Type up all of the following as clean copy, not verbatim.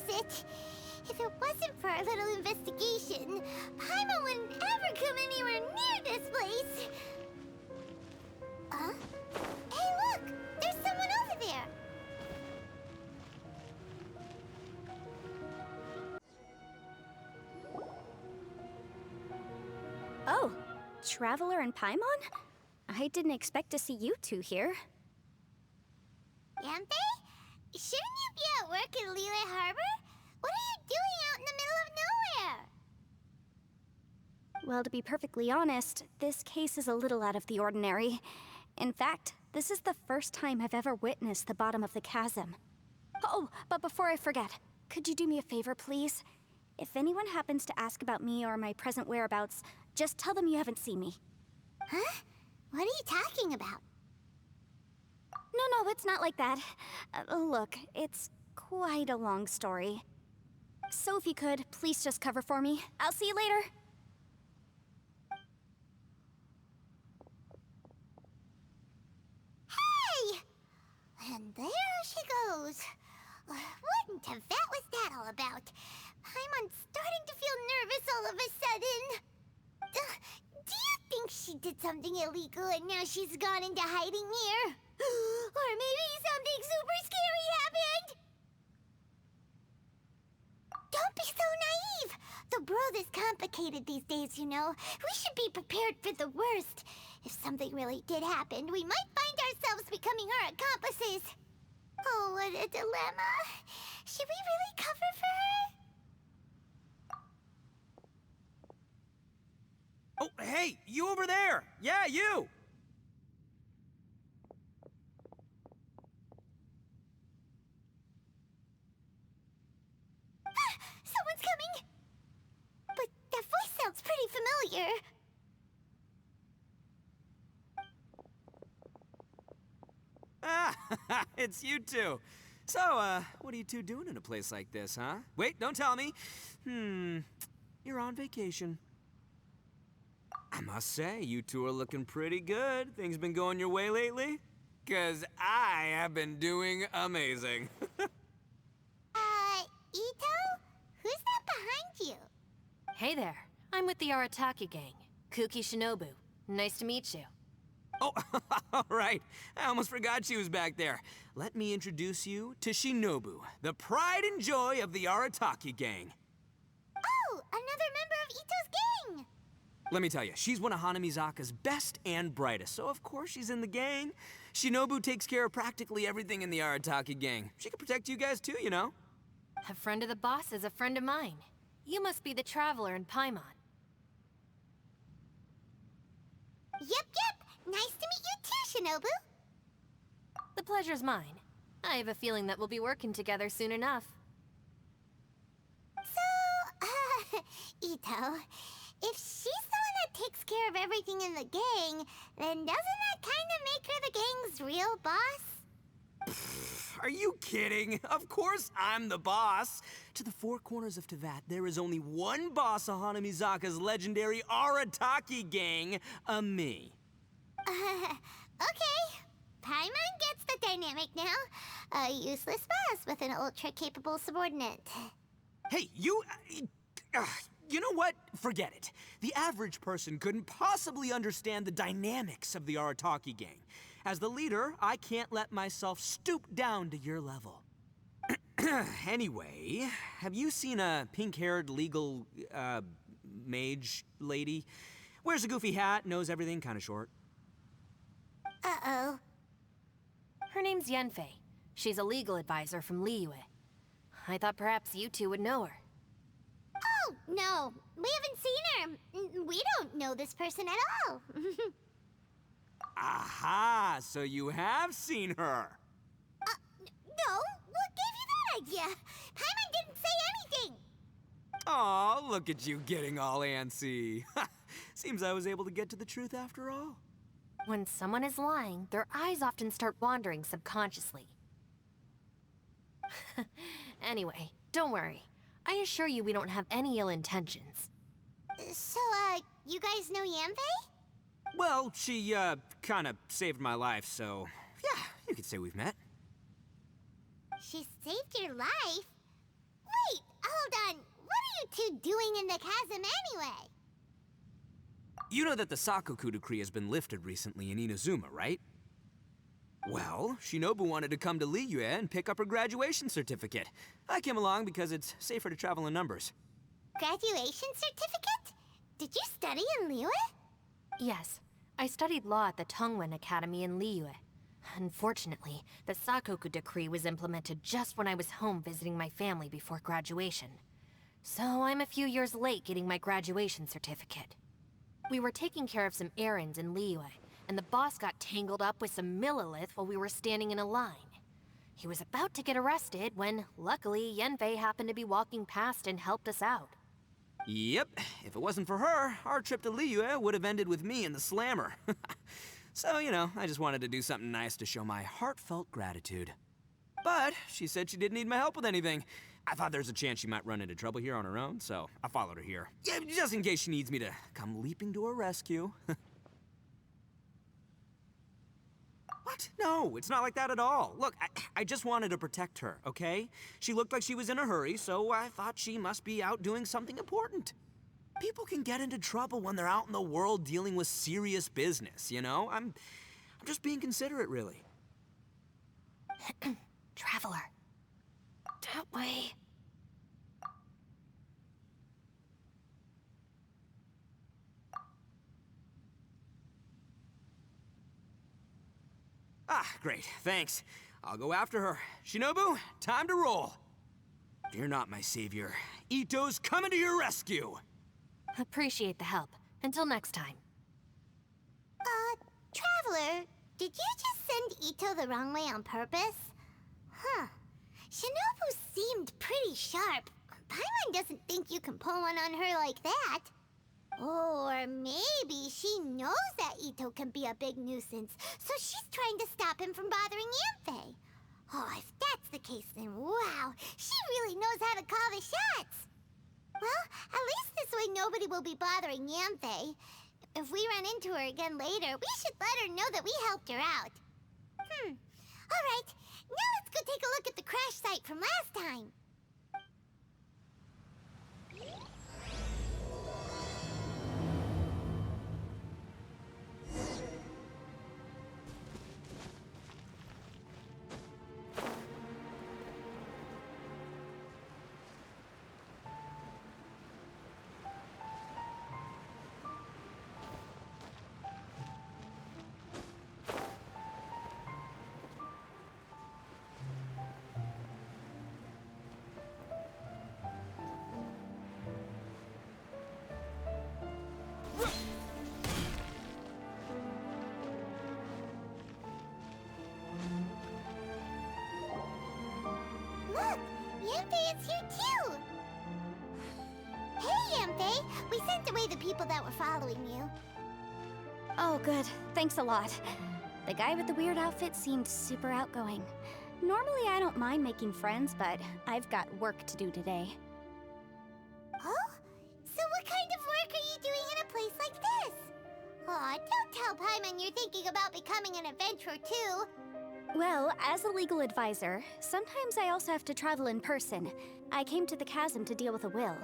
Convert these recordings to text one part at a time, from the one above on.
is it? If it wasn't for our little investigation, Paimon wouldn't ever come anywhere near this place. Huh? Hey, look! There's someone over there! Oh, Traveler and Paimon? I didn't expect to see you two here. Yampe? Shouldn't you be at work in Liyue Harbor? What are you doing out in the middle of nowhere? Well, to be perfectly honest, this case is a little out of the ordinary. In fact, this is the first time I've ever witnessed the bottom of the chasm. Oh, but before I forget, could you do me a favor, please? If anyone happens to ask about me or my present whereabouts, just tell them you haven't seen me. Huh? What are you talking about? No, it's not like that. Look, it's quite a long story. So if you could, please just cover for me. I'll see you later. Hey! And there she goes. What in Teyvat was that all about? Paimon's starting to feel nervous all of a sudden. Do you think she did something illegal and now she's gone into hiding here? Or maybe something super scary happened? Don't be so naive! The world is complicated these days, you know. We should be prepared for the worst. If something really did happen, we might find ourselves becoming her accomplices. Oh, what a dilemma. Should we really cover for her? Oh, hey, you over there! Yeah, you! Someone's coming! But that voice sounds pretty familiar. Ah, it's you two. So, what are you two doing in a place like this, huh? Wait, don't tell me. You're on vacation. I must say, you two are looking pretty good. Things been going your way lately? 'Cause I have been doing amazing. Ito? Who's that behind you? Hey there, I'm with the Arataki gang. Kuki Shinobu. Nice to meet you. Oh, all right. I almost forgot she was back there. Let me introduce you to Shinobu, the pride and joy of the Arataki gang. Oh, another member of Ito's gang! Let me tell you, she's one of Hanamizaka's best and brightest, so of course she's in the gang. Shinobu takes care of practically everything in the Arataki gang. She can protect you guys too, you know? A friend of the boss is a friend of mine. You must be the Traveler in Paimon. Yep. Nice to meet you too, Shinobu. The pleasure's mine. I have a feeling that we'll be working together soon enough. So, Ito, if she's the one that takes care of everything in the gang, then doesn't that kind of make her the gang's real boss? Are you kidding? Of course I'm the boss. To the four corners of Teyvat, there is only one boss of Hanamizaka's legendary Arataki gang, me. Okay. Paimon gets the dynamic now. A useless boss with an ultra-capable subordinate. Hey, you know what? Forget it. The average person couldn't possibly understand the dynamics of the Arataki gang. As the leader, I can't let myself stoop down to your level. Anyway, have you seen a pink-haired legal, mage lady? Wears a goofy hat, knows everything, kinda short. Uh-oh. Her name's Yanfei. She's a legal advisor from Liyue. I thought perhaps you two would know her. Oh, no. We haven't seen her. We don't know this person at all. Aha! So you have seen her. No. What gave you that idea? Paimon didn't say anything. Aw, look at you getting all antsy. Seems I was able to get to the truth after all. When someone is lying, their eyes often start wandering subconsciously. Anyway, don't worry. I assure you we don't have any ill intentions. So, you guys know Yanfei? Well, she, kinda saved my life, so yeah, you could say we've met. She saved your life? Wait, hold on. What are you two doing in the chasm anyway? You know that the Sakoku decree has been lifted recently in Inazuma, right? Well, Shinobu wanted to come to Liyue and pick up her graduation certificate. I came along because it's safer to travel in numbers. Graduation certificate? Did you study in Liyue? Yes, I studied law at the Tongwen Academy in Liyue. Unfortunately, the Sakoku decree was implemented just when I was home visiting my family before graduation. So I'm a few years late getting my graduation certificate. We were taking care of some errands in Liyue, and the boss got tangled up with some Millilith while we were standing in a line. He was about to get arrested when, luckily, Yanfei happened to be walking past and helped us out. Yep, if it wasn't for her, our trip to Liyue would have ended with me and the Slammer. So, you know, I just wanted to do something nice to show my heartfelt gratitude. But she said she didn't need my help with anything. I thought there's a chance she might run into trouble here on her own, so I followed her here. Yeah, just in case she needs me to come leaping to her rescue. What? No, it's not like that at all. Look, I just wanted to protect her, okay? She looked like she was in a hurry, so I thought she must be out doing something important. People can get into trouble when they're out in the world dealing with serious business, you know? I'm just being considerate, really. Traveler. That way. Ah, great, thanks. I'll go after her. Shinobu, time to roll. Fear not, my savior. Ito's coming to your rescue. Appreciate the help. Until next time. Traveler, did you just send Ito the wrong way on purpose? Huh. Shinobu seemed pretty sharp. Paimon doesn't think you can pull one on her like that. Or maybe she knows that Ito can be a big nuisance, so she's trying to stop him from bothering Yanfei. Oh, if that's the case, then wow, she really knows how to call the shots. Well, at least this way nobody will be bothering Yanfei. If we run into her again later, we should let her know that we helped her out. All right, now let's go take a look at the crash site from last time. Look, Yanfei is here too! Hey, Yanfei! We sent away the people that were following you. Oh, good. Thanks a lot. The guy with the weird outfit seemed super outgoing. Normally, I don't mind making friends, but I've got work to do today. Oh? So what kind of work are you doing in a place like this? Aw, don't tell Paimon you're thinking about becoming an adventurer too. Well, as a legal advisor, sometimes I also have to travel in person. I came to the chasm to deal with a will.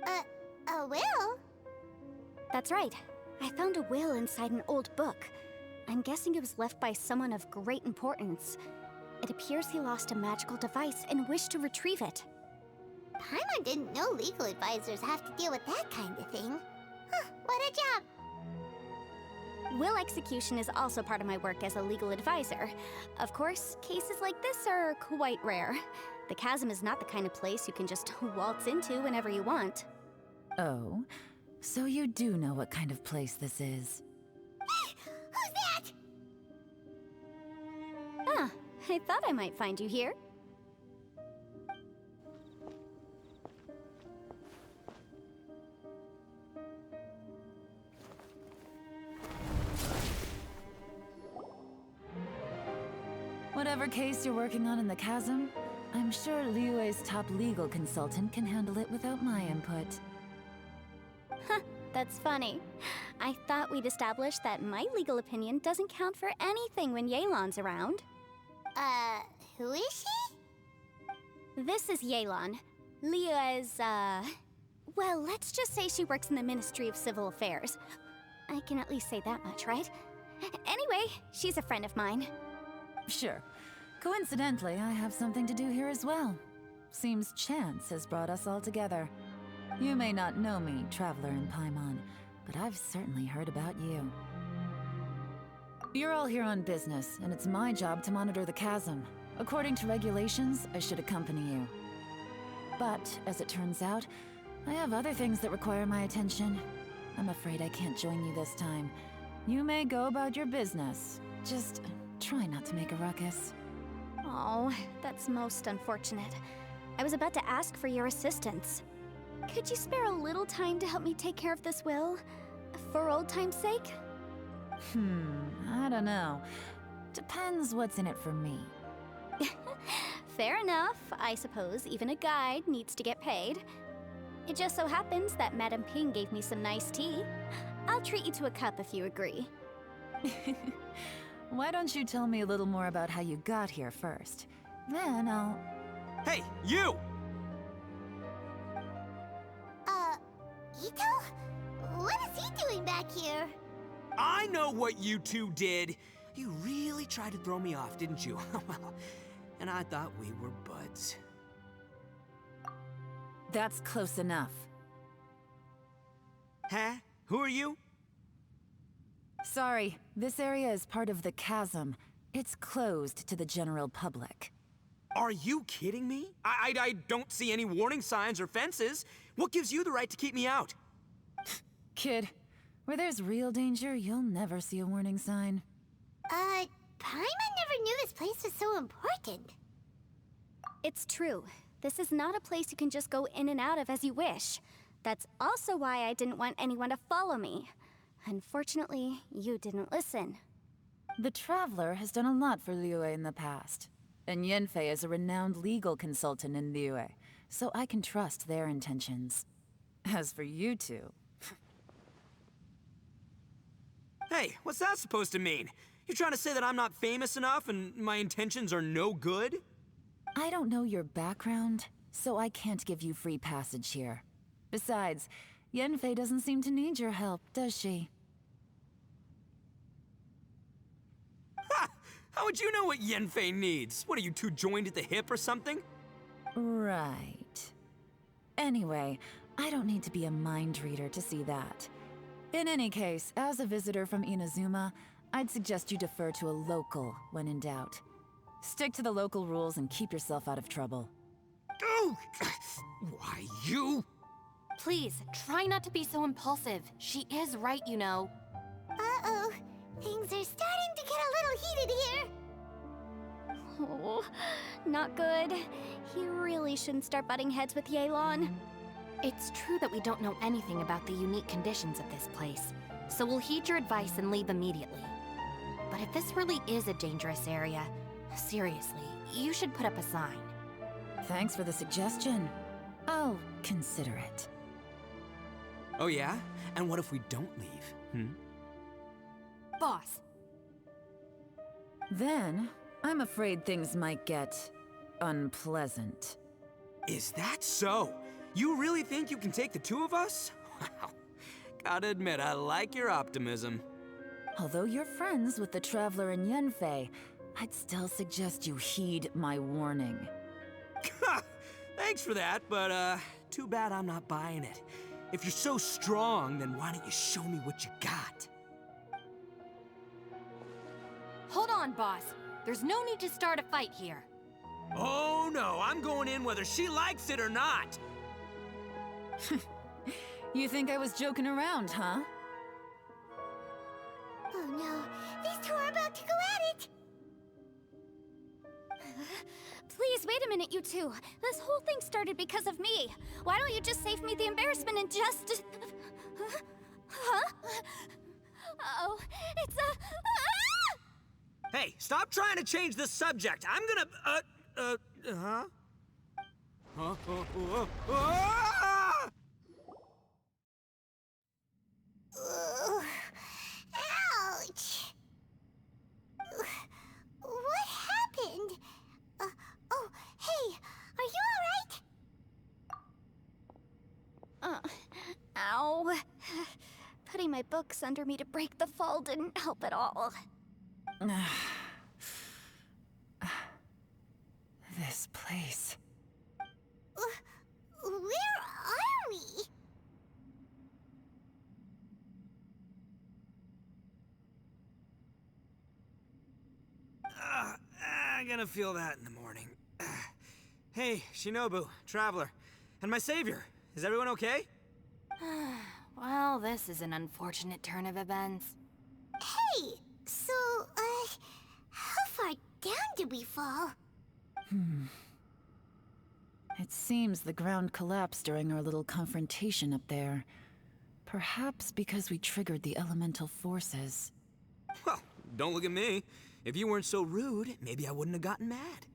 A will? That's right. I found a will inside an old book. I'm guessing it was left by someone of great importance. It appears he lost a magical device and wished to retrieve it. Paimon didn't know legal advisors have to deal with that kind of thing. Huh, what a job. Will execution is also part of my work as a legal advisor. Of course, cases like this are quite rare. The chasm is not the kind of place you can just waltz into whenever you want. Oh, so you do know what kind of place this is. Who's that? Ah, I thought I might find you here. Whatever case you're working on in the chasm, I'm sure Liyue's top legal consultant can handle it without my input. Huh, that's funny. I thought we'd established that my legal opinion doesn't count for anything when Yelan's around. Who is she? This is Yelan. Leah is, well, let's just say she works in the Ministry of Civil Affairs. I can at least say that much, right? Anyway, she's a friend of mine. Sure. Coincidentally, I have something to do here as well. Seems chance has brought us all together. You may not know me, Traveler in Paimon, but I've certainly heard about you. You're all here on business, and it's my job to monitor the chasm. According to regulations, I should accompany you. But, as it turns out, I have other things that require my attention. I'm afraid I can't join you this time. You may go about your business. Just try not to make a ruckus. Oh, that's most unfortunate. I was about to ask for your assistance. Could you spare a little time to help me take care of this will? For old time's sake? I don't know. Depends what's in it for me. Fair enough. I suppose even a guide needs to get paid. It just so happens that Madame Ping gave me some nice tea. I'll treat you to a cup if you agree. Why don't you tell me a little more about how you got here first? Then I'll... Hey, you! Ito? What is he doing back here? I know what you two did. You really tried to throw me off, didn't you? Well, and I thought we were buds. That's close enough. Huh? Who are you? Sorry, this area is part of the chasm. It's closed to the general public. Are you kidding me? I don't see any warning signs or fences. What gives you the right to keep me out? Kid, where there's real danger, you'll never see a warning sign. Paimon never knew this place was so important. It's true. This is not a place you can just go in and out of as you wish. That's also why I didn't want anyone to follow me. Unfortunately, you didn't listen. The Traveler has done a lot for Liyue in the past. And Yanfei is a renowned legal consultant in Liyue, so I can trust their intentions. As for you two... Hey, what's that supposed to mean? You trying to say that I'm not famous enough and my intentions are no good? I don't know your background, so I can't give you free passage here. Besides, Yanfei doesn't seem to need your help, does she? Ha! How would you know what Yanfei needs? What, are you two joined at the hip or something? Right. Anyway, I don't need to be a mind reader to see that. In any case, as a visitor from Inazuma, I'd suggest you defer to a local when in doubt. Stick to the local rules and keep yourself out of trouble. Oh! Why, you? Please, try not to be so impulsive. She is right, you know. Uh-oh. Things are starting to get a little heated here. Oh, not good. He really shouldn't start butting heads with Yelan. It's true that we don't know anything about the unique conditions of this place, so we'll heed your advice and leave immediately. But if this really is a dangerous area, seriously, you should put up a sign. Thanks for the suggestion. I'll consider it. Oh yeah? And what if we don't leave? Boss, Then, I'm afraid things might get... unpleasant. Is that so? You really think you can take the two of us? Wow. Gotta admit, I like your optimism. Although you're friends with the Traveler and Yanfei, I'd still suggest you heed my warning. Thanks for that, but too bad I'm not buying it. If you're so strong, then why don't you show me what you got? hold on, boss. There's no need to start a fight here. Oh no, I'm going in whether she likes it or not. You think I was joking around, huh? Oh no, these two are about to go at it! Please, wait a minute, you two. This whole thing started because of me. Why don't you just save me the embarrassment and just... Huh? Uh-oh, it's a... Ah! Hey, stop trying to change the subject. I'm gonna, huh? Ah! Ugh. Ouch! What happened? Oh, hey, are you my books under me to break the fall didn't help at all. This place. Where are we? I'm gonna feel that in the morning. Hey, Shinobu, Traveler, and my savior. Is everyone okay? Well, this is an unfortunate turn of events. Hey, so, how far down did we fall? It seems the ground collapsed during our little confrontation up there. Perhaps because we triggered the elemental forces. Well, don't look at me. If you weren't so rude, maybe I wouldn't have gotten mad.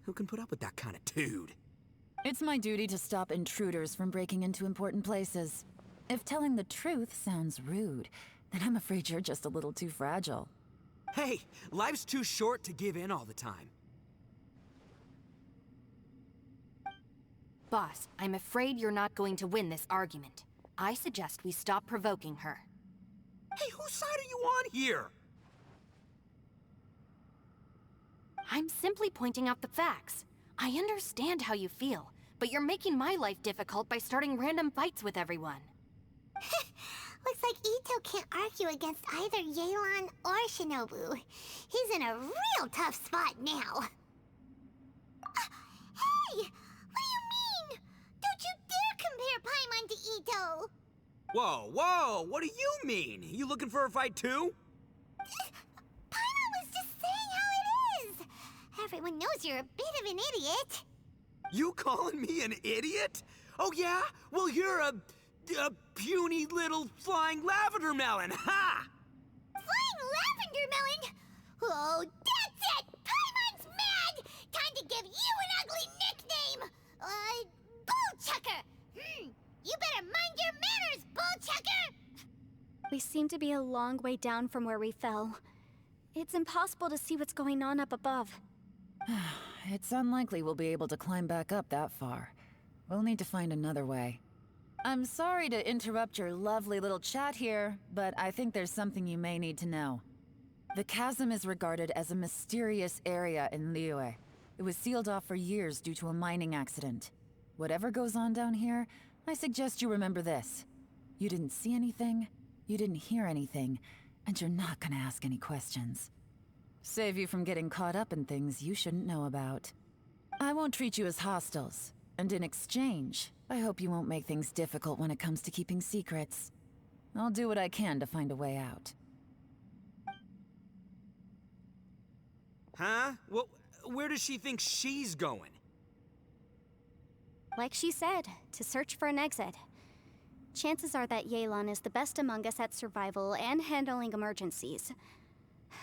Who can put up with that kind of dude? It's my duty to stop intruders from breaking into important places. If telling the truth sounds rude, then I'm afraid you're just a little too fragile. Hey, life's too short to give in all the time. Boss, I'm afraid you're not going to win this argument. I suggest we stop provoking her. Hey, whose side are you on here? I'm simply pointing out the facts. I understand how you feel, but you're making my life difficult by starting random fights with everyone. Looks like Ito can't argue against either Yelan or Shinobu. He's in a real tough spot now. Hey! What do you mean? Don't you dare compare Paimon to Ito! Whoa, whoa, what do you mean? You looking for a fight too? Paimon was just saying how it is! Everyone knows you're a bit of an idiot. You calling me an idiot? Oh yeah? Well, you're a puny little flying lavender melon, ha! Flying lavender melon? Oh, that's it! Paimon's mad! Time to give you an ugly nickname! Bullchucker! You better mind your manners, Bullchucker! We seem to be a long way down from where we fell. It's impossible to see what's going on up above. It's unlikely we'll be able to climb back up that far. We'll need to find another way. I'm sorry to interrupt your lovely little chat here, but I think there's something you may need to know. The chasm is regarded as a mysterious area in Liyue. It was sealed off for years due to a mining accident. Whatever goes on down here, I suggest you remember this. You didn't see anything, you didn't hear anything, and you're not gonna ask any questions. Save you from getting caught up in things you shouldn't know about. I won't treat you as hostiles, and in exchange, I hope you won't make things difficult when it comes to keeping secrets. I'll do what I can to find a way out. Huh? Well, where does she think she's going? Like she said, to search for an exit. Chances are that Yelan is the best among us at survival and handling emergencies.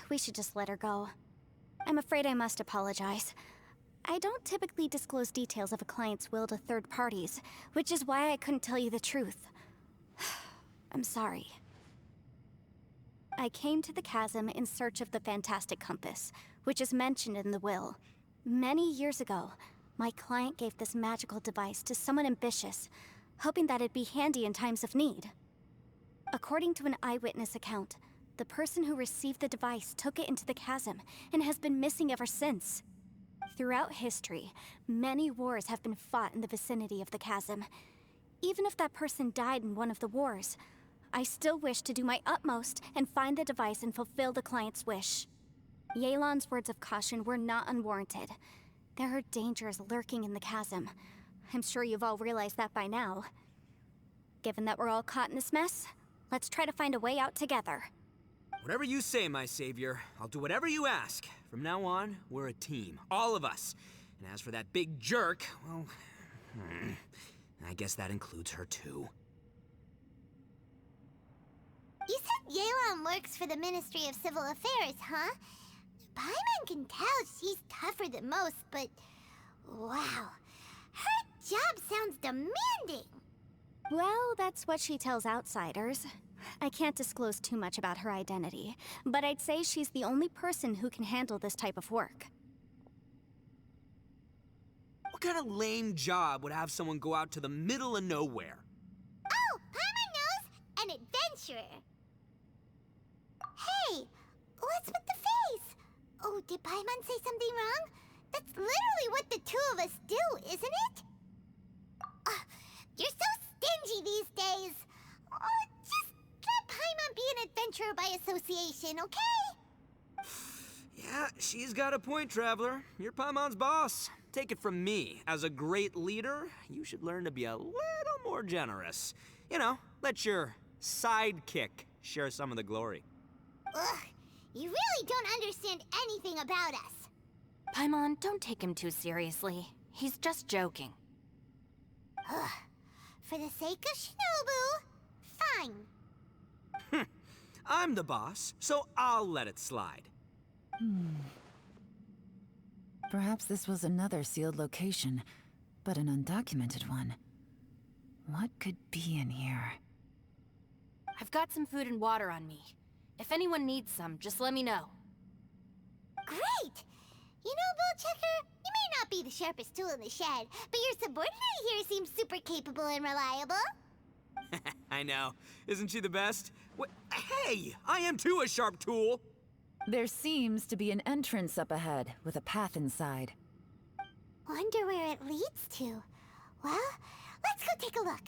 We should just let her go. I'm afraid I must apologize. I don't typically disclose details of a client's will to third parties, which is why I couldn't tell you the truth. I'm sorry. I came to the chasm in search of the Fantastic Compass, which is mentioned in the will. Many years ago, my client gave this magical device to someone ambitious, hoping that it'd be handy in times of need. According to an eyewitness account, the person who received the device took it into the chasm and has been missing ever since. Throughout history, many wars have been fought in the vicinity of the chasm. Even if that person died in one of the wars, I still wish to do my utmost and find the device and fulfill the client's wish. Yelan's words of caution were not unwarranted. There are dangers lurking in the chasm. I'm sure you've all realized that by now. Given that we're all caught in this mess, let's try to find a way out together. Whatever you say, my savior. I'll do whatever you ask. From now on, we're a team. All of us. And as for that big jerk, well... I guess that includes her too. You said Yelan works for the Ministry of Civil Affairs, huh? Paimon can tell she's tougher than most, but... wow. Her job sounds demanding. Well, that's what she tells outsiders. I can't disclose too much about her identity, but I'd say she's the only person who can handle this type of work. What kind of lame job would have someone go out to the middle of nowhere? Oh, Paimon knows! An adventure! adventurer. Hey, what's with the face? Oh, did Paimon say something wrong? That's literally what the two of us do, isn't it? You're so stingy these days. Oh, just let Paimon be an adventurer by association, okay? Yeah, she's got a point, Traveler. You're Paimon's boss. Take it from me. As a great leader, you should learn to be a little more generous. You know, let your sidekick share some of the glory. Ugh, you really don't understand anything about us. Paimon, don't take him too seriously. He's just joking. Ugh, for the sake of Shinobu, fine. I'm the boss, so I'll let it slide. Perhaps this was another sealed location, but an undocumented one. What could be in here? I've got some food and water on me. If anyone needs some, just let me know. Great! You know, Bullchecker, you may not be the sharpest tool in the shed, but your subordinate here seems super capable and reliable. I know. Isn't she the best? Hey, I am too a sharp tool. There seems to be an entrance up ahead, with a path inside. Wonder where it leads to. Well, let's go take a look.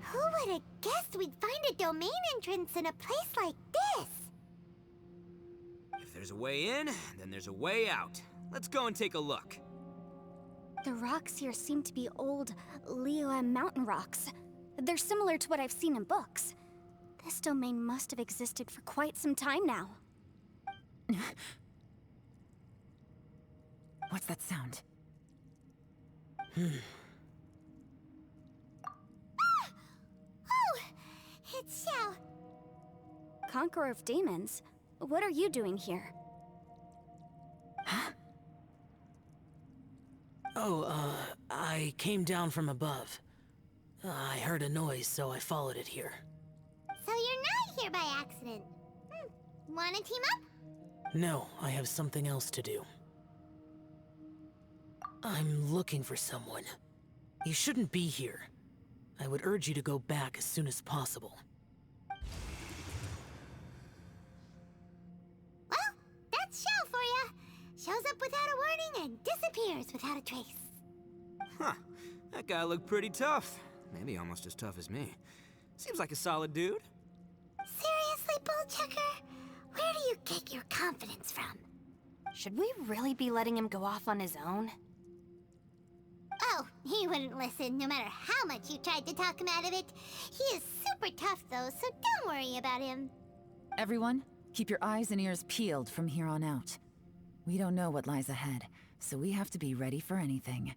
Who would have guessed we'd find a domain entrance in a place like this? If there's a way in, then there's a way out. Let's go and take a look. The rocks here seem to be old Liyue mountain rocks. They're similar to what I've seen in books. This domain must have existed for quite some time now. What's that sound? Oh, it's Xiao. Conqueror of Demons, what are you doing here? Oh, I came down from above. I heard a noise, so I followed it here. So you're not here by accident. Wanna team up? No, I have something else to do. I'm looking for someone. You shouldn't be here. I would urge you to go back as soon as possible. Well, that's Xiao for ya. Shows up without a warning and disappears without a trace. Huh. That guy looked pretty tough. Maybe almost as tough as me. Seems like a solid dude. Seriously, Bullchecker? Where do you get your confidence from? Should we really be letting him go off on his own? Oh, he wouldn't listen no matter how much you tried to talk him out of it. He is super tough though, so don't worry about him. Everyone, keep your eyes and ears peeled from here on out. We don't know what lies ahead, so we have to be ready for anything.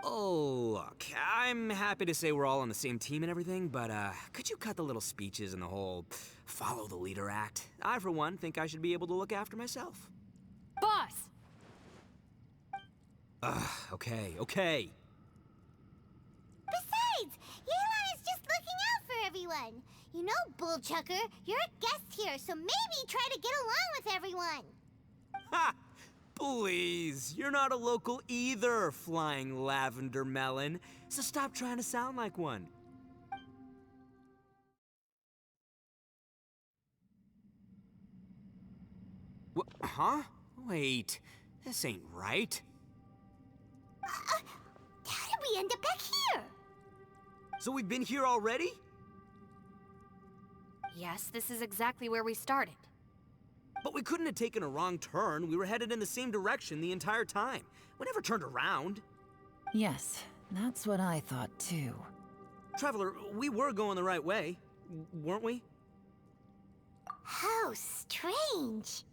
Oh, look, I'm happy to say we're all on the same team and everything, but could you cut the little speeches and the whole follow the leader act? I, for one, think I should be able to look after myself. Boss! Okay. Besides, Yelan is just looking out for everyone. You know, Bullchucker, you're a guest here, so maybe try to get along with everyone. Ha! Please, you're not a local either, flying lavender melon, so stop trying to sound like one. Huh? Wait, this ain't right. How did we end up back here? So we've been here already? Yes, this is exactly where we started. But we couldn't have taken a wrong turn. We were headed in the same direction the entire time. We never turned around. Yes, that's what I thought too. Traveler, we were going the right way, weren't we? How strange.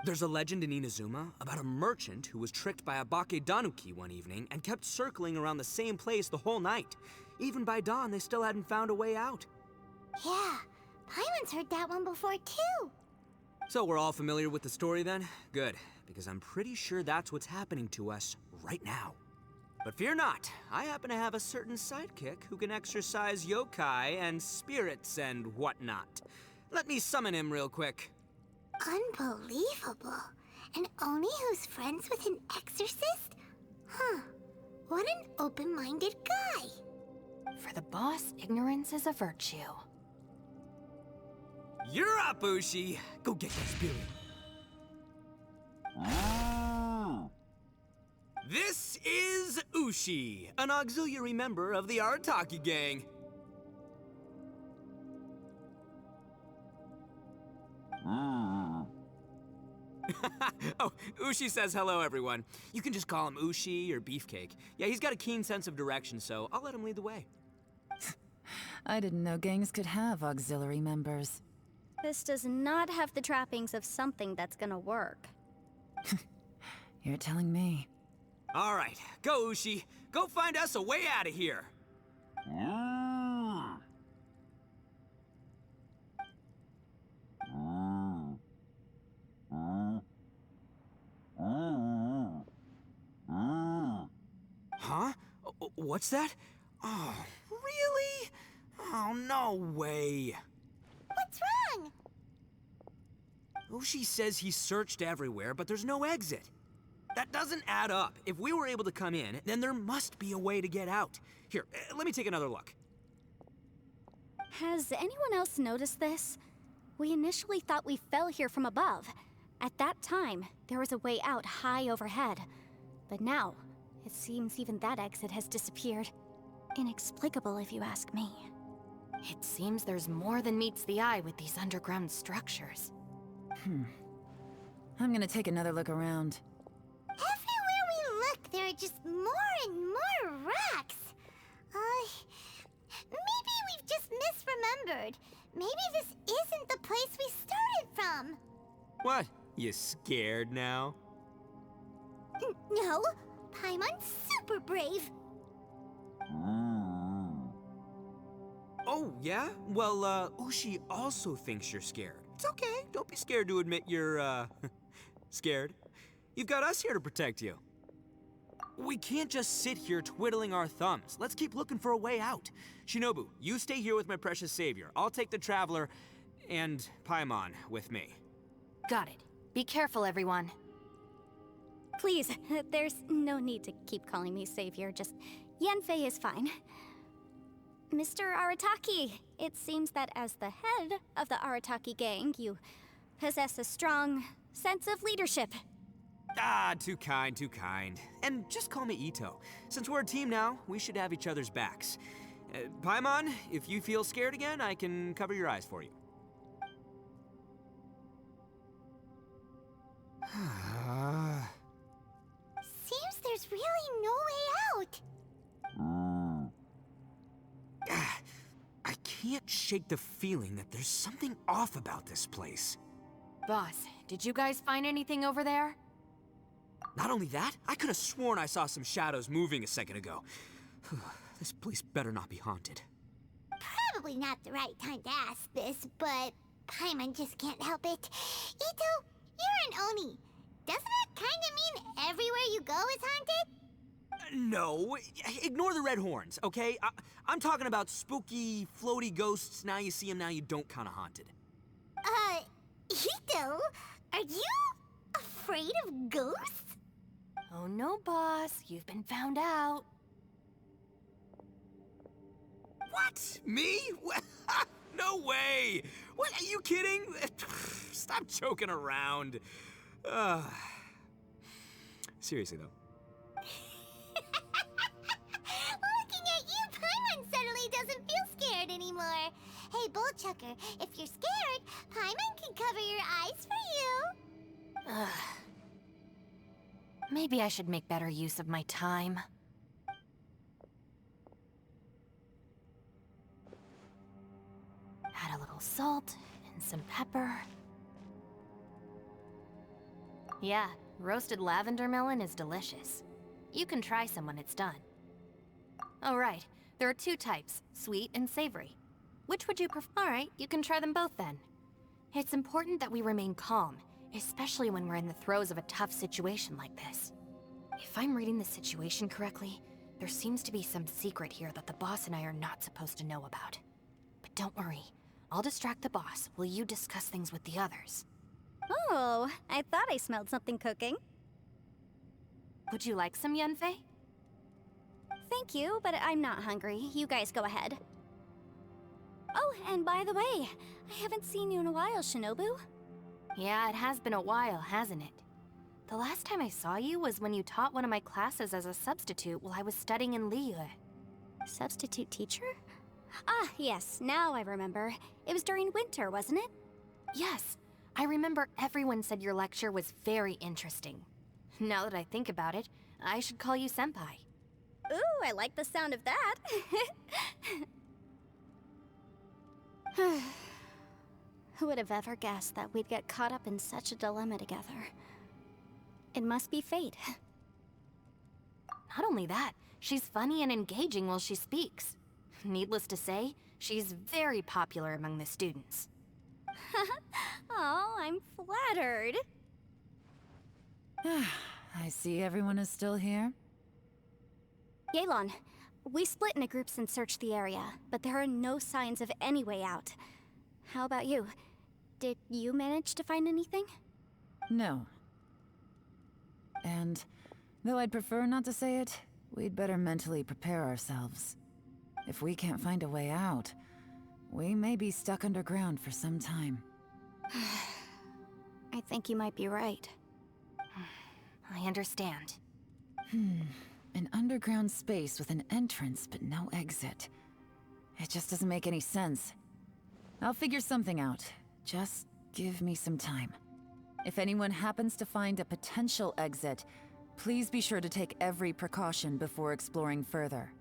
There's a legend in Inazuma about a merchant who was tricked by a Bakedanuki one evening and kept circling around the same place the whole night. Even by dawn, they still hadn't found a way out. Yeah, Paimon's heard that one before too. So we're all familiar with the story then? Good, because I'm pretty sure that's what's happening to us right now. But fear not, I happen to have a certain sidekick who can exercise yokai and spirits and whatnot. Let me summon him real quick. Unbelievable. An Oni who's friends with an exorcist? Huh. What an open-minded guy. For the boss, ignorance is a virtue. You're up, Ushi. Go get that spirit. This is Ushi, an auxiliary member of the Arataki gang. Oh, Ushi says hello, everyone. You can just call him Ushi or Beefcake. Yeah, he's got a keen sense of direction, so I'll let him lead the way. I didn't know gangs could have auxiliary members. This does not have the trappings of something that's gonna work. You're telling me. All right, go, Ushi. Go find us a way out of here. Huh? What's that? Oh, really? Oh, no way. What's wrong? Ushi says he searched everywhere, but there's no exit. That doesn't add up. If we were able to come in, then there must be a way to get out. Here, let me take another look. Has anyone else noticed this? We initially thought we fell here from above. At that time, there was a way out high overhead. But now, it seems even that exit has disappeared. Inexplicable, if you ask me. It seems there's more than meets the eye with these underground structures. I'm gonna take another look around. Everywhere we look, there are just more and more rocks. Maybe we've just misremembered. Maybe this isn't the place we started from. What? You scared now? No, Paimon's super brave. Oh, yeah? Well, Ushi also thinks you're scared. It's okay. Don't be scared to admit you're, scared. You've got us here to protect you. We can't just sit here twiddling our thumbs. Let's keep looking for a way out. Shinobu, you stay here with my precious savior. I'll take the Traveler and Paimon with me. Got it. Be careful, everyone. Please, there's no need to keep calling me savior, just Yanfei is fine. Mr. Arataki, it seems that as the head of the Arataki gang, you possess a strong sense of leadership. Ah, too kind, too kind. And just call me Ito. Since we're a team now, we should have each other's backs. Paimon, if you feel scared again, I can cover your eyes for you. Seems there's really no way out. I can't shake the feeling that there's something off about this place. Boss, did you guys find anything over there? Not only that, I could have sworn I saw some shadows moving a second ago. This place better not be haunted. Probably not the right time to ask this, but Paimon just can't help it. Ito, you're an Oni. Doesn't it kind of mean everywhere you go is haunted? No, ignore the red horns, okay? I'm talking about spooky, floaty ghosts. Now you see them, now you don't kind of haunted. Ito, are you afraid of ghosts? Oh no, boss. You've been found out. What? Me? No way! What, are you kidding? Stop joking around. Seriously, though. Looking at you, Paimon suddenly doesn't feel scared anymore. Hey, Bullchucker, if you're scared, Paimon can cover your eyes for you. Maybe I should make better use of my time. Add a little salt and some pepper. Yeah, roasted lavender melon is delicious. You can try some when it's done. Oh right, there are two types, sweet and savory. Which would you prefer? Alright, you can try them both then. It's important that we remain calm, especially when we're in the throes of a tough situation like this. If I'm reading the situation correctly, There seems to be some secret here that the boss and I are not supposed to know about. But don't worry. I'll distract the boss while you discuss things with the others. Oh, I thought I smelled something cooking. Would you like some Yunfei? Thank you, but I'm not hungry. You guys go ahead. Oh, and by the way, I haven't seen you in a while, Shinobu. Yeah, it has been a while, hasn't it? The last time I saw you was when you taught one of my classes as a substitute while I was studying in Liyue. Substitute teacher? Ah, yes, now I remember. It was during winter, wasn't it? Yes, I remember everyone said your lecture was very interesting. Now that I think about it, I should call you senpai. Ooh, I like the sound of that. Who would have ever guessed that we'd get caught up in such a dilemma together? It must be fate. Not only that, she's funny and engaging while she speaks. Needless to say, she's very popular among the students. Oh, I'm flattered. I see everyone is still here. Yelan, we split into groups and searched the area, but there are no signs of any way out. How about you? Did you manage to find anything? No. And, though I'd prefer not to say it, we'd better mentally prepare ourselves. If we can't find a way out, we may be stuck underground for some time. I think you might be right. I understand. An underground space with an entrance but no exit. It just doesn't make any sense. I'll figure something out. Just give me some time. If anyone happens to find a potential exit, please be sure to take every precaution before exploring further.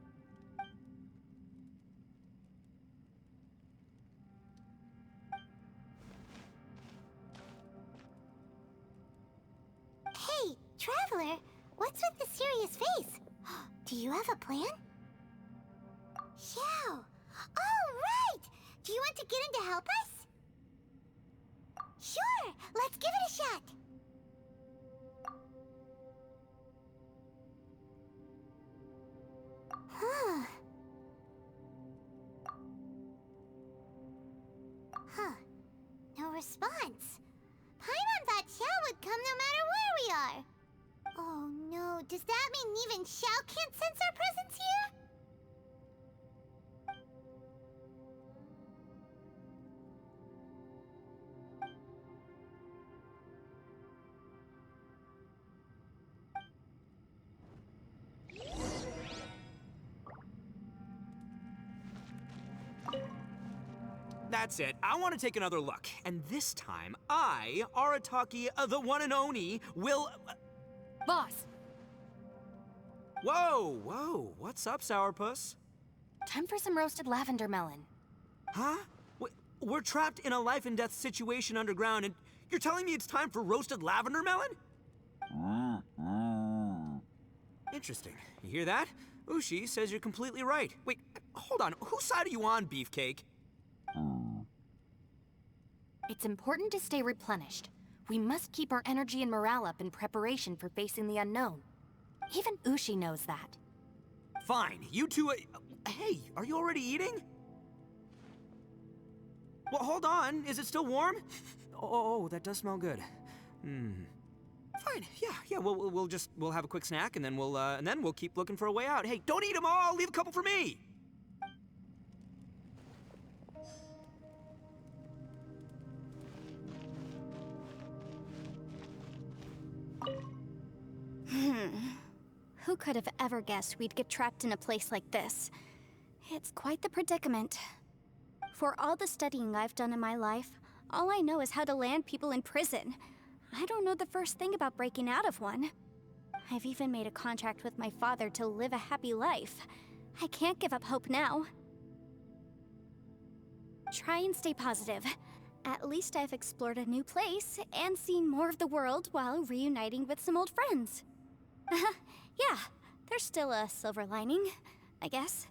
Hey, Traveler, what's with the serious face? Do you have a plan? Xiao! Oh, right! Do you want to get in to help us? Sure, let's give it a shot. Huh. Huh. No response. Paimon thought Xiao would come no matter where we are. Oh no, does that mean even Xiao can't sense our presence here? That's it. I want to take another look. And this time, I, Arataki, the one and only, will... Boss, Whoa, whoa. What's up, Sourpuss? time for some roasted lavender melon. Huh? We're trapped in a life and death situation underground, and you're telling me it's time for roasted lavender melon? Interesting. You hear that? Ushi says you're completely right. Wait, hold on. Whose side are you on, Beefcake? It's important to stay replenished. We must keep our energy and morale up in preparation for facing the unknown. Even Ushi knows that. Fine. You two... hey, are you already eating? Well, hold on. Is it still warm? Oh, that does smell good. Fine. Yeah. We'll have a quick snack, and then we'll keep looking for a way out. Hey, don't eat them all. Leave a couple for me. Who could have ever guessed we'd get trapped in a place like this? It's quite the predicament. For all the studying I've done in my life, all I know is how to land people in prison. I don't know the first thing about breaking out of one. I've even made a contract with my father to live a happy life. I can't give up hope now. Try and stay positive. At least I've explored a new place and seen more of the world while reuniting with some old friends. Yeah, there's still a silver lining, I guess.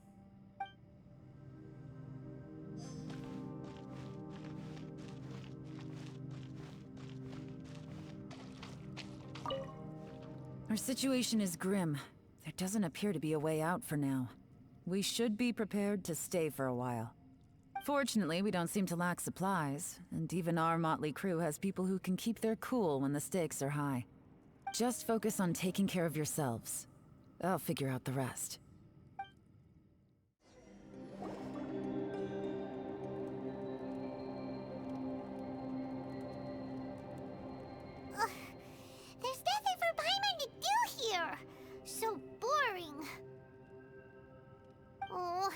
Our situation is grim, There doesn't appear to be a way out for now. We should be prepared to stay for a while. Fortunately, we don't seem to lack supplies, and even our motley crew has people who can keep their cool when the stakes are high. Just focus on taking care of yourselves. I'll figure out the rest. There's nothing for Paimon to do here. So boring. Oh,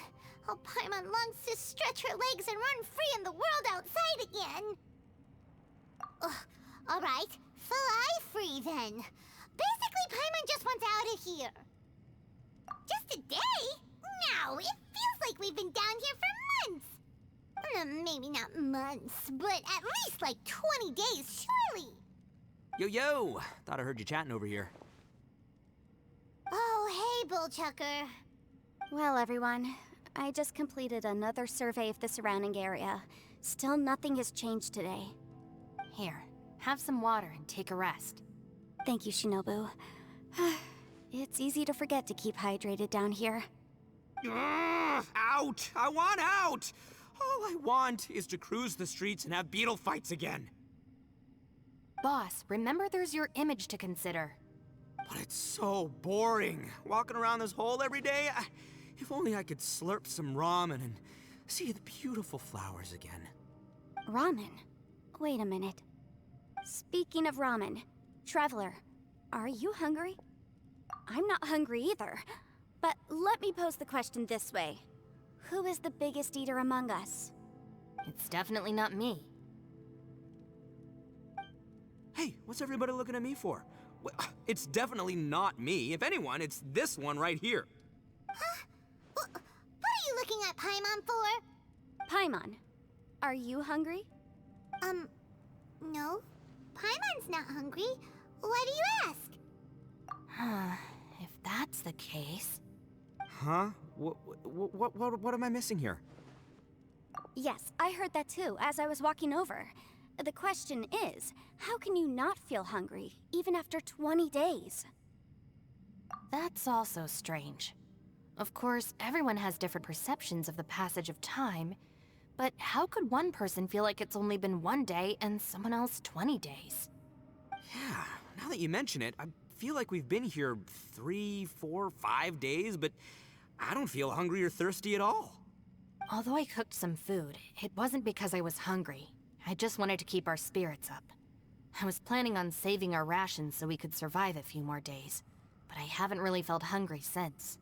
how Paimon longs to stretch her legs and run free in the world outside again. Alright, fly free then. Basically, Paimon just wants out of here. Just a day? No, it feels like we've been down here for months. Maybe not months, but at least like 20 days, surely. Yo! Thought I heard you chatting over here. Oh, hey, Bullchucker. Well, everyone, I just completed another survey of the surrounding area. Still nothing has changed today. Here, have some water and take a rest. Thank you, Shinobu. It's easy to forget to keep hydrated down here. Ugh, out! I want out! All I want is to cruise the streets and have beetle fights again. Boss, remember there's your image to consider. But it's so boring. Walking around this hole every day. If only I could slurp some ramen and see the beautiful flowers again. Ramen? Wait a minute. Speaking of ramen, Traveler, are you hungry? I'm not hungry either. But let me pose the question this way. Who is the biggest eater among us? It's definitely not me. Hey, what's everybody looking at me for? It's definitely not me. If anyone, it's this one right here. Huh? What are you looking at Paimon for? Paimon, are you hungry? No. Paimon's not hungry. Why do you ask? If that's the case... Huh? What am I missing here? Yes, I heard that too, as I was walking over. The question is, how can you not feel hungry, even after 20 days? That's also strange. Of course, everyone has different perceptions of the passage of time, but how could one person feel like it's only been 1 day and someone else 20 days? Yeah, now that you mention it, I feel like we've been here 3, 4, 5 days, but I don't feel hungry or thirsty at all. Although I cooked some food, it wasn't because I was hungry. I just wanted to keep our spirits up. I was planning on saving our rations so we could survive a few more days, but I haven't really felt hungry since.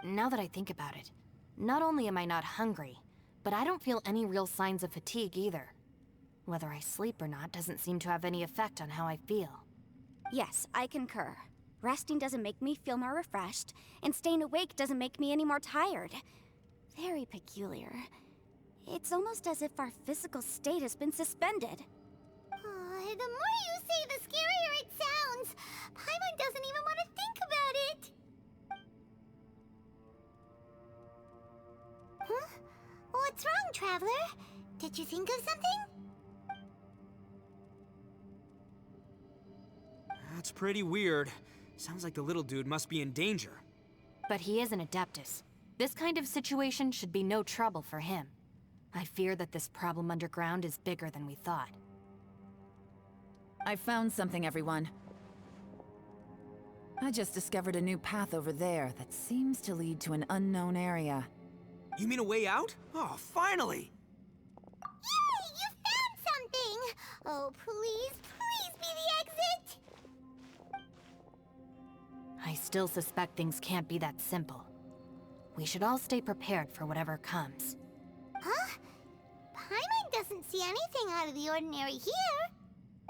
Now that I think about it, not only am I not hungry, but I don't feel any real signs of fatigue either. Whether I sleep or not doesn't seem to have any effect on how I feel. Yes, I concur. Resting doesn't make me feel more refreshed, and staying awake doesn't make me any more tired. Very peculiar. It's almost as if our physical state has been suspended. The more you say, the scarier it sounds. Paimon doesn't even want to think about it. Huh? What's wrong, Traveler? Did you think of something? That's pretty weird. Sounds like the little dude must be in danger. But he is an Adeptus. This kind of situation should be no trouble for him. I fear that this problem underground is bigger than we thought. I found something, everyone. I just discovered a new path over there that seems to lead to an unknown area. You mean a way out? Oh, finally! Yay! You found something! Oh, please be the exit! I still suspect things can't be that simple. We should all stay prepared for whatever comes. Huh? Paimon doesn't see anything out of the ordinary here.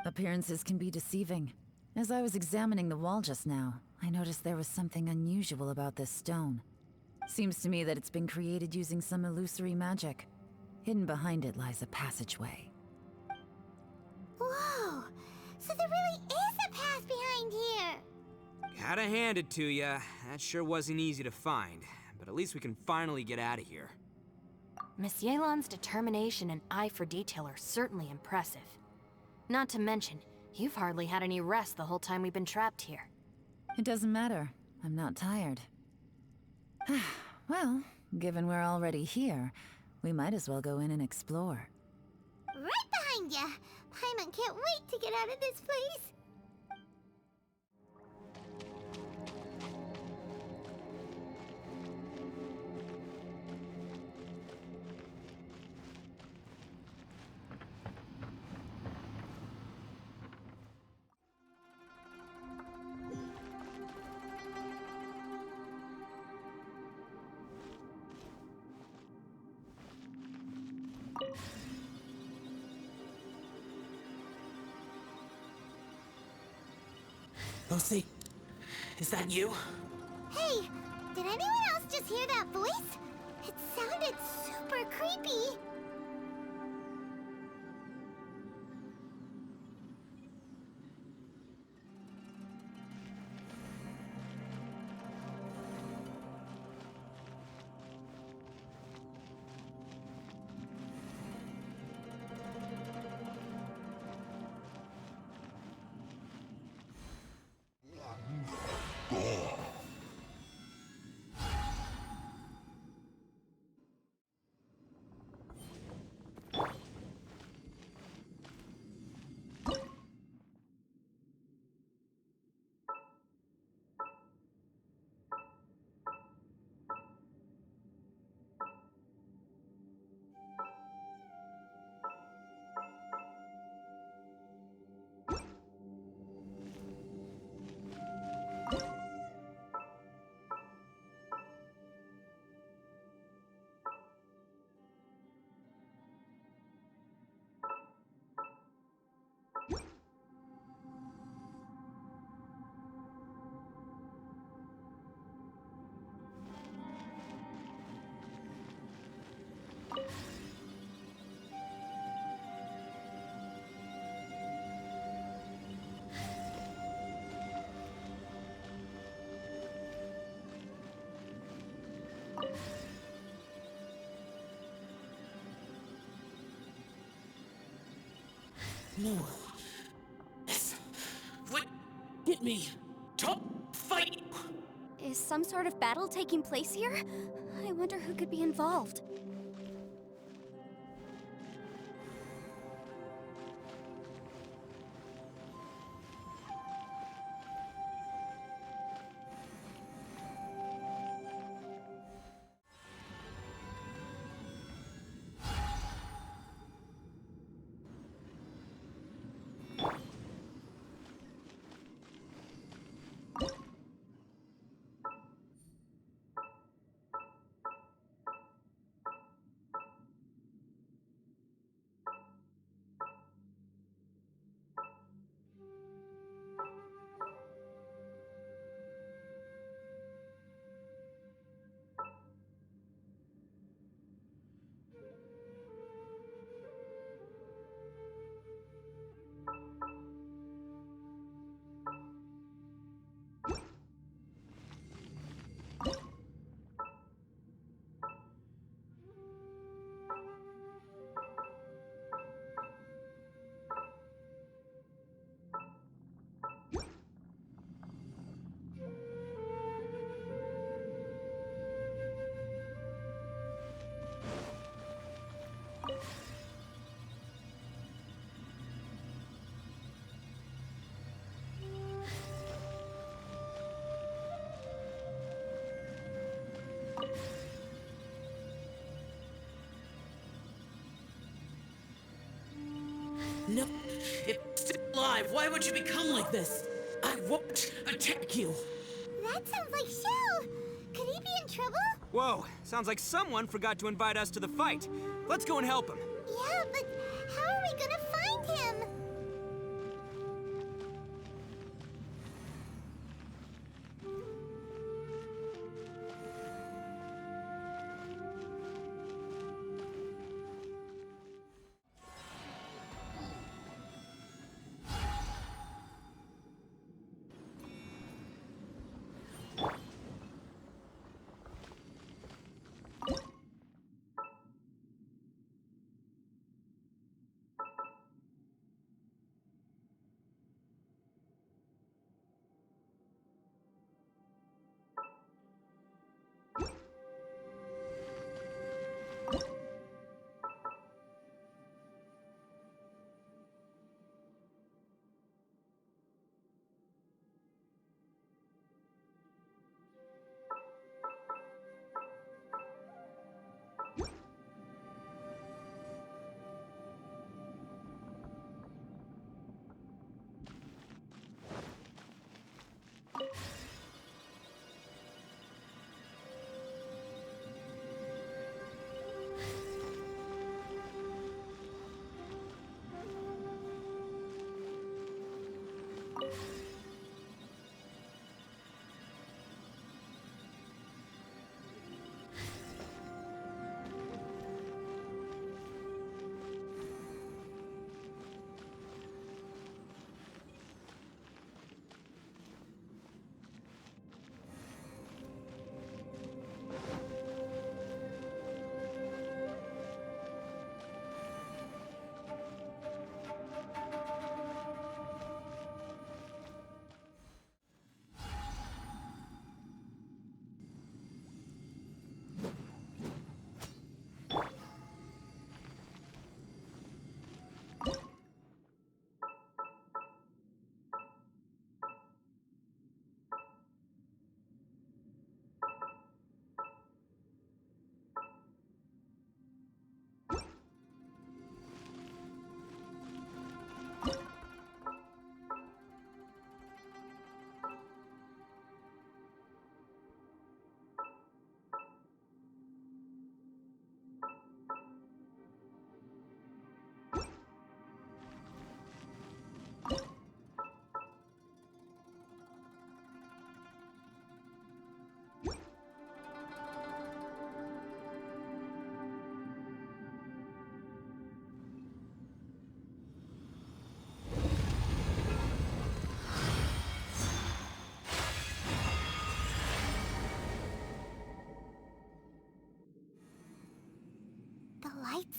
Appearances can be deceiving. As I was examining the wall just now, I noticed there was something unusual about this stone. Seems to me that it's been created using some illusory magic. Hidden behind it lies a passageway. Whoa! So there really is a path behind here! Gotta hand it to ya. That sure wasn't easy to find. But at least we can finally get out of here. Miss Yelan's determination and eye for detail are certainly impressive. Not to mention, you've hardly had any rest the whole time we've been trapped here. It doesn't matter. I'm not tired. Well, given we're already here, we might as well go in and explore. Right behind ya! Paimon can't wait to get out of this place! Lucy, is that you? Hey, did anyone else just hear that voice? It sounded super creepy. No. Yes. What? Get me. Don't fight. Is some sort of battle taking place here? I wonder who could be involved. No. If still alive, why would you become like this? I won't attack you. That sounds like Shell. Could he be in trouble? Whoa, sounds like someone forgot to invite us to the fight. Let's go and help him. Yeah, but how are we gonna find him?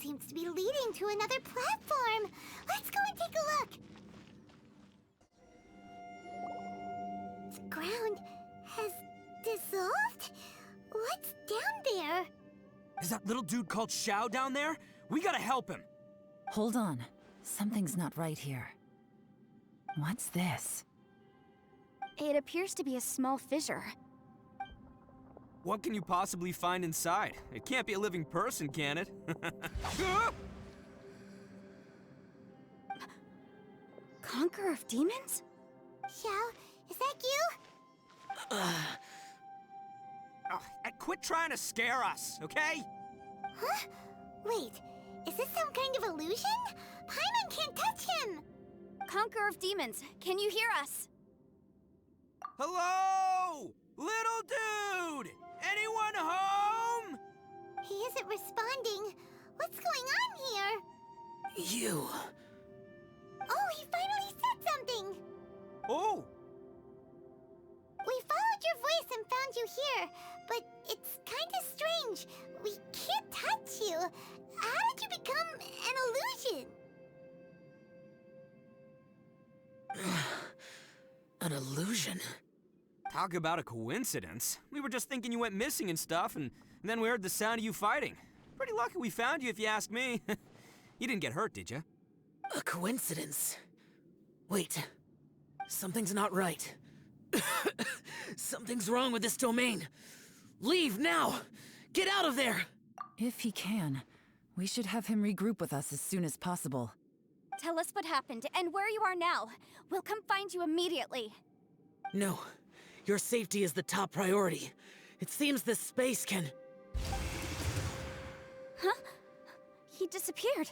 seems to be leading to another platform. Let's go and take a look. The ground has dissolved? What's down there? Is that little dude called Xiao down there? We gotta help him. Hold on. Something's not right here. What's this? It appears to be a small fissure. What can you possibly find inside? It can't be a living person, can it? Conqueror of demons? Xiao, is that you? Oh, quit trying to scare us, okay? Huh? Wait, is this some kind of illusion? Paimon can't touch him! Conqueror of demons, can you hear us? Hello? Little dude! Anyone home? He isn't responding. What's going on here? You. Oh, he finally said something! Oh! We followed your voice and found you here, but it's kinda strange. We can't touch you. How did you become an illusion? An illusion? Talk about a coincidence. We were just thinking you went missing and stuff, and then we heard the sound of you fighting. Pretty lucky we found you, if you ask me. You didn't get hurt, did you? A coincidence? Wait. Something's not right. Something's wrong with this domain. Leave now! Get out of there! If he can, we should have him regroup with us as soon as possible. Tell us what happened and where you are now. We'll come find you immediately. No. Your safety is the top priority. It seems this space can... Huh? He disappeared.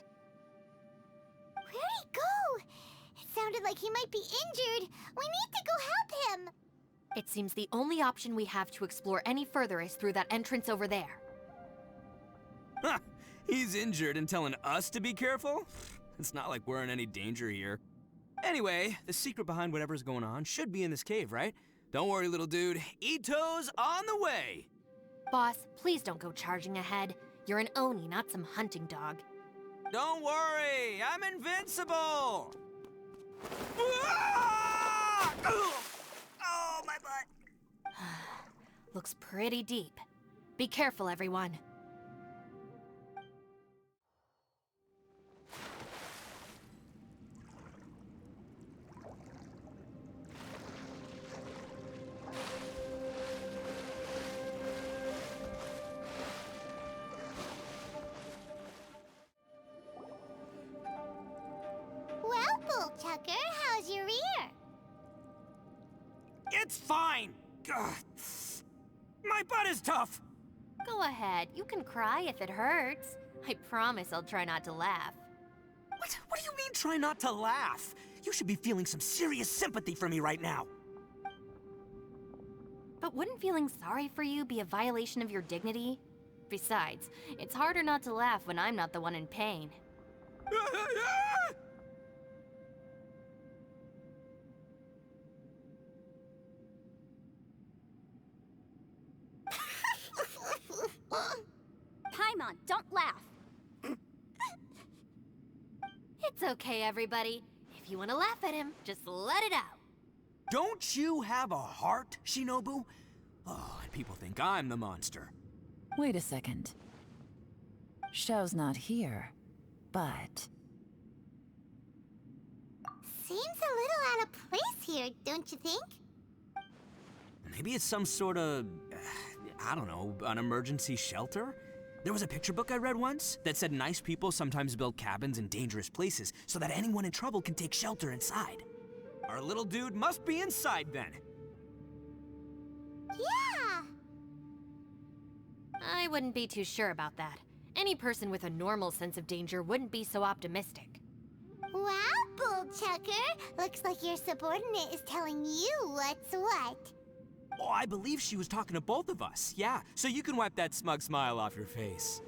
Where'd he go? It sounded like he might be injured. We need to go help him. It seems the only option we have to explore any further is through that entrance over there. Huh, he's injured and telling us to be careful? It's not like we're in any danger here. Anyway, the secret behind whatever's going on should be in this cave, right? Don't worry, little dude. Ito's on the way! Boss, please don't go charging ahead. You're an Oni, not some hunting dog. Don't worry, I'm invincible! Ah! Oh, my butt! Looks pretty deep. Be careful, everyone. Well, Bullchucker, how's your ear? It's fine! Ugh. My butt is tough! Go ahead, you can cry if it hurts. I promise I'll try not to laugh. What do you mean, try not to laugh? You should be feeling some serious sympathy for me right now. But wouldn't feeling sorry for you be a violation of your dignity? Besides, it's harder not to laugh when I'm not the one in pain. Paimon, don't laugh. It's okay, everybody. If you want to laugh at him, just let it out. Don't you have a heart, Shinobu? Oh, and people think I'm the monster. Wait a second. Xiao's not here, but... Seems a little out of place here, don't you think? Maybe it's some sort of, I don't know, an emergency shelter? There was a picture book I read once that said nice people sometimes build cabins in dangerous places so that anyone in trouble can take shelter inside. Our little dude must be inside then. Yeah! I wouldn't be too sure about that. Any person with a normal sense of danger wouldn't be so optimistic. Wow, Bullchucker! Looks like your subordinate is telling you what's what. Oh, I believe she was talking to both of us. Yeah, so you can wipe that smug smile off your face.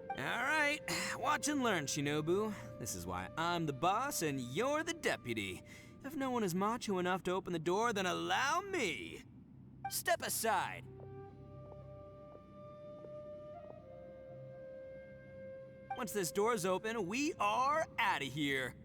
All right, watch and learn, Shinobu. This is why I'm the boss and you're the deputy. If no one is macho enough to open the door, then allow me. Step aside. Once this door's open, we are out of here.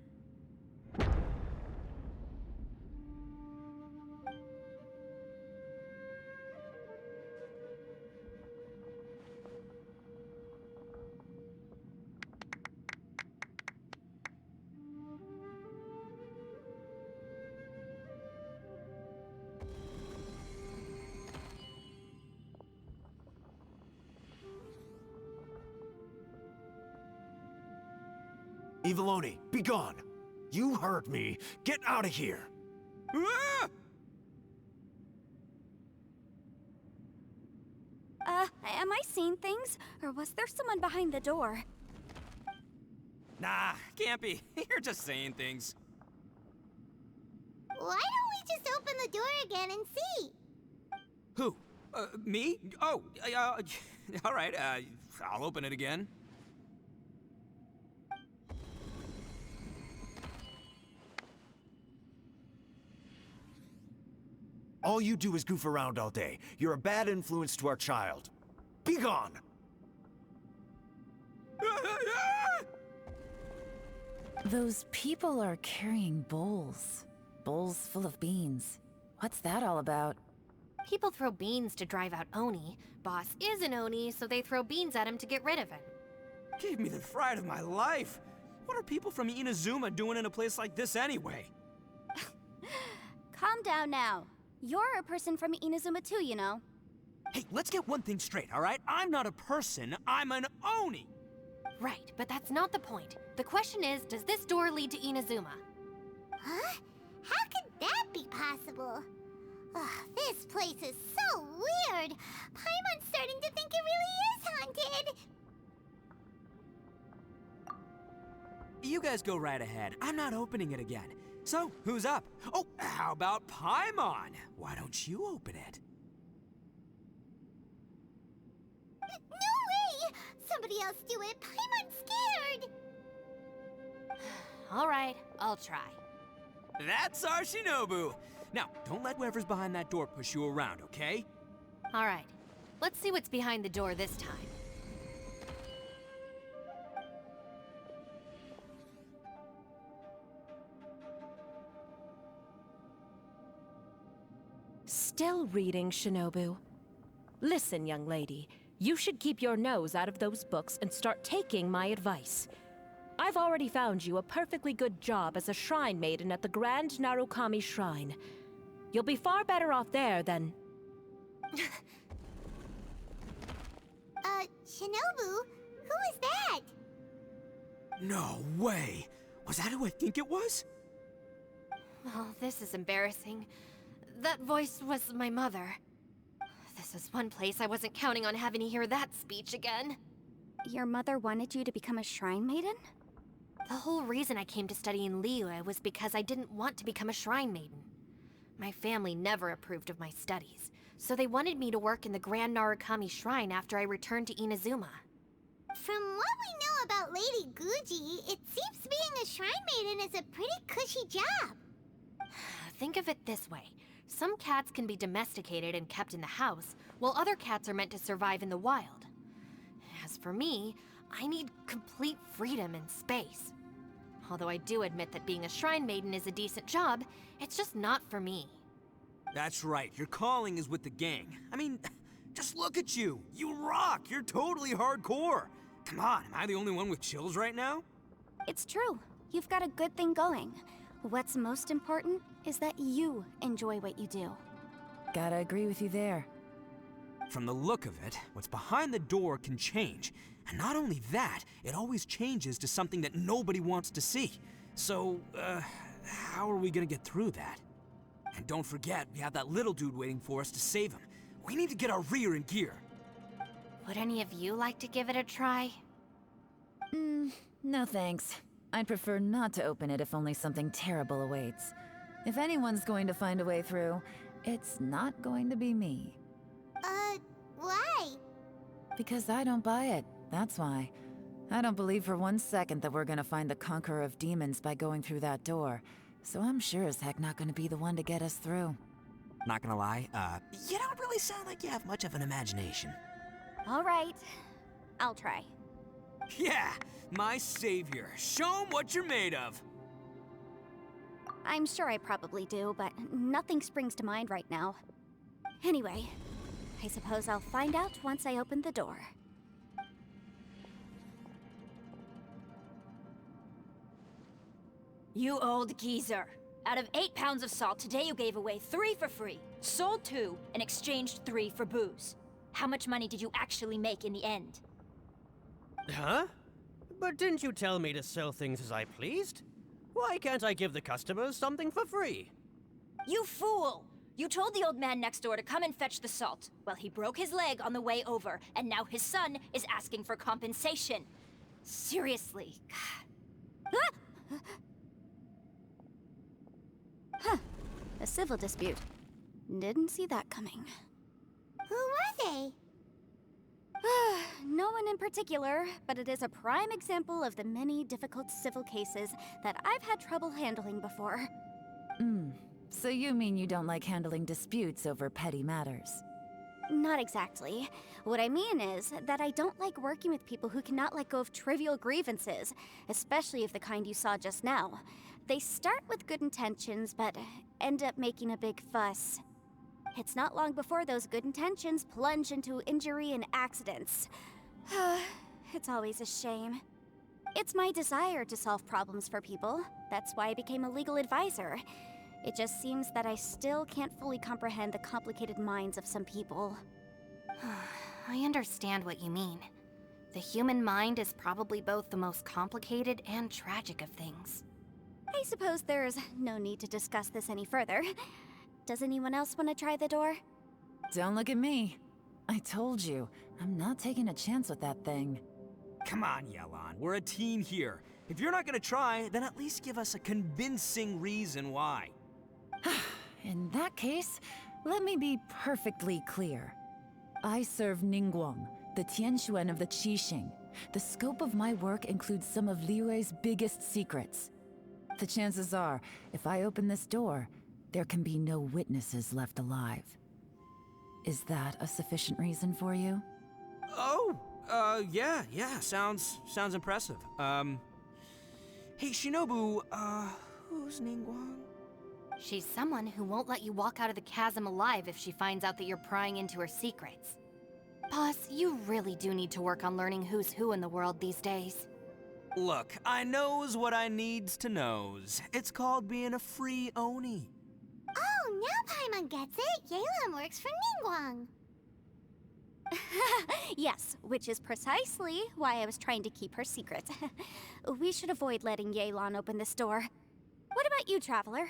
Eviloni, be gone! You heard me. Get out of here! Ah! Am I seeing things? Or was there someone behind the door? Nah, can't be. You're just saying things. Why don't we just open the door again and see? Who? Me? Oh, all right, I'll open it again. All you do is goof around all day. You're a bad influence to our child. Be gone! Those people are carrying bowls. Bowls full of beans. What's that all about? People throw beans to drive out Oni. Boss is an Oni, so they throw beans at him to get rid of him. Gave me the fright of my life. What are people from Inazuma doing in a place like this anyway? Calm down now. You're a person from Inazuma too, you know. Hey, let's get one thing straight, all right? I'm not a person, I'm an Oni! Right, but that's not the point. The question is, does this door lead to Inazuma? Huh? How could that be possible? Ugh, this place is so weird. Paimon's starting to think it really is haunted. You guys go right ahead. I'm not opening it again. So, who's up? Oh, how about Paimon? Why don't you open it? No way! Somebody else do it. Paimon's scared. All right, I'll try. That's our Shinobu! Now, don't let whoever's behind that door push you around, okay? All right, let's see what's behind the door this time. Still reading, Shinobu. Listen, young lady, you should keep your nose out of those books and start taking my advice. I've already found you a perfectly good job as a shrine maiden at the Grand Narukami Shrine. You'll be far better off there than... Shinobu? Who is that? No way! Was that who I think it was? Oh, this is embarrassing. That voice was my mother. This is one place I wasn't counting on having to hear that speech again. Your mother wanted you to become a shrine maiden? The whole reason I came to study in Liyue was because I didn't want to become a shrine maiden. My family never approved of my studies, so they wanted me to work in the Grand Narukami Shrine after I returned to Inazuma. From what we know about Lady Guji, it seems being a shrine maiden is a pretty cushy job. Think of it this way. Some cats can be domesticated and kept in the house, while other cats are meant to survive in the wild. As for me, I need complete freedom and space. Although I do admit that being a shrine maiden is a decent job, it's just not for me. That's right, your calling is with the gang. I mean, just look at you. You rock, you're totally hardcore. Come on, am I the only one with chills right now? It's true. You've got a good thing going. What's most important is that you enjoy what you do. Gotta agree with you there. From the look of it, what's behind the door can change. And not only that, it always changes to something that nobody wants to see. So, how are we gonna get through that? And don't forget, we have that little dude waiting for us to save him. We need to get our rear in gear. Would any of you like to give it a try? No thanks. I'd prefer not to open it if only something terrible awaits. If anyone's going to find a way through, it's not going to be me. Why? Because I don't buy it, that's why. I don't believe for 1 second that we're gonna find the Conqueror of Demons by going through that door. So I'm sure as heck not gonna be the one to get us through. Not gonna lie, you don't really sound like you have much of an imagination. All right. I'll try. Yeah, my savior. Show 'em what you're made of. I'm sure I probably do, but nothing springs to mind right now. Anyway, I suppose I'll find out once I open the door. You old geezer. Out of 8 pounds of salt, today you gave away 3 for free, sold 2, and exchanged 3 for booze. How much money did you actually make in the end? Huh? But didn't you tell me to sell things as I pleased? Why can't I give the customers something for free? You fool! You told the old man next door to come and fetch the salt. Well, he broke his leg on the way over, and now his son is asking for compensation. Seriously. Huh. A civil dispute. Didn't see that coming. Who were they? No one in particular, but it is a prime example of the many difficult civil cases that I've had trouble handling before. So you mean you don't like handling disputes over petty matters? Not exactly. What I mean is that I don't like working with people who cannot let go of trivial grievances, especially of the kind you saw just now. They start with good intentions, but end up making a big fuss. It's not long before those good intentions plunge into injury and accidents. It's always a shame. It's my desire to solve problems for people. That's why I became a legal advisor. It just seems that I still can't fully comprehend the complicated minds of some people. I understand what you mean. The human mind is probably both the most complicated and tragic of things. I suppose there's no need to discuss this any further. Does anyone else want to try the door? Don't look at me. I told you, I'm not taking a chance with that thing. Come on, Yelan. We're a team here. If you're not gonna try, then at least give us a convincing reason why. In that case, let me be perfectly clear. I serve Ningguang, the Tianquan of the Qixing. The scope of my work includes some of Liyue's biggest secrets. The chances are, if I open this door, there can be no witnesses left alive. Is that a sufficient reason for you? Oh, yeah, sounds impressive. Hey, Shinobu, who's Ningguang? She's someone who won't let you walk out of the chasm alive if she finds out that you're prying into her secrets. Boss, you really do need to work on learning who's who in the world these days. Look, I knows what I needs to knows. It's called being a free Oni. Oh, now Paimon gets it. Yelan works for Ningguang. Yes, which is precisely why I was trying to keep her secret. We should avoid letting Yelan open this door. What about you, Traveler?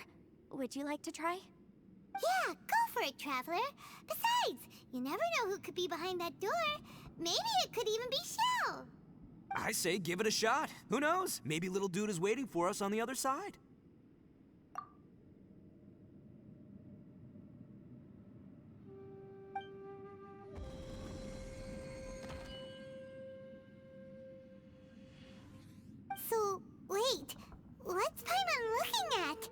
Would you like to try? Yeah, go for it, Traveler. Besides, you never know who could be behind that door. Maybe it could even be Shell. I say give it a shot. Who knows? Maybe little dude is waiting for us on the other side. So, wait. What's Paimon looking at?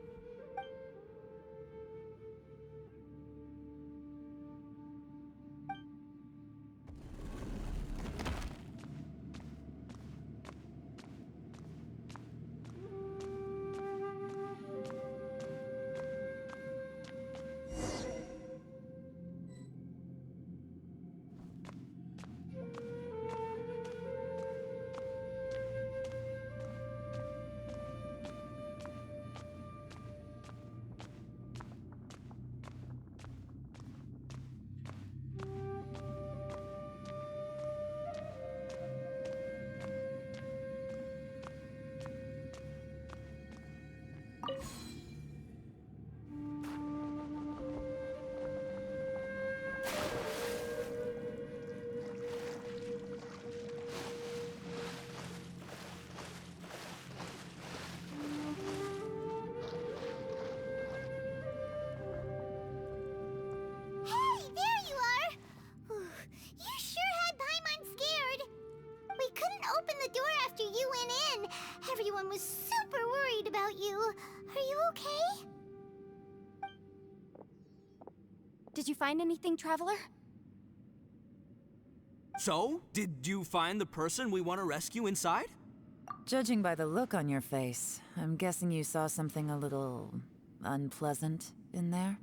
Hey, there you are! You sure had Paimon scared. We couldn't open the door after you went in. Everyone was super worried about you. Are you okay? Did you find anything, Traveler? So, did you find the person we want to rescue inside? Judging by the look on your face, I'm guessing you saw something a little unpleasant in there?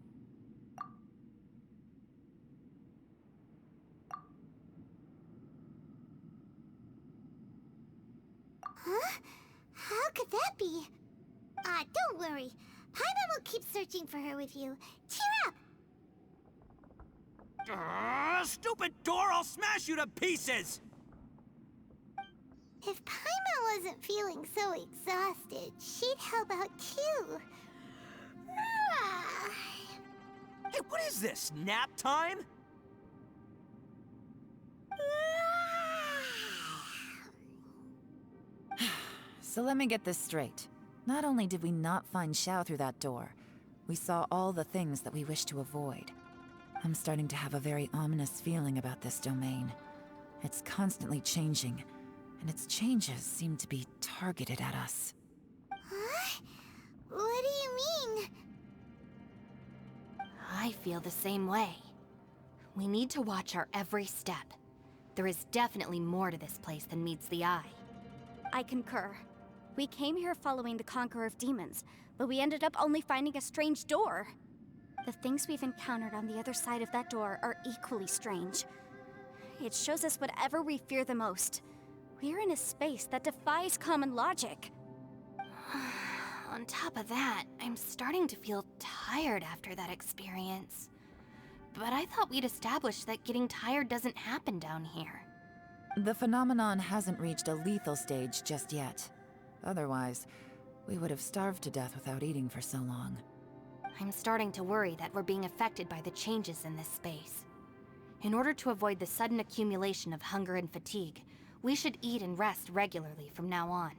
Huh? How could that be? Don't worry. Paimon will keep searching for her with you. Cheer up! Stupid door! I'll smash you to pieces! If Paimon wasn't feeling so exhausted, she'd help out too. Hey, what is this? Nap time? So let me get this straight. Not only did we not find Xiao through that door, we saw all the things that we wish to avoid. I'm starting to have a very ominous feeling about this domain. It's constantly changing, and its changes seem to be targeted at us. Huh? What do you mean? I feel the same way. We need to watch our every step. There is definitely more to this place than meets the eye. I concur. We came here following the Conqueror of Demons, but we ended up only finding a strange door. The things we've encountered on the other side of that door are equally strange. It shows us whatever we fear the most. We're in a space that defies common logic. On top of that, I'm starting to feel tired after that experience. But I thought we'd established that getting tired doesn't happen down here. The phenomenon hasn't reached a lethal stage just yet. Otherwise, we would have starved to death without eating for so long. I'm starting to worry that we're being affected by the changes in this space. In order to avoid the sudden accumulation of hunger and fatigue, we should eat and rest regularly from now on.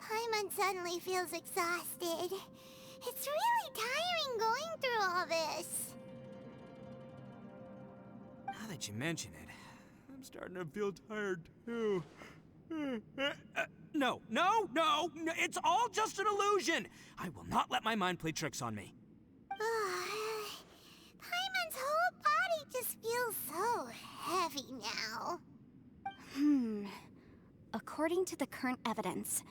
Paimon suddenly feels exhausted. It's really tiring going through all this. Now that you mention it, I'm starting to feel tired too. No, it's all just an illusion! I will not let my mind play tricks on me. Paimon's whole body just feels so heavy now. According to the current evidence,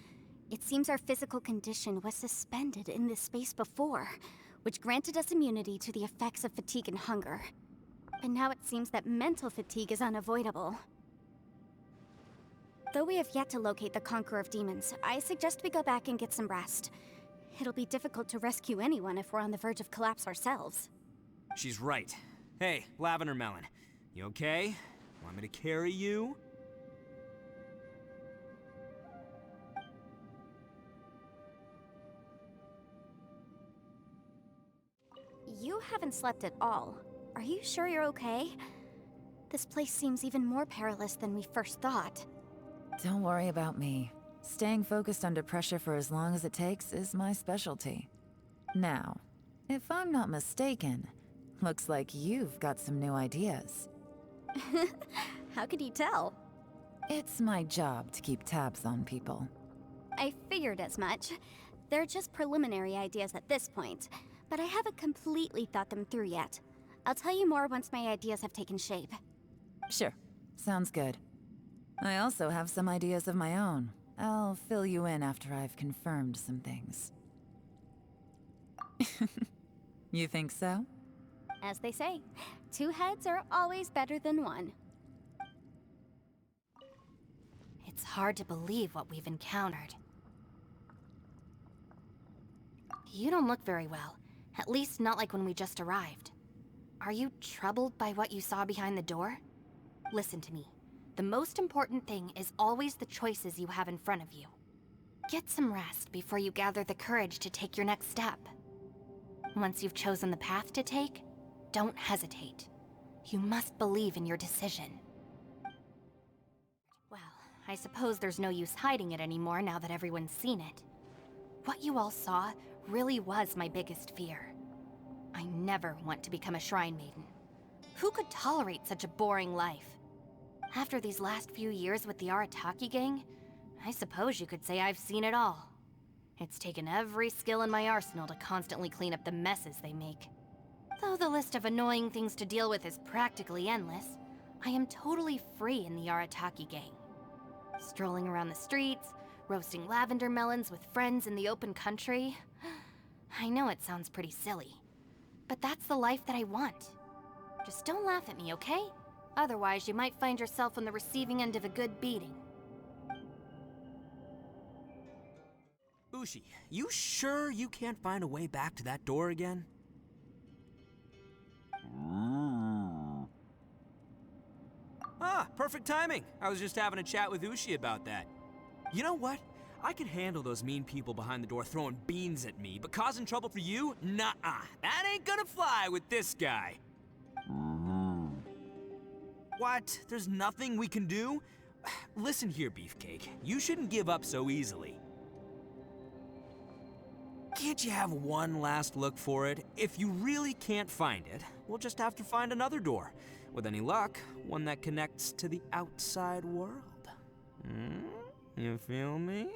it seems our physical condition was suspended in this space before, which granted us immunity to the effects of fatigue and hunger. But now it seems that mental fatigue is unavoidable. Though we have yet to locate the Conqueror of Demons, I suggest we go back and get some rest. It'll be difficult to rescue anyone if we're on the verge of collapse ourselves. She's right. Hey, Lavender Melon, you okay? Want me to carry you? You haven't slept at all. Are you sure you're okay? This place seems even more perilous than we first thought. Don't worry about me. Staying focused under pressure for as long as it takes is my specialty. Now, if I'm not mistaken, looks like you've got some new ideas. How could you tell? It's my job to keep tabs on people. I figured as much. They're just preliminary ideas at this point, but I haven't completely thought them through yet. I'll tell you more once my ideas have taken shape. Sure, sounds good. I also have some ideas of my own. I'll fill you in after I've confirmed some things. You think so? As they say, 2 heads are always better than 1. It's hard to believe what we've encountered. You don't look very well. At least not like when we just arrived. Are you troubled by what you saw behind the door? Listen to me. The most important thing is always the choices you have in front of you. Get some rest before you gather the courage to take your next step. Once you've chosen the path to take, don't hesitate. You must believe in your decision. Well, I suppose there's no use hiding it anymore now that everyone's seen it. What you all saw really was my biggest fear. I never want to become a Shrine Maiden. Who could tolerate such a boring life? After these last few years with the Arataki gang, I suppose you could say I've seen it all. It's taken every skill in my arsenal to constantly clean up the messes they make. Though the list of annoying things to deal with is practically endless, I am totally free in the Arataki gang. Strolling around the streets, roasting lavender melons with friends in the open country. I know it sounds pretty silly, but that's the life that I want. Just don't laugh at me, okay? Otherwise, you might find yourself on the receiving end of a good beating. Ushi, you sure you can't find a way back to that door again? Ah, perfect timing. I was just having a chat with Ushi about that. You know what? I can handle those mean people behind the door throwing beans at me, but causing trouble for you? Nuh-uh. That ain't gonna fly with this guy. What? There's nothing we can do? Listen here, Beefcake. You shouldn't give up so easily. Can't you have one last look for it? If you really can't find it, we'll just have to find another door. With any luck, one that connects to the outside world. You feel me?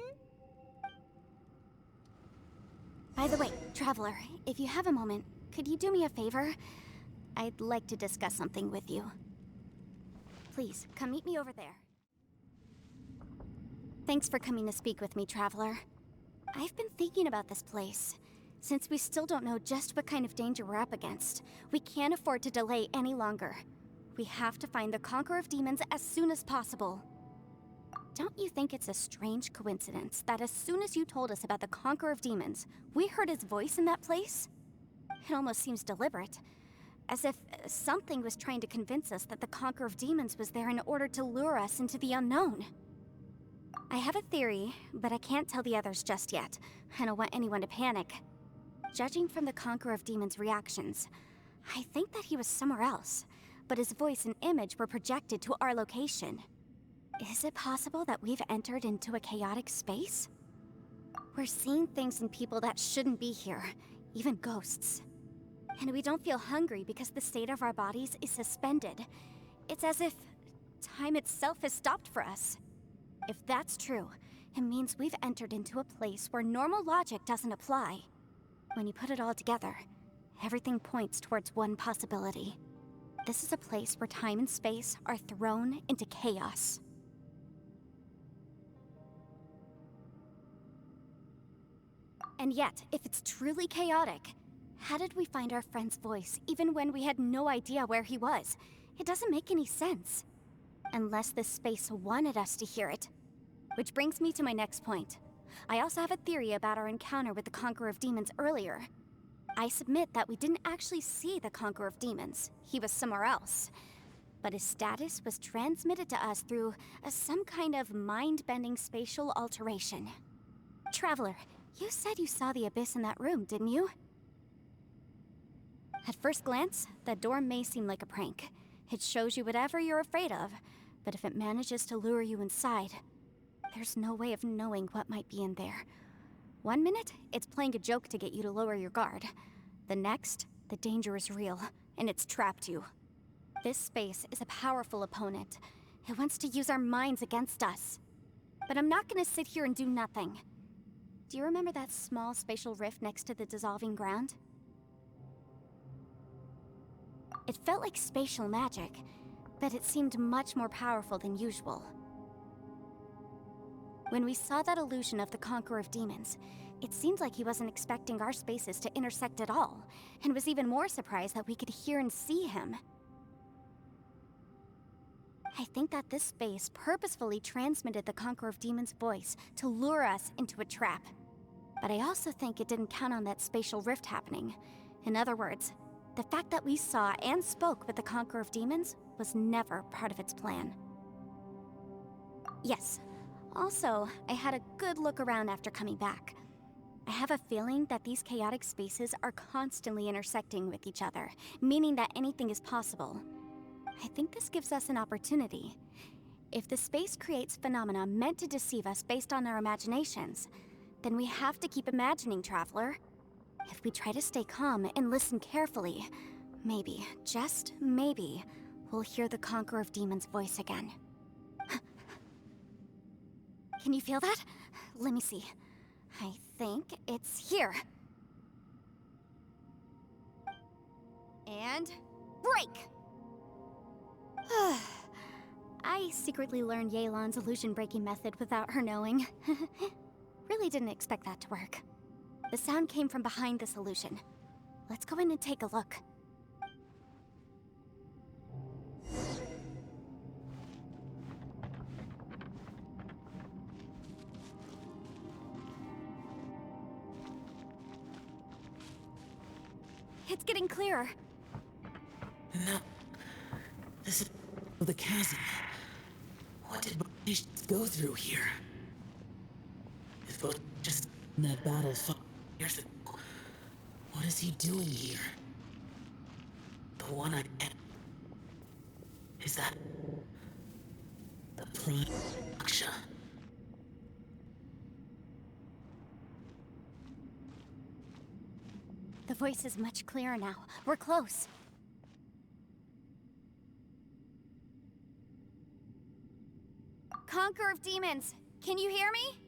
By the way, Traveler, if you have a moment, could you do me a favor? I'd like to discuss something with you. Please, come meet me over there. Thanks for coming to speak with me, Traveler. I've been thinking about this place. Since we still don't know just what kind of danger we're up against, we can't afford to delay any longer. We have to find the Conqueror of Demons as soon as possible. Don't you think it's a strange coincidence that as soon as you told us about the Conqueror of Demons, we heard his voice in that place? It almost seems deliberate. As if something was trying to convince us that the Conqueror of Demons was there in order to lure us into the unknown. I have a theory, but I can't tell the others just yet. I don't want anyone to panic. Judging from the Conqueror of Demons' reactions, I think that he was somewhere else, but his voice and image were projected to our location. Is it possible that we've entered into a chaotic space? We're seeing things and people that shouldn't be here, even ghosts. And we don't feel hungry because the state of our bodies is suspended. It's as if time itself has stopped for us. If that's true, it means we've entered into a place where normal logic doesn't apply. When you put it all together, everything points towards one possibility. This is a place where time and space are thrown into chaos. And yet, if it's truly chaotic, how did we find our friend's voice even when we had no idea where he was? It doesn't make any sense. Unless this space wanted us to hear it. Which brings me to my next point. I also have a theory about our encounter with the Conqueror of Demons earlier. I submit that we didn't actually see the Conqueror of Demons. He was somewhere else. But his status was transmitted to us through some kind of mind-bending spatial alteration. Traveler, you said you saw the abyss in that room, didn't you? At first glance, that door may seem like a prank. It shows you whatever you're afraid of, but if it manages to lure you inside, there's no way of knowing what might be in there. One minute, it's playing a joke to get you to lower your guard. The next, the danger is real, and it's trapped you. This space is a powerful opponent. It wants to use our minds against us. But I'm not gonna sit here and do nothing. Do you remember that small spatial rift next to the dissolving ground? It felt like spatial magic, but it seemed much more powerful than usual. When we saw that illusion of the Conqueror of Demons, it seemed like he wasn't expecting our spaces to intersect at all, and was even more surprised that we could hear and see him. I think that this space purposefully transmitted the Conqueror of Demons' voice to lure us into a trap. But I also think it didn't count on that spatial rift happening. In other words, the fact that we saw and spoke with the Conqueror of Demons was never part of its plan. Yes. Also, I had a good look around after coming back. I have a feeling that these chaotic spaces are constantly intersecting with each other, meaning that anything is possible. I think this gives us an opportunity. If the space creates phenomena meant to deceive us based on our imaginations, then we have to keep imagining, Traveler. If we try to stay calm and listen carefully, maybe, just maybe, we'll hear the Conqueror of Demons' voice again. Can you feel that? Let me see. I think it's here. And break! I secretly learned Yelan's illusion-breaking method without her knowing. Really didn't expect that to work. The sound came from behind this illusion. Let's go in and take a look. It's getting clearer. No. This is the chasm. What did British go through here? If it just in that battle 5 years ago, what is he doing here? The one I met. Is that the Prime Aksha? The voice is much clearer now. We're close. Conqueror of Demons, can you hear me?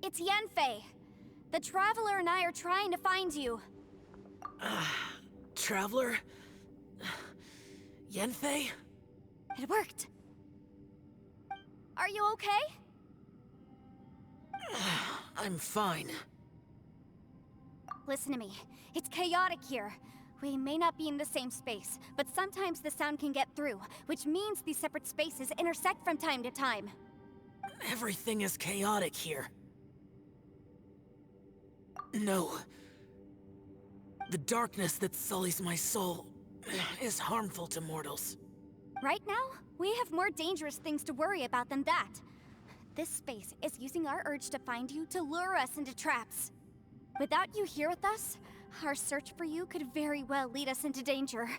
It's Yenfei. The Traveler and I are trying to find you. Traveler? Yenfei? It worked. Are you okay? I'm fine. Listen to me. It's chaotic here. We may not be in the same space, but sometimes the sound can get through, which means these separate spaces intersect from time to time. Everything is chaotic here. No. The darkness that sullies my soul is harmful to mortals. Right now, we have more dangerous things to worry about than that. This space is using our urge to find you to lure us into traps. Without you here with us, our search for you could very well lead us into danger.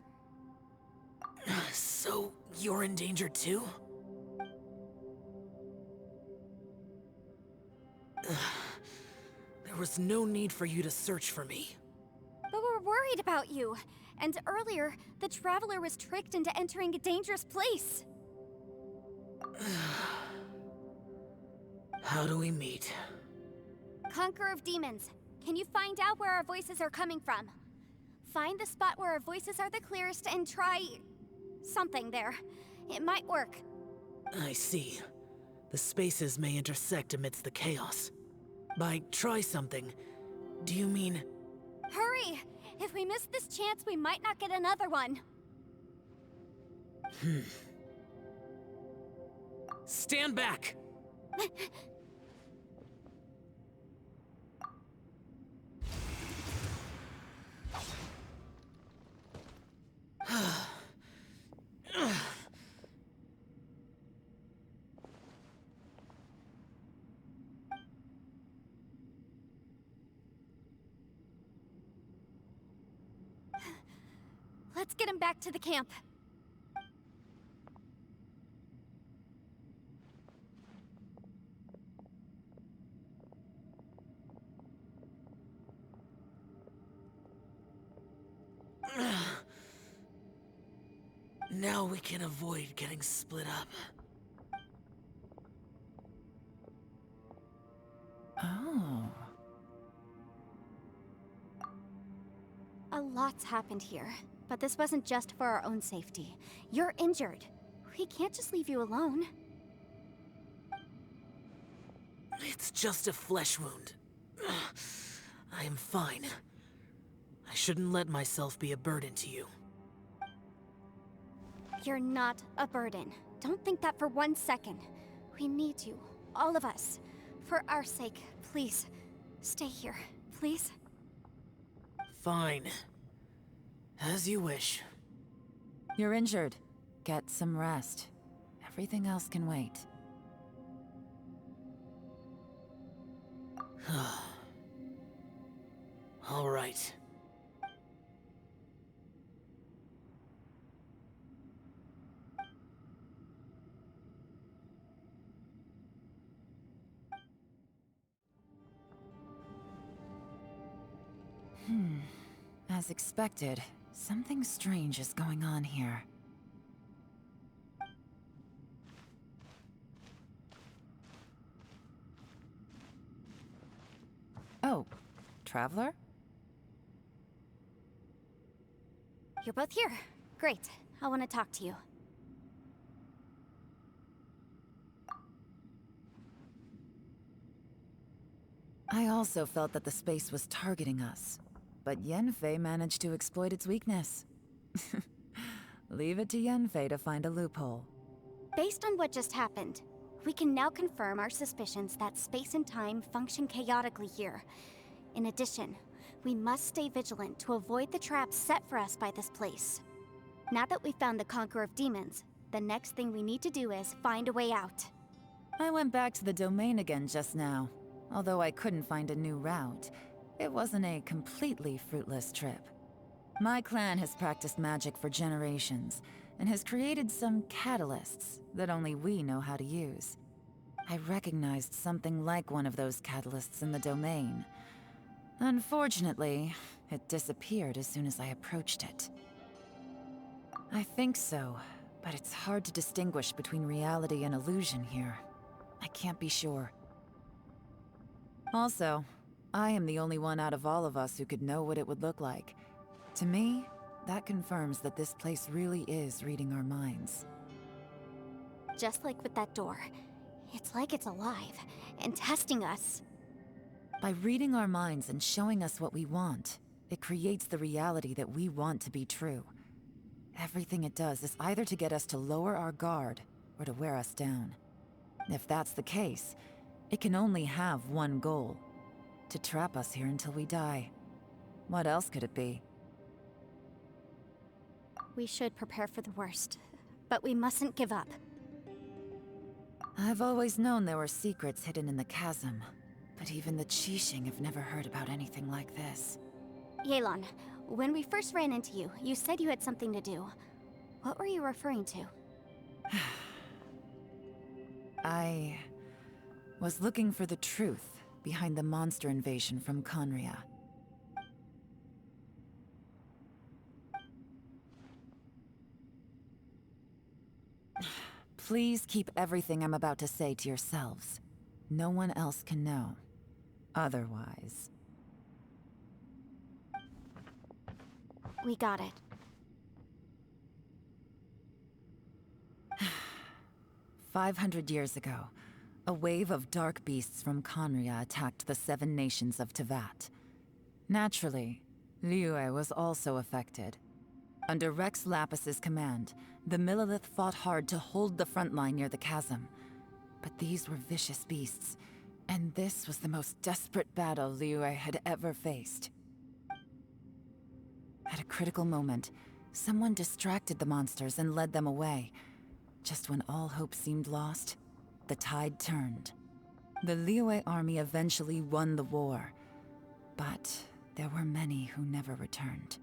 So, you're in danger too? There was no need for you to search for me. But we're worried about you. And earlier, the Traveler was tricked into entering a dangerous place. How do we meet? Conqueror of Demons, can you find out where our voices are coming from? Find the spot where our voices are the clearest and try... something there. It might work. I see. The spaces may intersect amidst the chaos. By try something, do you mean... Hurry! If we miss this chance, we might not get another one. Stand back! Let's get him back to the camp. Now we can avoid getting split up. Oh. A lot's happened here, but this wasn't just for our own safety. You're injured. We can't just leave you alone. It's just a flesh wound. I am fine. I shouldn't let myself be a burden to you. You're not a burden. Don't think that for 1 second. We need you, all of us. For our sake, please, stay here, please. Fine. As you wish. You're injured. Get some rest. Everything else can wait. All right. As expected, something strange is going on here. Oh, Traveler? You're both here. Great. I want to talk to you. I also felt that the space was targeting us, but Yenfei managed to exploit its weakness. Leave it to Yenfei to find a loophole. Based on what just happened, we can now confirm our suspicions that space and time function chaotically here. In addition, we must stay vigilant to avoid the traps set for us by this place. Now that we've found the Conqueror of Demons, the next thing we need to do is find a way out. I went back to the domain again just now. Although I couldn't find a new route, it wasn't a completely fruitless trip. My clan has practiced magic for generations, and has created some catalysts that only we know how to use. I recognized something like one of those catalysts in the domain. Unfortunately, it disappeared as soon as I approached it. I think so, but it's hard to distinguish between reality and illusion here. I can't be sure. Also, I am the only one out of all of us who could know what it would look like. To me, that confirms that this place really is reading our minds. Just like with that door. It's like it's alive, and testing us. By reading our minds and showing us what we want, it creates the reality that we want to be true. Everything it does is either to get us to lower our guard, or to wear us down. If that's the case, it can only have one goal: to trap us here until we die. What else could it be? We should prepare for the worst, but we mustn't give up. I've always known there were secrets hidden in the chasm, but even the Qixing have never heard about anything like this. Yelan, when we first ran into you, you said you had something to do. What were you referring to? I was looking for the truth behind the monster invasion from Conria. Please keep everything I'm about to say to yourselves. No one else can know. Otherwise... We got it. 500 years ago, a wave of dark beasts from Conria attacked the 7 nations of Tevat. Naturally, Liyue was also affected. Under Rex Lapis's command, the Millelith fought hard to hold the front line near the chasm. But these were vicious beasts, and this was the most desperate battle Liyue had ever faced. At a critical moment, someone distracted the monsters and led them away. Just when all hope seemed lost, the tide turned. The Liyue army eventually won the war, but there were many who never returned.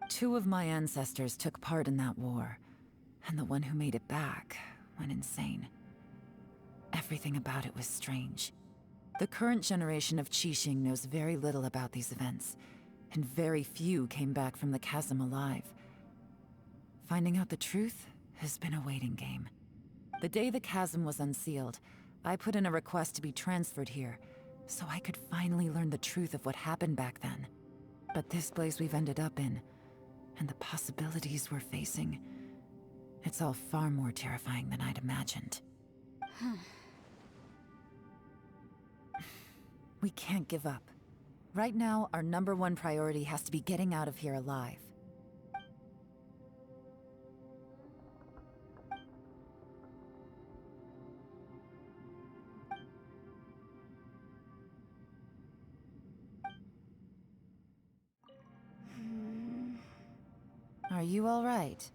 2 of my ancestors took part in that war, and the one who made it back went insane. Everything about it was strange. The current generation of Qixing knows very little about these events, and very few came back from the chasm alive. Finding out the truth has been a waiting game. The day the chasm was unsealed, I put in a request to be transferred here, so I could finally learn the truth of what happened back then. But this place we've ended up in, and the possibilities we're facing, it's all far more terrifying than I'd imagined. We can't give up. Right now, our #1 priority has to be getting out of here alive. Are you all right?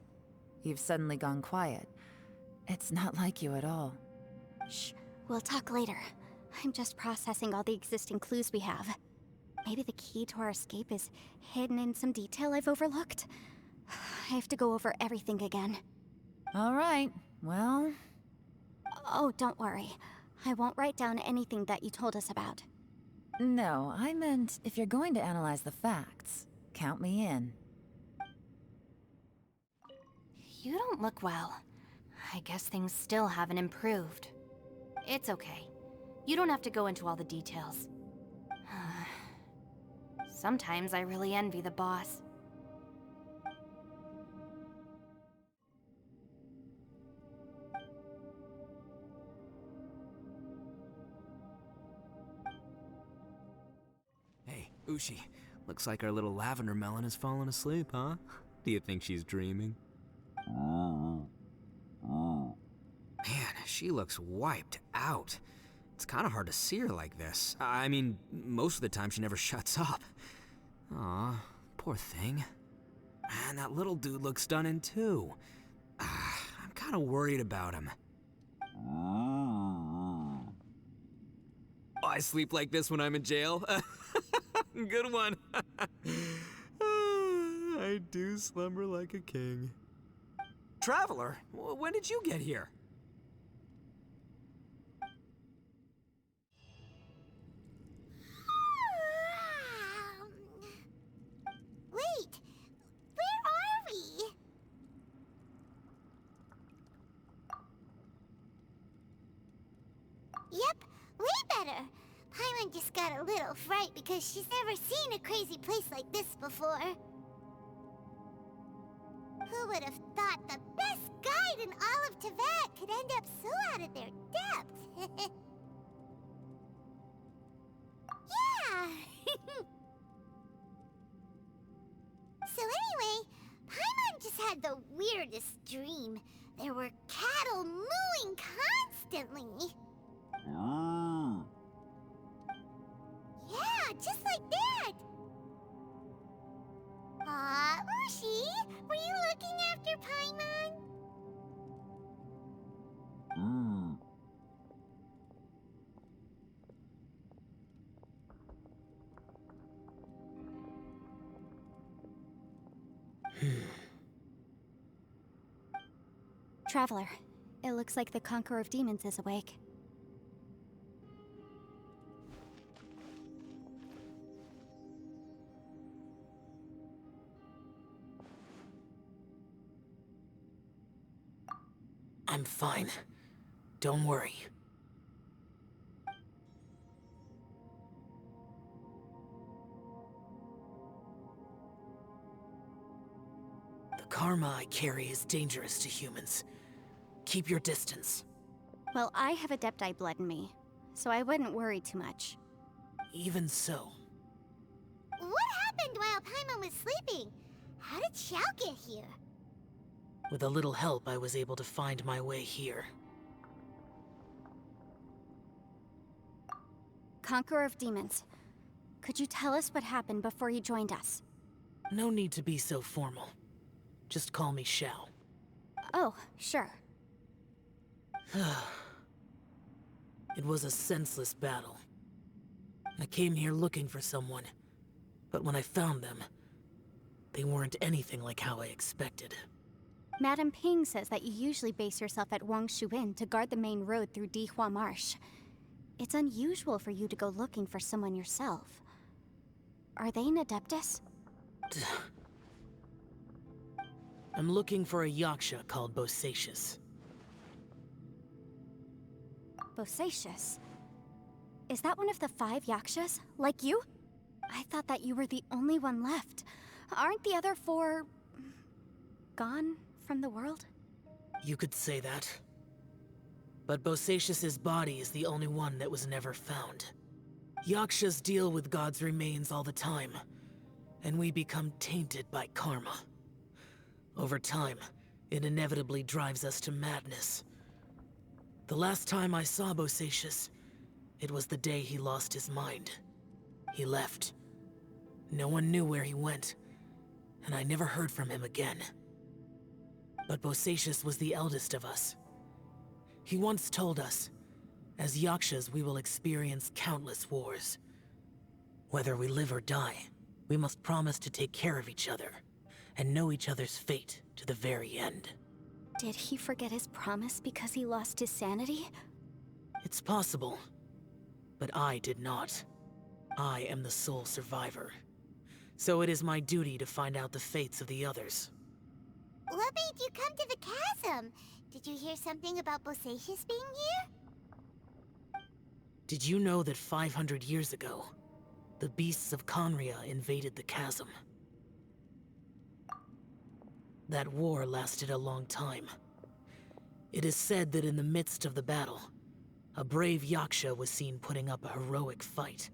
You've suddenly gone quiet. It's not like you at all. Shh, we'll talk later. I'm just processing all the existing clues we have. Maybe the key to our escape is hidden in some detail I've overlooked. I have to go over everything again. All right, well... Oh, don't worry. I won't write down anything that you told us about. No, I meant if you're going to analyze the facts, count me in. You don't look well. I guess things still haven't improved. It's okay. You don't have to go into all the details. Sometimes I really envy the boss. Ushi, looks like our little lavender melon has fallen asleep, huh? Do you think she's dreaming? Man, she looks wiped out. It's kind of hard to see her like this. I mean, most of the time she never shuts up. Aw, poor thing. Man, that little dude looks stunning too. I'm kind of worried about him. Oh, I sleep like this when I'm in jail? Good one. I do slumber like a king. Traveler, when did you get here? Wait, where are we? Yep, way better. Paimon just got a little fright because she's never seen a crazy place like this before. Who would have thought the best guide in all of Teyvat could end up so out of their depth? Yeah! So anyway, Paimon just had the weirdest dream. There were cattle mooing constantly. Yeah, just like that. Aw, Ushi, were you looking after Paimon? Traveler, it looks like the Conqueror of Demons is awake. I'm fine. Don't worry. The karma I carry is dangerous to humans. Keep your distance. Well, I have Adepti blood in me, so I wouldn't worry too much. Even so, What happened while Paimon was sleeping? How did Xiao get here? with a little help, I was able to find my way here. Conqueror of Demons, could you tell us what happened before you joined us? No need to be so formal. Just call me Xiao. Oh, sure. It was a senseless battle. I came here looking for someone, but when I found them, they weren't anything like how I expected. Madame Ping says that you usually base yourself at Wangshu Inn to guard the main road through Dihua Marsh. It's unusual for you to go looking for someone yourself. Are they an Adeptus? I'm looking for a Yaksha called Bosacius. Bosacius? Is that one of the 5 Yakshas, like you? I thought that you were the only one left. Aren't the other 4... gone from the world? You could say that. But Bosacius's body is the only one that was never found. Yakshas deal with God's remains all the time, and we become tainted by karma. Over time, it inevitably drives us to madness. The last time I saw Bosacius, it was the day he lost his mind. He left. No one knew where he went, and I never heard from him again. But Bosacius was the eldest of us. He once told us, as Yakshas we will experience countless wars. Whether we live or die, we must promise to take care of each other, and know each other's fate to the very end. Did he forget his promise because he lost his sanity? It's possible, but I did not. I am the sole survivor. So it is my duty to find out the fates of the others. What made you come to the chasm? Did you hear something about Bosacius being here? Did you know that 500 years ago, the beasts of Conria invaded the chasm? That war lasted a long time. It is said that in the midst of the battle, a brave Yaksha was seen putting up a heroic fight.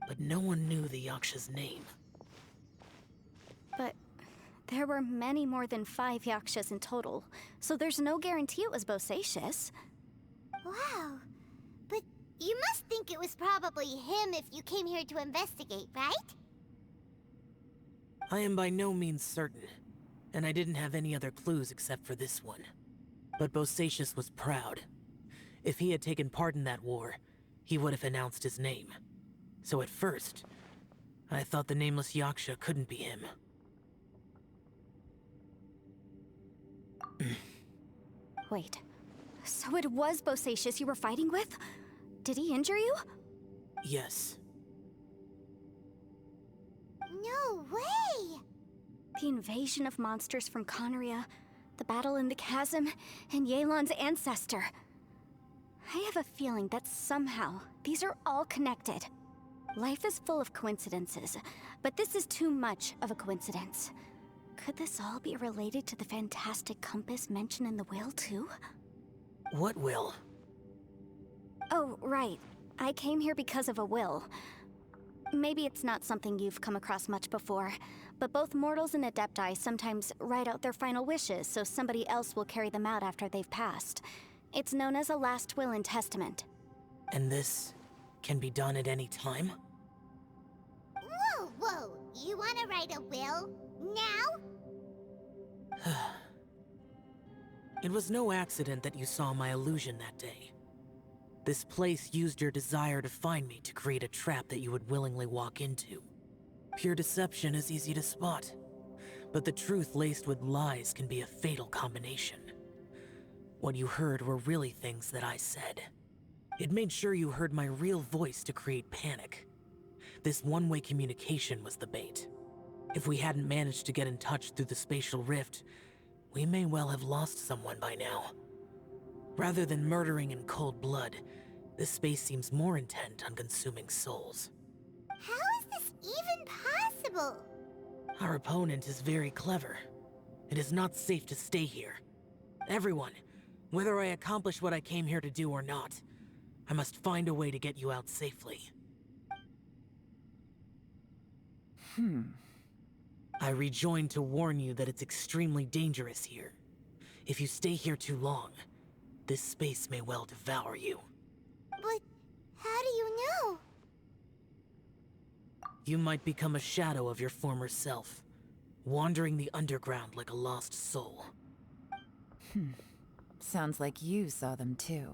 but no one knew the Yaksha's name. But there were many more than 5 Yakshas in total, so there's no guarantee it was Bosacius. Wow. But you must think it was probably him if you came here to investigate, right? I am by no means certain, and I didn't have any other clues except for this one. But Bosacius was proud. If he had taken part in that war, he would have announced his name. So at first, I thought the nameless Yaksha couldn't be him. Wait, so it was Bosacius you were fighting with? Did he injure you? Yes. No way! The invasion of monsters from Conria, the battle in the chasm, and Yelan's ancestor. I have a feeling that somehow these are all connected. Life is full of coincidences, but this is too much of a coincidence. Could this all be related to the fantastic compass mentioned in the will, too? What will? Oh, right. I came here because of a will. Maybe it's not something you've come across much before, but both mortals and adepti sometimes write out their final wishes so somebody else will carry them out after they've passed. It's known as a last will and testament. And this can be done at any time? Whoa, whoa! You wanna write a will? Now? It was no accident that you saw my illusion that day. This place used your desire to find me to create a trap that you would willingly walk into. Pure deception is easy to spot, but the truth laced with lies can be a fatal combination. What you heard were really things that I said. It made sure you heard my real voice to create panic. This one-way communication was the bait. If we hadn't managed to get in touch through the spatial rift, we may well have lost someone by now. Rather than murdering in cold blood, this space seems more intent on consuming souls. How is this even possible? Our opponent is very clever. It is not safe to stay here. Everyone, whether I accomplish what I came here to do or not, I must find a way to get you out safely. I rejoined to warn you that it's extremely dangerous here. If you stay here too long, this space may well devour you. But how do you know? You might become a shadow of your former self, wandering the underground like a lost soul. Sounds like you saw them too.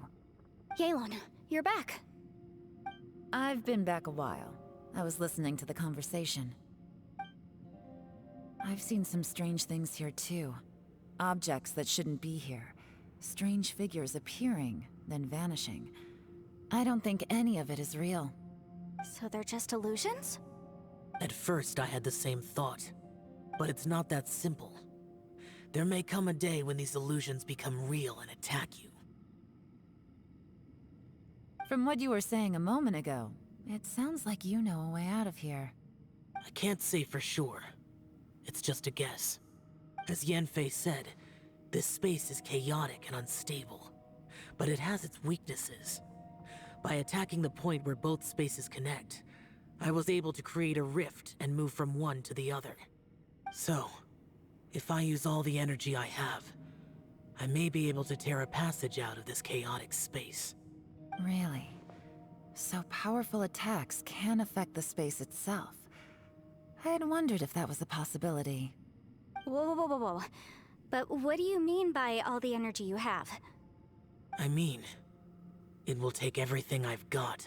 Yelan, you're back. I've been back a while. I was listening to the conversation. I've seen some strange things here too. Objects that shouldn't be here. Strange figures appearing, then vanishing. I don't think any of it is real. So they're just illusions? At first, I had the same thought. But it's not that simple. There may come a day when these illusions become real and attack you. From what you were saying a moment ago, it sounds like you know a way out of here. I can't say for sure. It's just a guess. As Yanfei said, this space is chaotic and unstable, but it has its weaknesses. By attacking the point where both spaces connect, I was able to create a rift and move from one to the other. So, if I use all the energy I have, I may be able to tear a passage out of this chaotic space. Really? So powerful attacks can affect the space itself. I had wondered if that was a possibility. Whoa, whoa, whoa, whoa. But what do you mean by all the energy you have? I mean, it will take everything I've got.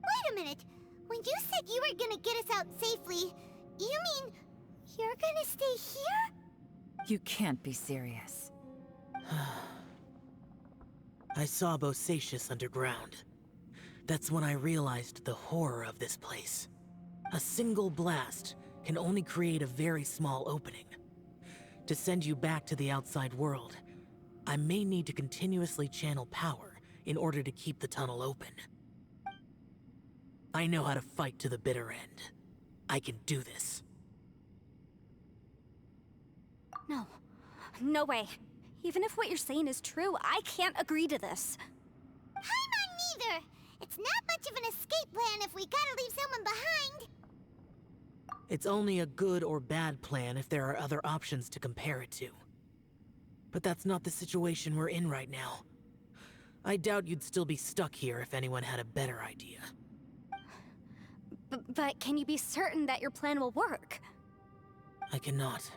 Wait a minute. When you said you were gonna get us out safely, you mean you're gonna stay here? You can't be serious. I saw Bosacius underground. That's when I realized the horror of this place. A single blast can only create a very small opening. To send you back to the outside world, I may need to continuously channel power in order to keep the tunnel open. I know how to fight to the bitter end. I can do this. No. No way. Even if what you're saying is true, I can't agree to this. Paimon neither! It's not much of an escape plan if we gotta leave someone behind. It's only a good or bad plan if there are other options to compare it to. But that's not the situation we're in right now. I doubt you'd still be stuck here if anyone had a better idea. But can you be certain that your plan will work? I cannot.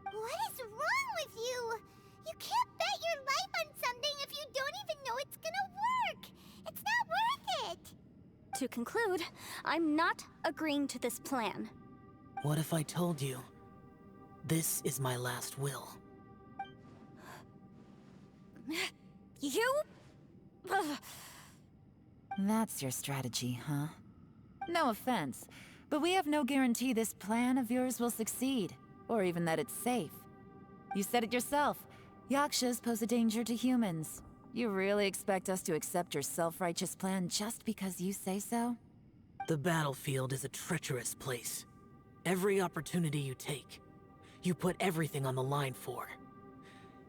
What is wrong with you? You can't bet your life on something if you don't even know it's gonna work. It's not worth it. To conclude, I'm not agreeing to this plan. What if I told you, this is my last will? You? Ugh. That's your strategy, huh? No offense, but we have no guarantee this plan of yours will succeed, or even that it's safe. You said it yourself. Yakshas pose a danger to humans. You really expect us to accept your self-righteous plan just because you say so? The battlefield is a treacherous place. Every opportunity you take, you put everything on the line for.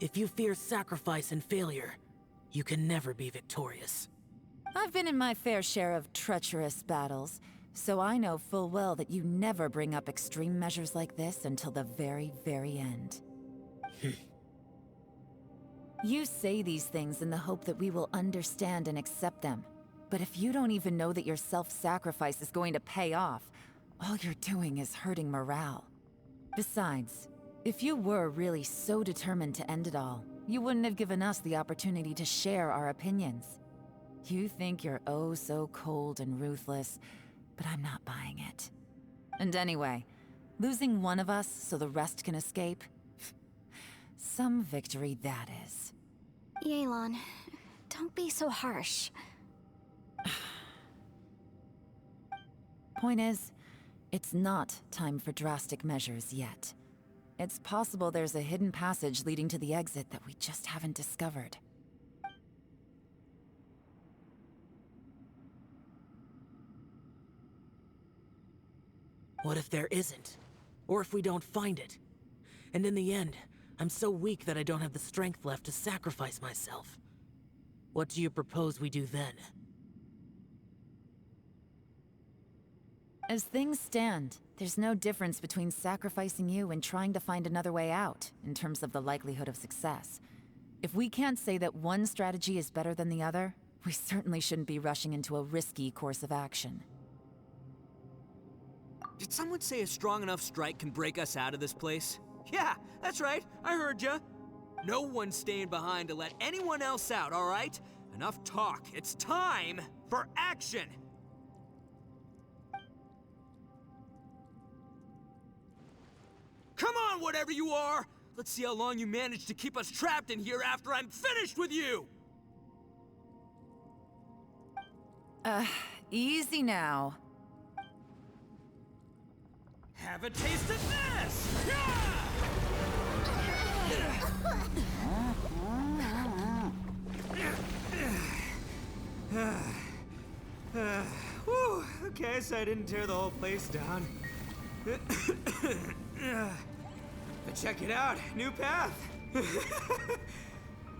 If you fear sacrifice and failure, you can never be victorious. I've been in my fair share of treacherous battles, so I know full well that you never bring up extreme measures like this until the very, very end. You say these things in the hope that we will understand and accept them. But if you don't even know that your self-sacrifice is going to pay off, all you're doing is hurting morale. Besides, if you were really so determined to end it all, you wouldn't have given us the opportunity to share our opinions. You think you're oh so cold and ruthless, but I'm not buying it. And anyway, losing one of us so the rest can escape? Some victory that is. Yelan, don't be so harsh. Point is, it's not time for drastic measures yet. It's possible there's a hidden passage leading to the exit that we just haven't discovered. What if there isn't? Or if we don't find it? And in the end, I'm so weak that I don't have the strength left to sacrifice myself. What do you propose we do then? As things stand, there's no difference between sacrificing you and trying to find another way out, in terms of the likelihood of success. If we can't say that one strategy is better than the other, we certainly shouldn't be rushing into a risky course of action. Did someone say a strong enough strike can break us out of this place? Yeah, that's right. I heard ya. No one's staying behind to let anyone else out, all right? Enough talk. It's time for action! Come on, whatever you are! Let's see how long you manage to keep us trapped in here after I'm finished with you! Easy now. Have a taste of this! Whew, okay, so I didn't tear the whole place down. But check it out, new path.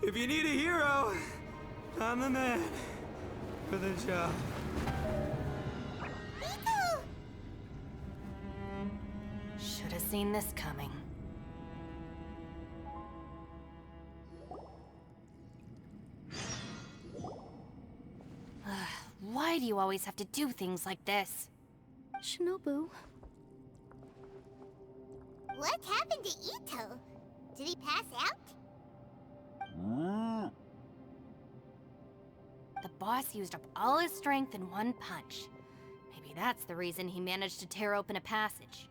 If you need a hero, I'm the man for the job. Should have seen this coming. Why do you always have to do things like this? Shinobu. What happened to Ito? Did he pass out? The boss used up all his strength in one punch. Maybe that's the reason he managed to tear open a passage.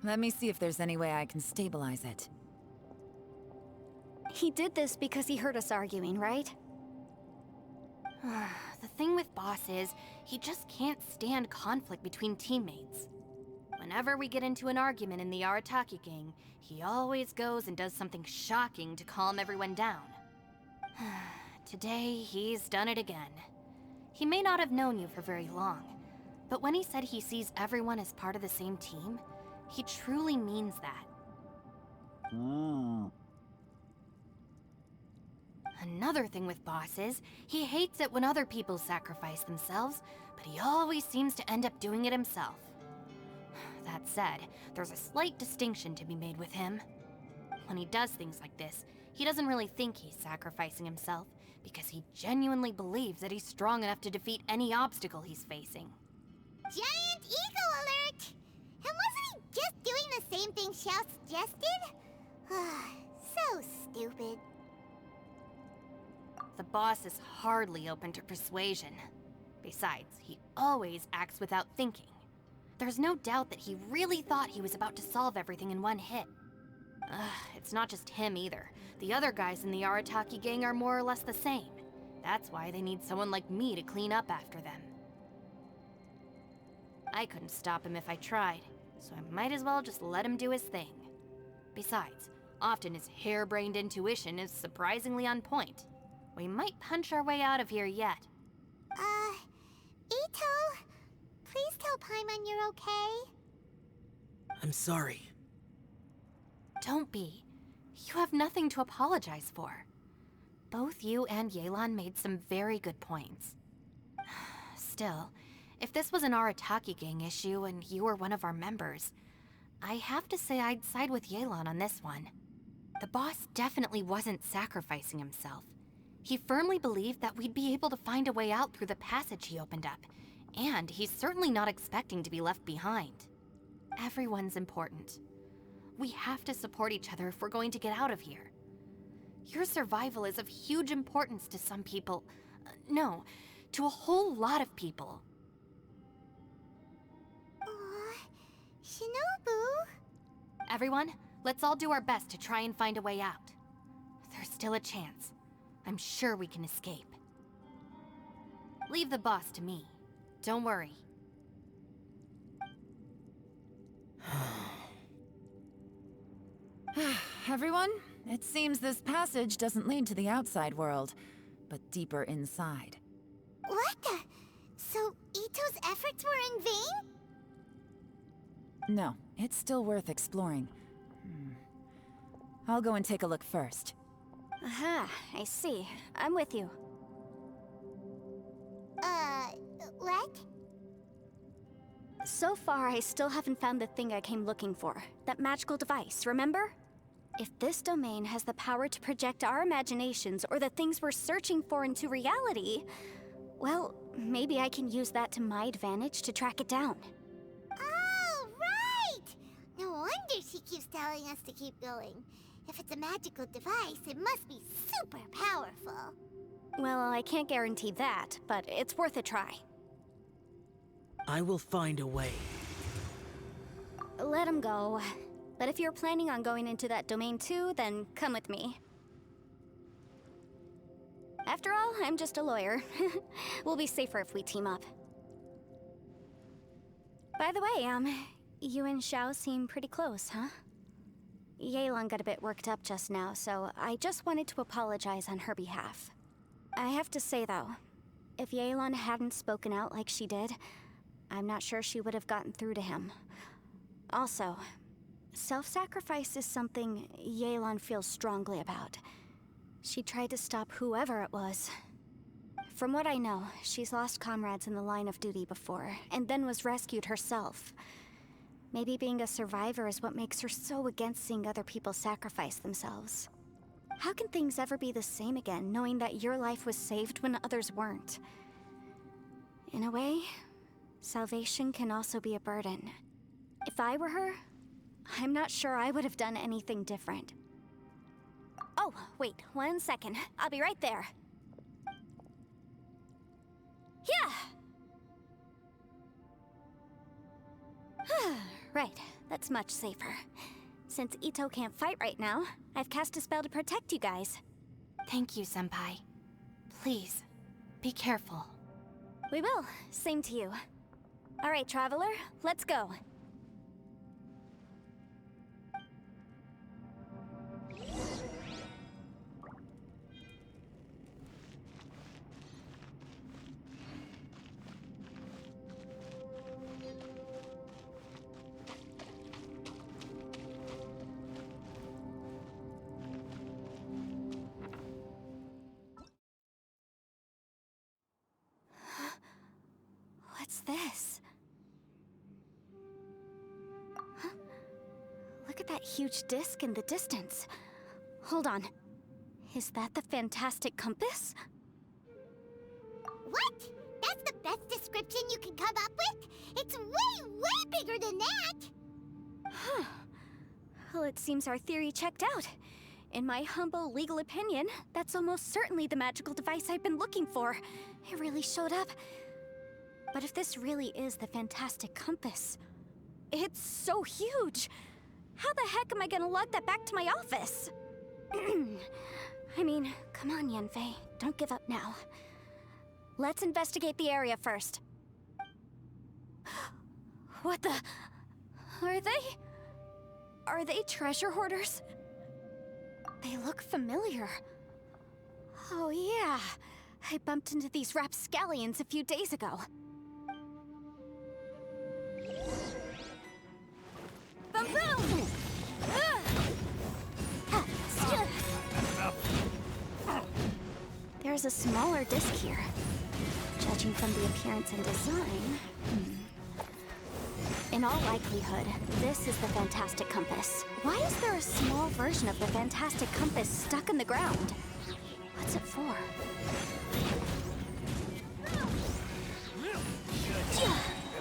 Let me see if there's any way I can stabilize it. He did this because he heard us arguing, right? The thing with Boss is, he just can't stand conflict between teammates. Whenever we get into an argument in the Arataki gang, he always goes and does something shocking to calm everyone down. Today, he's done it again. He may not have known you for very long, but when he said he sees everyone as part of the same team, he truly means that. Another thing with Boss is, he hates it when other people sacrifice themselves, but he always seems to end up doing it himself. That said, there's a slight distinction to be made with him. When he does things like this, he doesn't really think he's sacrificing himself, because he genuinely believes that he's strong enough to defeat any obstacle he's facing. Giant ego alert! And wasn't he just doing the same thing Xiao suggested? So stupid. The boss is hardly open to persuasion. Besides, he always acts without thinking. There's no doubt that he really thought he was about to solve everything in one hit. It's not just him either. The other guys in the Arataki gang are more or less the same. That's why they need someone like me to clean up after them. I couldn't stop him if I tried, so I might as well just let him do his thing. Besides, often his harebrained intuition is surprisingly on point. We might punch our way out of here yet. Ito, please tell Paimon you're okay. I'm sorry. Don't be. You have nothing to apologize for. Both you and Yelan made some very good points. Still, if this was an Arataki gang issue and you were one of our members, I have to say I'd side with Yelan on this one. The boss definitely wasn't sacrificing himself. He firmly believed that we'd be able to find a way out through the passage he opened up, and he's certainly not expecting to be left behind. Everyone's important. We have to support each other if we're going to get out of here. Your survival is of huge importance to some people. No, to a whole lot of people. Shinobu? Everyone, let's all do our best to try and find a way out. There's still a chance. I'm sure we can escape. Leave the boss to me. Don't worry. Everyone, it seems this passage doesn't lead to the outside world, but deeper inside. What the? So Ito's efforts were in vain? No, it's still worth exploring. I'll go and take a look first. Aha, I see. I'm with you. What? So far, I still haven't found the thing I came looking for. That magical device, remember? If this domain has the power to project our imaginations or the things we're searching for into reality, well, maybe I can use that to my advantage to track it down. Oh, right! No wonder she keeps telling us to keep going. If it's a magical device, it must be super powerful. Well, I can't guarantee that, but it's worth a try. I will find a way. Let him go. But if you're planning on going into that domain too, then come with me. After all, I'm just a lawyer. We'll be safer if we team up. By the way, you and Xiao seem pretty close, huh? Yelan got a bit worked up just now, so I just wanted to apologize on her behalf. I have to say, though, if Yelan hadn't spoken out like she did, I'm not sure she would have gotten through to him. Also, self-sacrifice is something Yelan feels strongly about. She tried to stop whoever it was. From what I know, she's lost comrades in the line of duty before, and then was rescued herself. Maybe being a survivor is what makes her so against seeing other people sacrifice themselves. How can things ever be the same again, knowing that your life was saved when others weren't? In a way, salvation can also be a burden. If I were her, I'm not sure I would have done anything different. Oh, wait, 1 second. I'll be right there. Yeah! Right, that's much safer. Since Ito can't fight right now, I've cast a spell to protect you guys. Thank you, Senpai. Please, be careful. We will. Same to you. All right, Traveler, let's go. that huge disc in the distance. Hold on. Is that the fantastic compass? What? That's the best description you can come up with? It's way, way bigger than that! Huh. Well, it seems our theory checked out. In my humble legal opinion, that's almost certainly the magical device I've been looking for. It really showed up. But if this really is the fantastic compass, it's so huge! How the heck am I gonna lug that back to my office? I mean, come on, Yanfei. Don't give up now. Let's investigate the area first. What the... Are they treasure hoarders? They look familiar. Oh yeah, I bumped into these rapscallions a few days ago. Boom boom! There's a smaller disc here. Judging from the appearance and design... In all likelihood, this is the fantastic compass. Why is there a small version of the fantastic compass stuck in the ground? What's it for?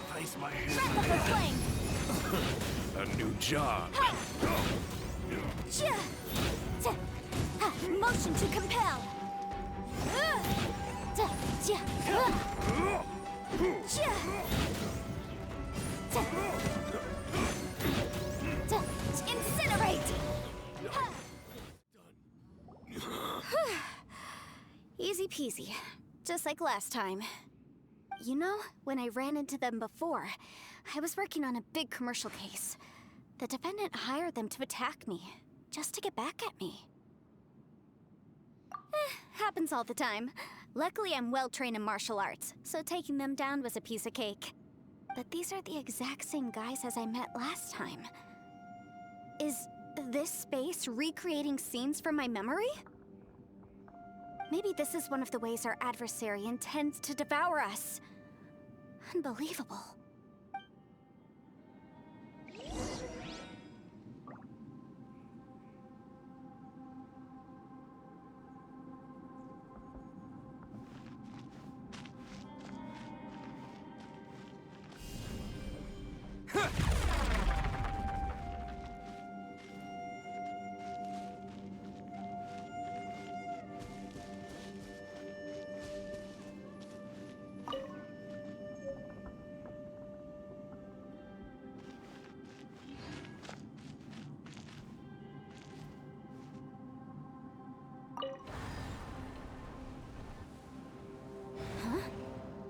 Place my hand. Wrap up the flame! A new job. Motion to compel! Incinerate! Easy peasy, just like last time. You know, when I ran into them before, I was working on a big commercial case. The defendant hired them to attack me, just to get back at me. Happens all the time. Luckily, I'm well-trained in martial arts, so taking them down was a piece of cake. But these are the exact same guys as I met last time. Is this space recreating scenes from my memory? Maybe this is one of the ways our adversary intends to devour us. Unbelievable.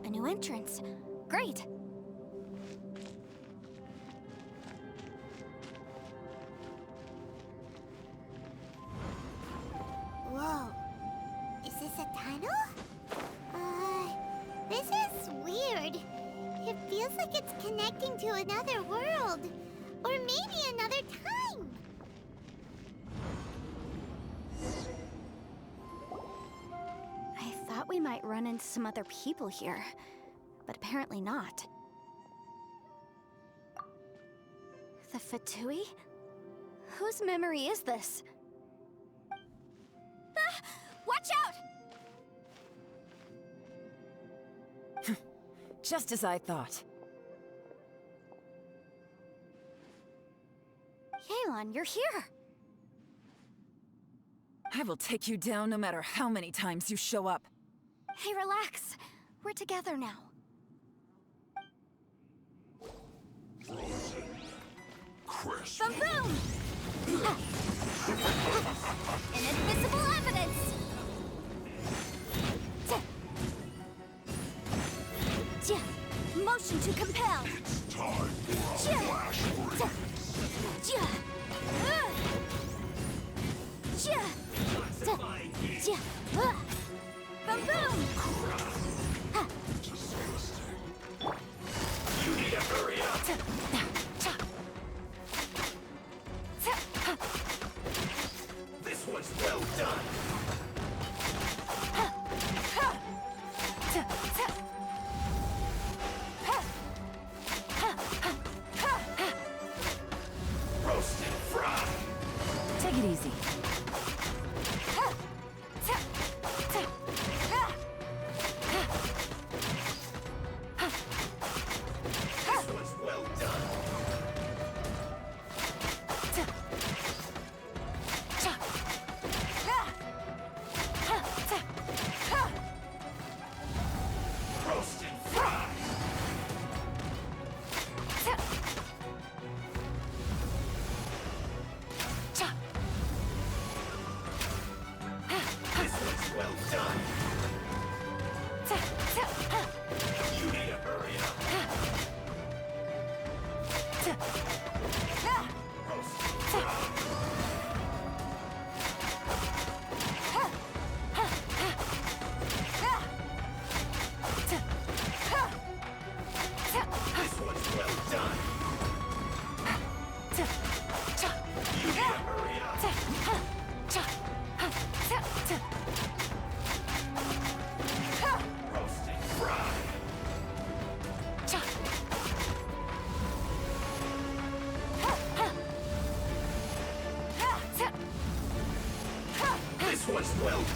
A new entrance. Great! Whoa. Is this a tunnel? This is weird. It feels like it's connecting to another world. Or maybe another time. I thought we might run into some other people here, but apparently not. The Fatui? Whose memory is this? Ah! Watch out! Just as I thought. Yelan, you're here! I will take you down no matter how many times you show up. Hey, relax. We're together now. Frozen. Crisp. Boom boom! Inadmissible evidence! Motion to compel! It's time for a flash freeze. Boom boom! You need to hurry up. This one's well done. Roasted, fried.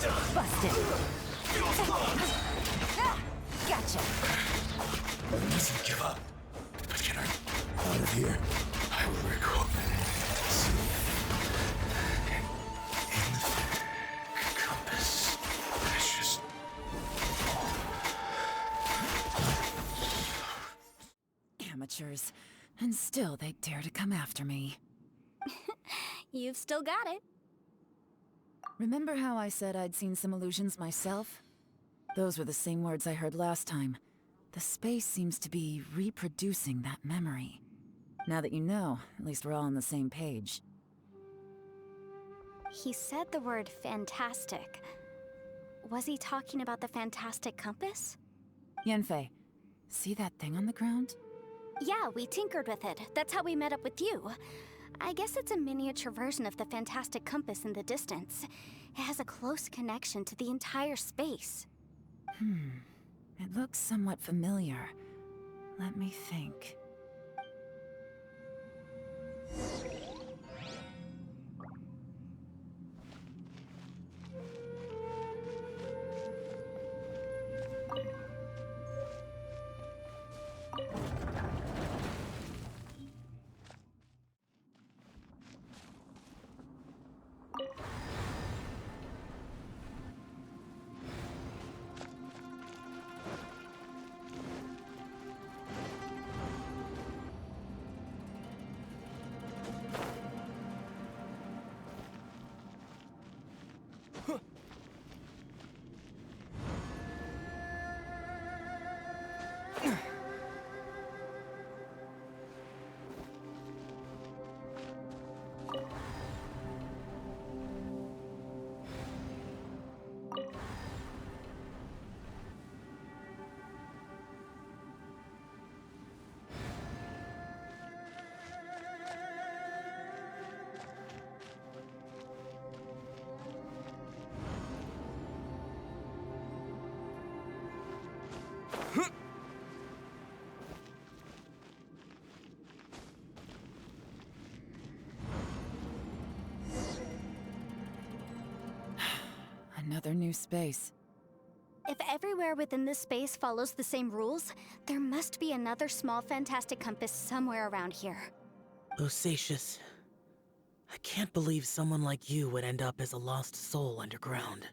Busted. Gotcha. I mustn't give up. But get her out of here. I will record. In the compass. Precious. Amateurs. And still they dare to come after me. You've still got it. Remember how I said I'd seen some illusions myself? Those were the same words I heard last time. The space seems to be reproducing that memory. Now that you know, at least we're all on the same page. He said the word fantastic. Was he talking about the fantastic compass? Yanfei, see that thing on the ground? Yeah, we tinkered with it. That's how we met up with you. I guess it's a miniature version of the fantastic compass in the distance. It has a close connection to the entire space. It looks somewhat familiar. Let me think. Another new space. If everywhere within this space follows the same rules, there must be another small fantastic compass somewhere around here. Bosacious. I can't believe someone like you would end up as a lost soul underground.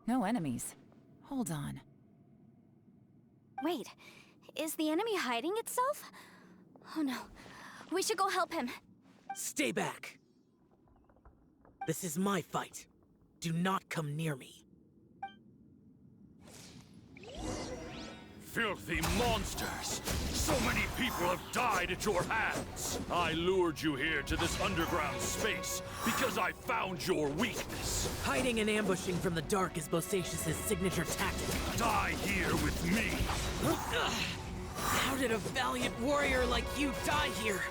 No enemies. Hold on. Wait, is the enemy hiding itself? Oh no, we should go help him. Stay back! This is my fight. Do not come near me. Filthy monsters! So many people have died at your hands! I lured you here to this underground space because I found your weakness. Hiding and ambushing from the dark is Bosacious's signature tactic. Die here with me! How did a valiant warrior like you die here?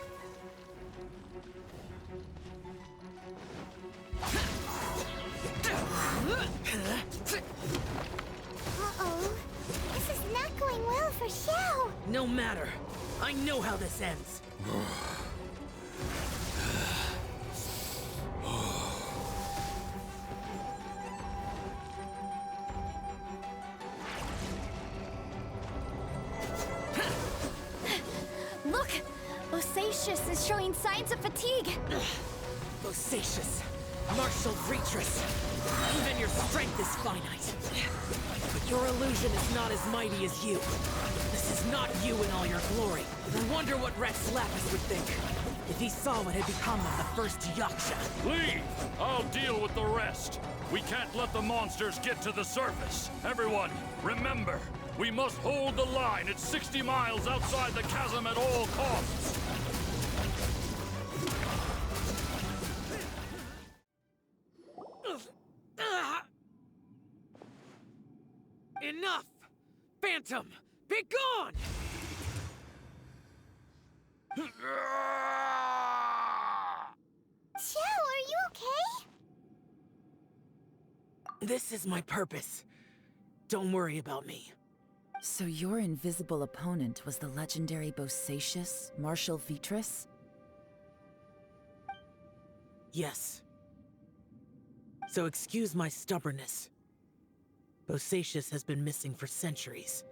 Uh-oh. This is not going well for Xiao. No matter. I know how this ends. Look! Bosacious is showing signs of fatigue. Bosacious. Martial Retreat. Even your strength is finite. But your illusion is not as mighty as you. This is not you in all your glory. I wonder what Rex Lapis would think if he saw what had become of the first Yaksha. Leave! I'll deal with the rest. We can't let the monsters get to the surface. Everyone, remember, we must hold the line at 60 miles outside the chasm at all costs. Enough! Phantom, be gone! Xiao, are you okay? This is my purpose. Don't worry about me. So your invisible opponent was the legendary Bosacious, Martial Vitris? Yes. So excuse my stubbornness. Bosacius has been missing for centuries.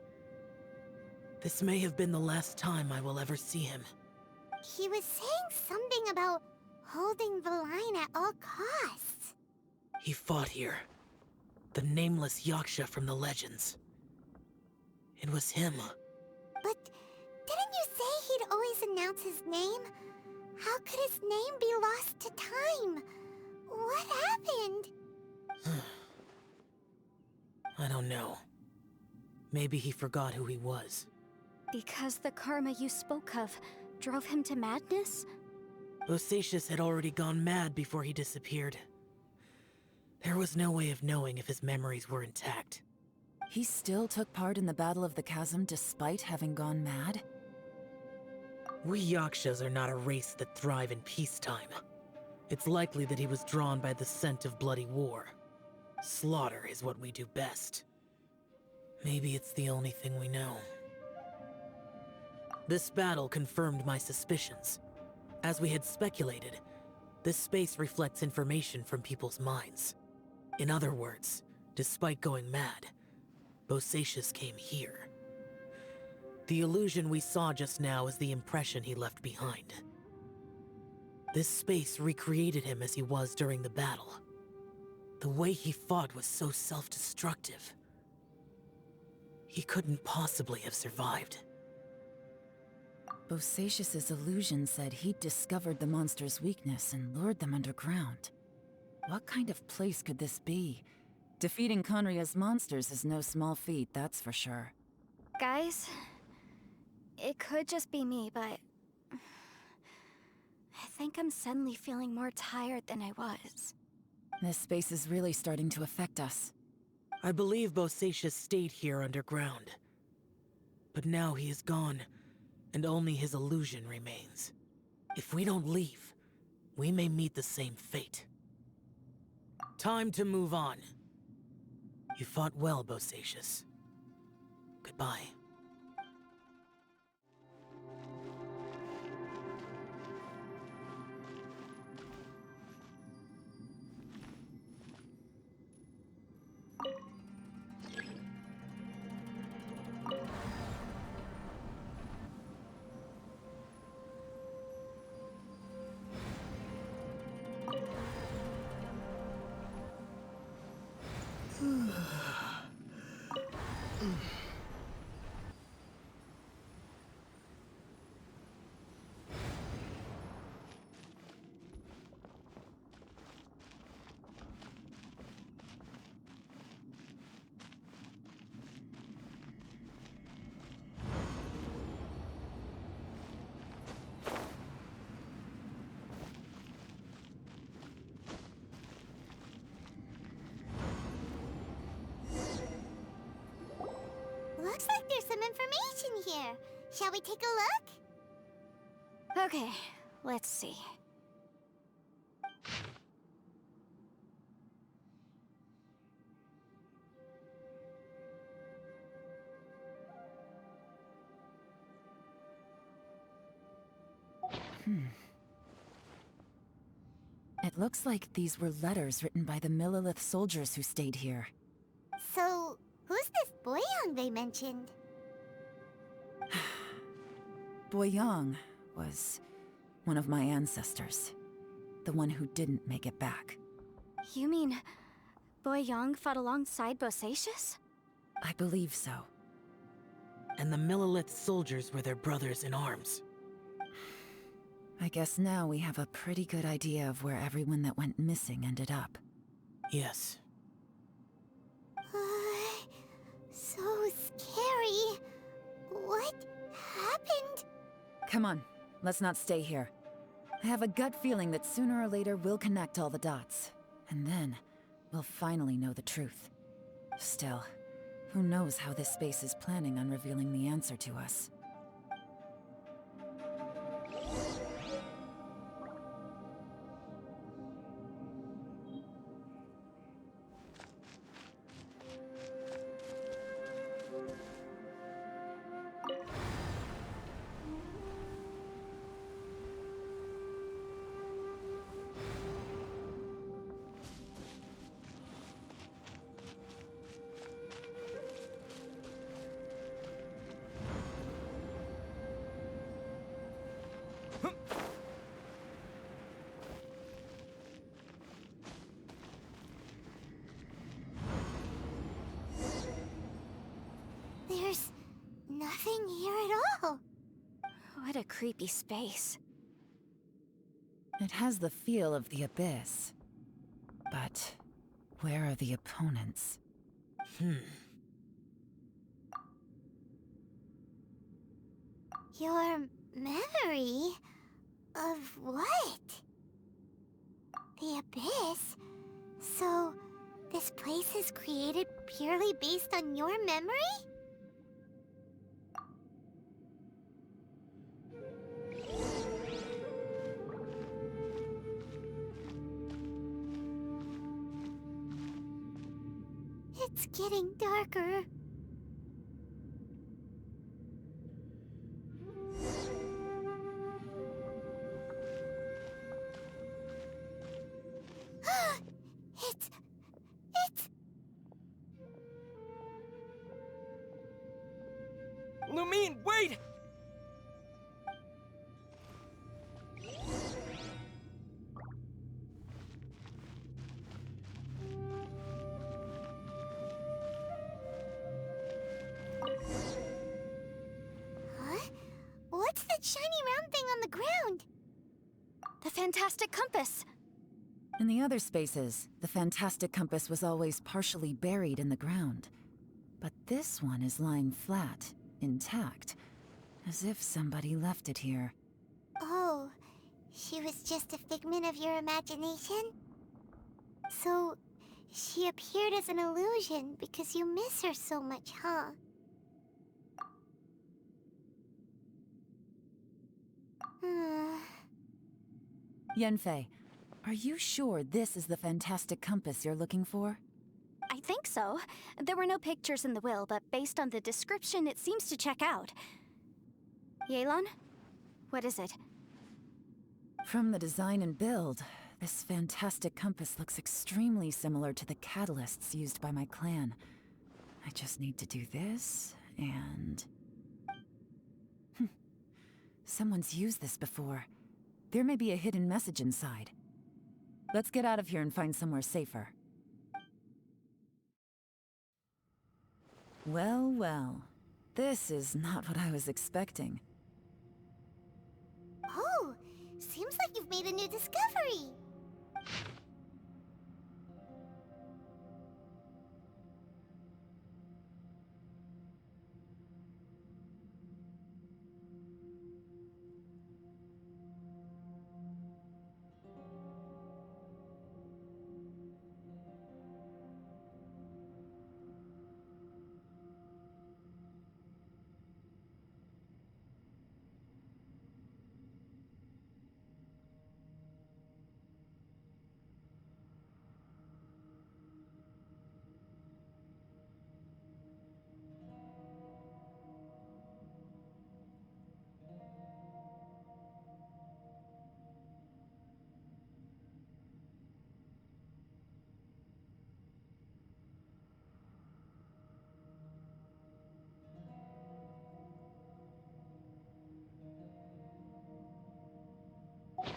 This may have been the last time I will ever see him. He was saying something about holding the line at all costs. He fought here. The nameless Yaksha from the legends. It was him. But didn't you say he'd always announce his name? How could his name be lost to time? What happened? I don't know. Maybe he forgot who he was. Because the karma you spoke of drove him to madness? Bosacius had already gone mad before he disappeared. There was no way of knowing if his memories were intact. He still took part in the Battle of the Chasm despite having gone mad? We Yakshas are not a race that thrive in peacetime. It's likely that he was drawn by the scent of bloody war. Slaughter is what we do best. Maybe it's the only thing we know. This battle confirmed my suspicions. As we had speculated, this space reflects information from people's minds. In other words, despite going mad, Bosacius came here. The illusion we saw just now is the impression he left behind. This space recreated him as he was during the battle. The way he fought was so self-destructive. He couldn't possibly have survived. Bosacius's illusion said he'd discovered the monster's weakness and lured them underground. What kind of place could this be? Defeating Conria's monsters is no small feat, that's for sure. Guys, it could just be me, but I think I'm suddenly feeling more tired than I was. This space is really starting to affect us. I believe Bosacius stayed here underground. But now he is gone, and only his illusion remains. If we don't leave, we may meet the same fate. Time to move on. You fought well, Bosacius. Goodbye. Looks like there's some information here. Shall we take a look? Okay, let's see. It looks like these were letters written by the Millilith soldiers who stayed here. So, who's this Boyang they mentioned? Boyang was one of my ancestors. The one who didn't make it back. You mean Boyang fought alongside Bosacius? I believe so. And the Millilith soldiers were their brothers in arms. I guess now we have a pretty good idea of where everyone that went missing ended up. Yes. So scary. What happened? Come on, let's not stay here. I have a gut feeling that sooner or later we'll connect all the dots. And then, we'll finally know the truth. Still, who knows how this space is planning on revealing the answer to us. nothing here at all. What a creepy space. It has the feel of the abyss. But where are the opponents? Your memory of what? The abyss? So, this place is created purely based on your memory? It's getting darker. It's... Lumine, wait! Huh? What's that shiny round thing on the ground? The fantastic compass! In the other spaces, the fantastic compass was always partially buried in the ground. But this one is lying flat, intact, as if somebody left it here. Oh, she was just a figment of your imagination? So, she appeared as an illusion because you miss her so much, huh? Yanfei, are you sure this is the fantastic compass you're looking for? I think so. There were no pictures in the will, but based on the description, it seems to check out. Yelan? What is it? From the design and build, this fantastic compass looks extremely similar to the catalysts used by my clan. I just need to do this, and... Someone's used this before. There may be a hidden message inside. Let's get out of here and find somewhere safer. Well, well. This is not what I was expecting. Oh, seems like you've made a new discovery.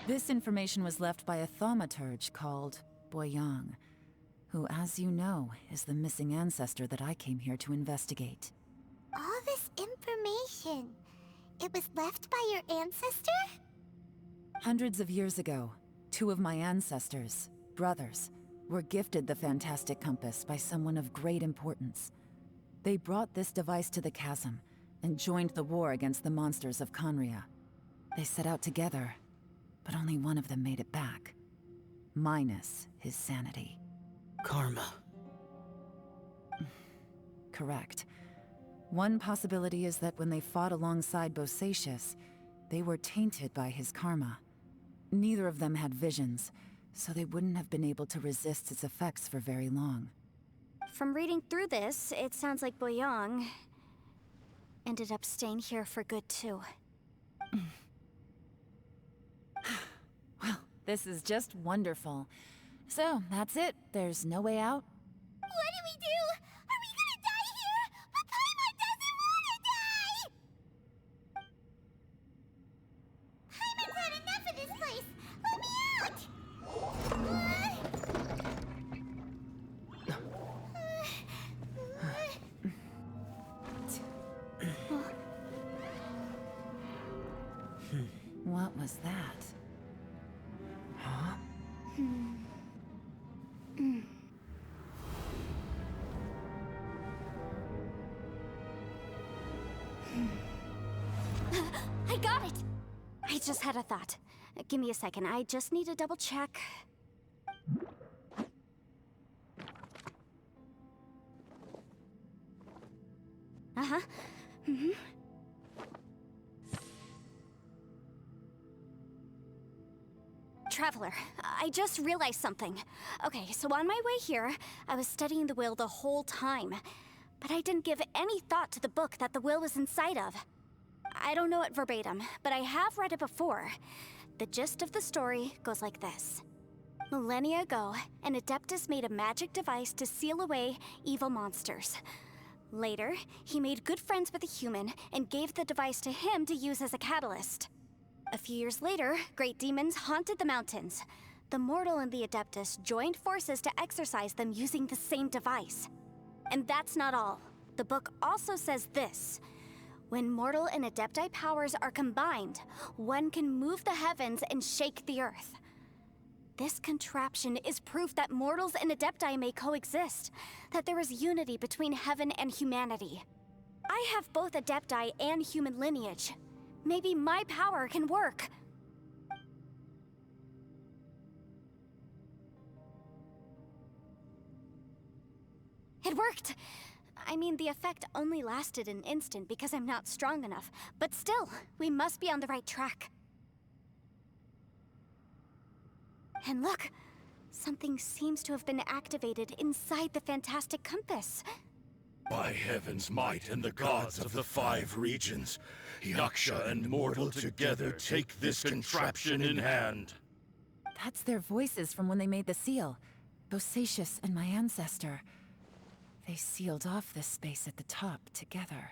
This information was left by a thaumaturge called Boyang, who, as you know, is the missing ancestor that I came here to investigate. All this information, it was left by your ancestor? Hundreds of years ago, two of my ancestors, brothers, were gifted the fantastic compass by someone of great importance. They brought this device to the chasm and joined the war against the monsters of Conria. They set out together, but only one of them made it back. Minus his sanity. Karma. Correct. One possibility is that when they fought alongside Bosacius, they were tainted by his karma. Neither of them had visions, so they wouldn't have been able to resist its effects for very long. From reading through this, it sounds like Boyang ended up staying here for good too. Well, this is just wonderful. So, that's it. There's no way out? What do we do? Are we gonna die here? But Paimon doesn't wanna die! Paimon's had enough of this place! Let me out! was that? Huh? I got it! I just had a thought. Give me a second, I just need to double check. Uh-huh. Traveler, I just realized something. Okay, so on my way here, I was studying the will the whole time. But I didn't give any thought to the book that the will was inside of. I don't know it verbatim, but I have read it before. The gist of the story goes like this. Millennia ago, an Adeptus made a magic device to seal away evil monsters. Later, he made good friends with a human and gave the device to him to use as a catalyst. A few years later, great demons haunted the mountains. The mortal and the Adeptus joined forces to exorcise them using the same device. And that's not all. The book also says this. When mortal and Adepti powers are combined, one can move the heavens and shake the earth. This contraption is proof that mortals and Adepti may coexist, that there is unity between heaven and humanity. I have both Adepti and human lineage. Maybe my power can work. It worked! I mean, the effect only lasted an instant because I'm not strong enough, but still, we must be on the right track. And look, something seems to have been activated inside the fantastic compass. By heaven's might and the gods of the 5 regions, Yaksha and mortal together take this contraption in hand. That's their voices from when they made the seal. Bosacius and my ancestor. They sealed off this space at the top together.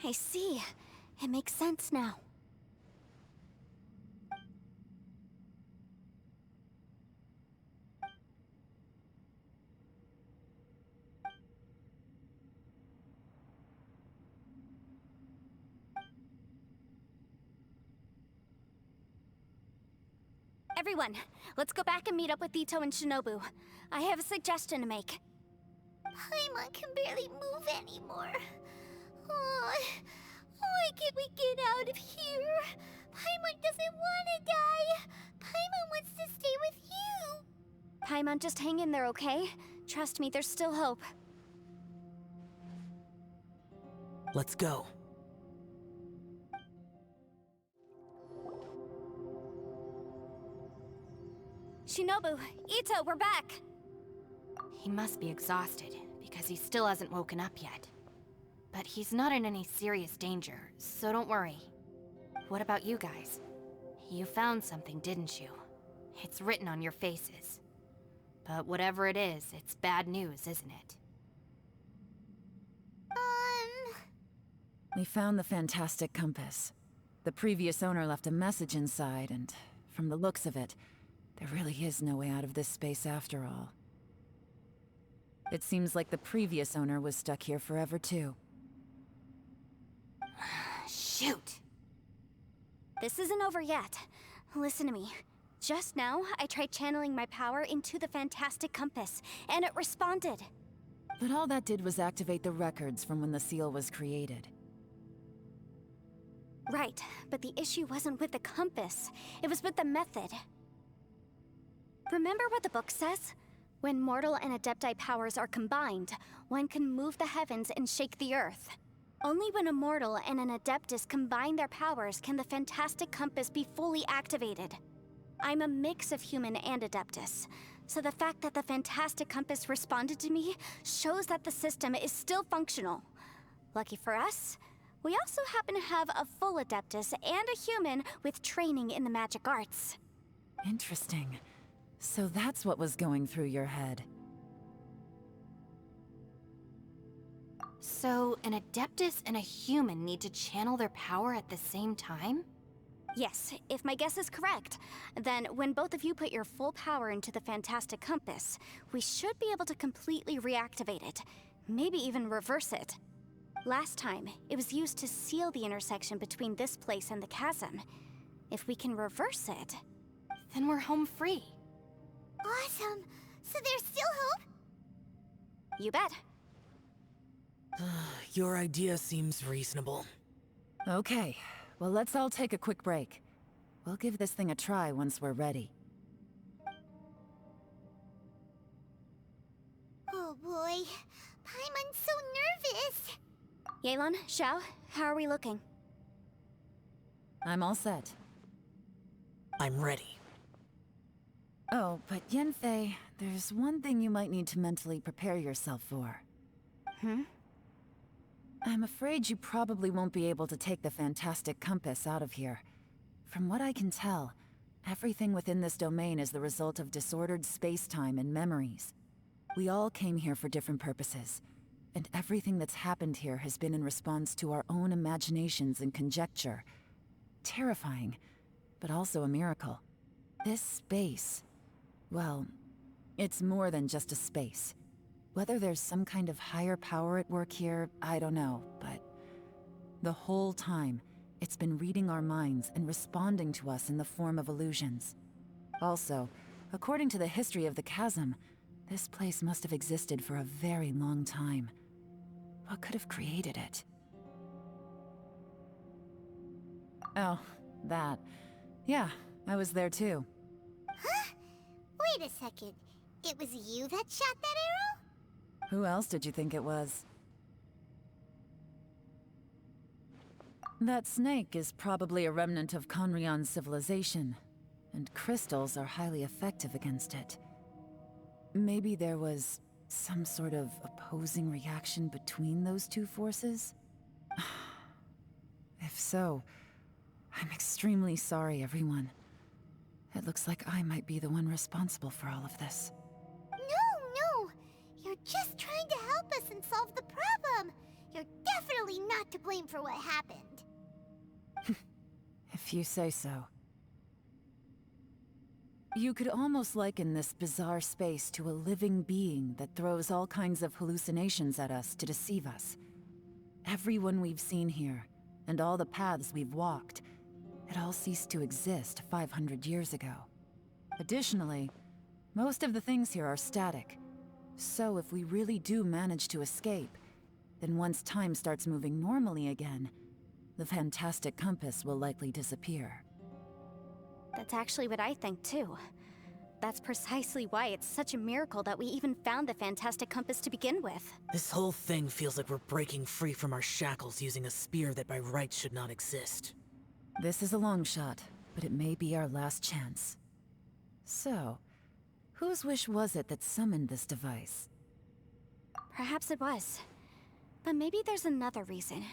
I see. It makes sense now. Everyone, let's go back and meet up with Ito and Shinobu. I have a suggestion to make. Paimon can barely move anymore. Oh, why can't we get out of here? Paimon doesn't want to die. Paimon wants to stay with you. Paimon, just hang in there, okay? Trust me, there's still hope. Let's go. Shinobu, Ito, we're back! He must be exhausted, because he still hasn't woken up yet. But he's not in any serious danger, so don't worry. What about you guys? You found something, didn't you? It's written on your faces. But whatever it is, it's bad news, isn't it? We found the fantastic compass. The previous owner left a message inside, and from the looks of it, there really is no way out of this space after all. It seems like the previous owner was stuck here forever too. Shoot! This isn't over yet. Listen to me. Just now, I tried channeling my power into the fantastic compass, and it responded. But all that did was activate the records from when the seal was created. Right, but the issue wasn't with the compass. It was with the method. Remember what the book says? When mortal and Adepti powers are combined, one can move the heavens and shake the earth. Only when a mortal and an Adeptus combine their powers can the fantastic compass be fully activated. I'm a mix of human and Adeptus, so the fact that the fantastic compass responded to me shows that the system is still functional. Lucky for us, we also happen to have a full Adeptus and a human with training in the magic arts. Interesting. So that's what was going through your head. So, an Adeptus and a human need to channel their power at the same time? Yes, if my guess is correct, then when both of you put your full power into the fantastic compass, we should be able to completely reactivate it. Maybe even reverse it. Last time, it was used to seal the intersection between this place and the chasm. If we can reverse it, Then we're home free. Awesome. So there's still hope? you bet. Your idea seems reasonable. Okay, well, let's all take a quick break. We'll give this thing a try once we're ready. Oh boy. Paimon's so nervous. Yelan, Xiao, how are we looking? I'm all set. I'm ready. Oh, but Yanfei, there's one thing you might need to mentally prepare yourself for. I'm afraid you probably won't be able to take the fantastic compass out of here. From what I can tell, everything within this domain is the result of disordered space-time and memories. We all came here for different purposes, and everything that's happened here has been in response to our own imaginations and conjecture. Terrifying, but also a miracle. This space, well, it's more than just a space. Whether there's some kind of higher power at work here, I don't know, but the whole time, it's been reading our minds and responding to us in the form of illusions. Also, according to the history of the chasm, this place must have existed for a very long time. What could have created it? Oh, that. Yeah, I was there too. Huh? Wait a second. It was you that shot that arrow? Who else did you think it was? That snake is probably a remnant of Conrion's civilization, and crystals are highly effective against it. Maybe there was some sort of opposing reaction between those two forces? If so, I'm extremely sorry, everyone. It looks like I might be the one responsible for all of this. No. You're just trying to help us and solve the problem. You're definitely not to blame for what happened. If you say so. You could almost liken this bizarre space to a living being that throws all kinds of hallucinations at us to deceive us. Everyone we've seen here, and all the paths we've walked, it all ceased to exist 500 years ago. Additionally, most of the things here are static. So if we really do manage to escape, then once time starts moving normally again, the fantastic compass will likely disappear. That's actually what I think too. That's precisely why it's such a miracle that we even found the fantastic compass to begin with. This whole thing feels like we're breaking free from our shackles using a spear that by rights should not exist. This is a long shot, but it may be our last chance. So, whose wish was it that summoned this device? Perhaps it was. But maybe there's another reason.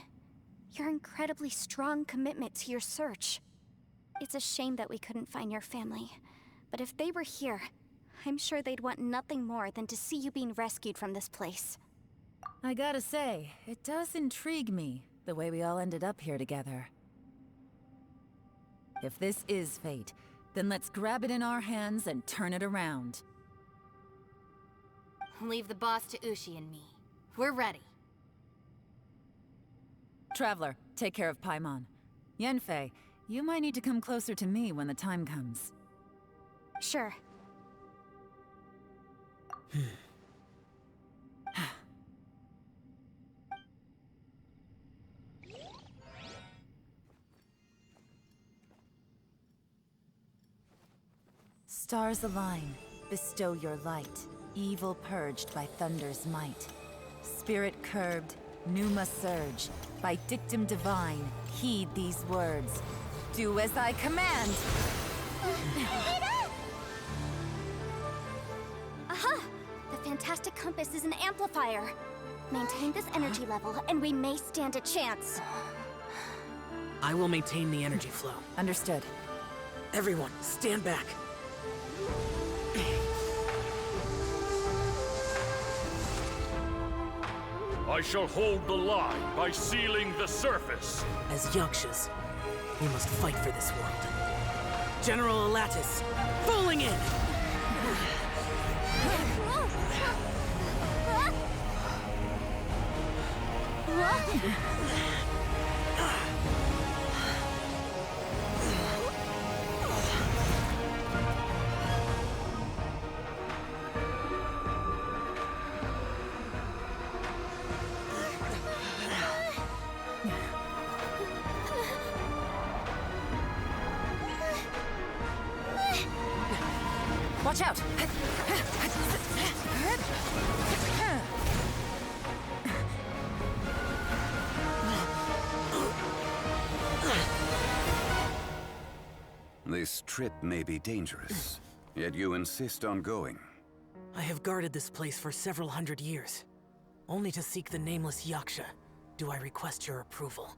Your incredibly strong commitment to your search. It's a shame that we couldn't find your family. But if they were here, I'm sure they'd want nothing more than to see you being rescued from this place. I gotta say, it does intrigue me, the way we all ended up here together. If this is fate, then let's grab it in our hands and turn it around. Leave the boss to Ushi and me. We're ready. Traveler, take care of Paimon. Yanfei, you might need to come closer to me when the time comes. Sure. Stars align, bestow your light. Evil purged by thunder's might. Spirit curbed, pneuma surge. By dictum divine, heed these words. Do as I command! Aha! The fantastic compass is an amplifier. Maintain this energy level, and we may stand a chance. I will maintain the energy flow. Understood. Everyone, stand back. I shall hold the line by sealing the surface. As Yakshas, we must fight for this world. General Alatus, falling in! Whoa! Watch out! This trip may be dangerous, yet you insist on going. I have guarded this place for several hundred years. Only to seek the nameless Yaksha do I request your approval.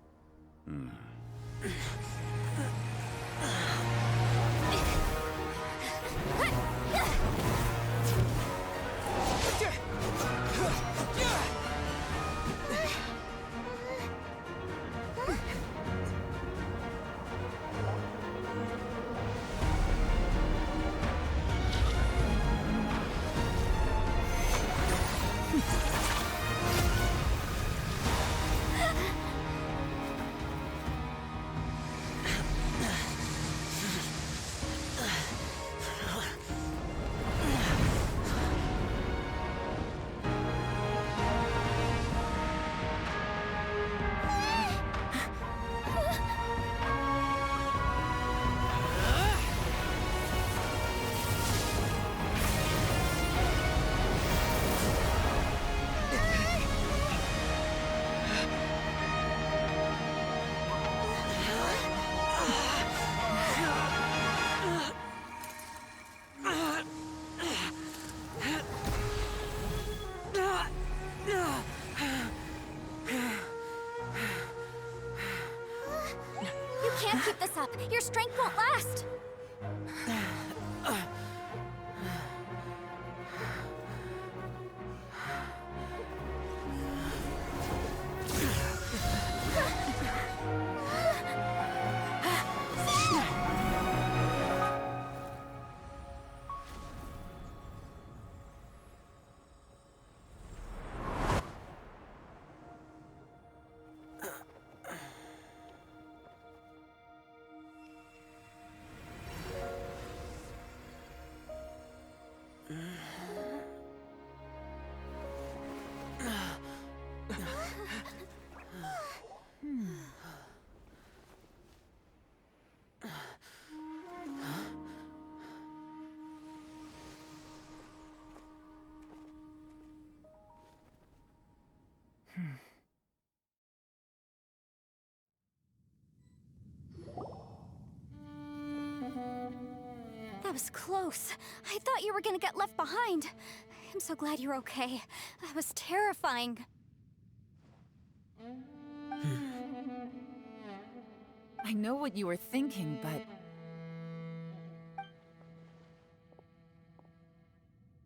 You can't keep this up. Your strength won't last. That was close. I thought you were gonna get left behind. I'm so glad you're okay. That was terrifying. I know what you were thinking, but...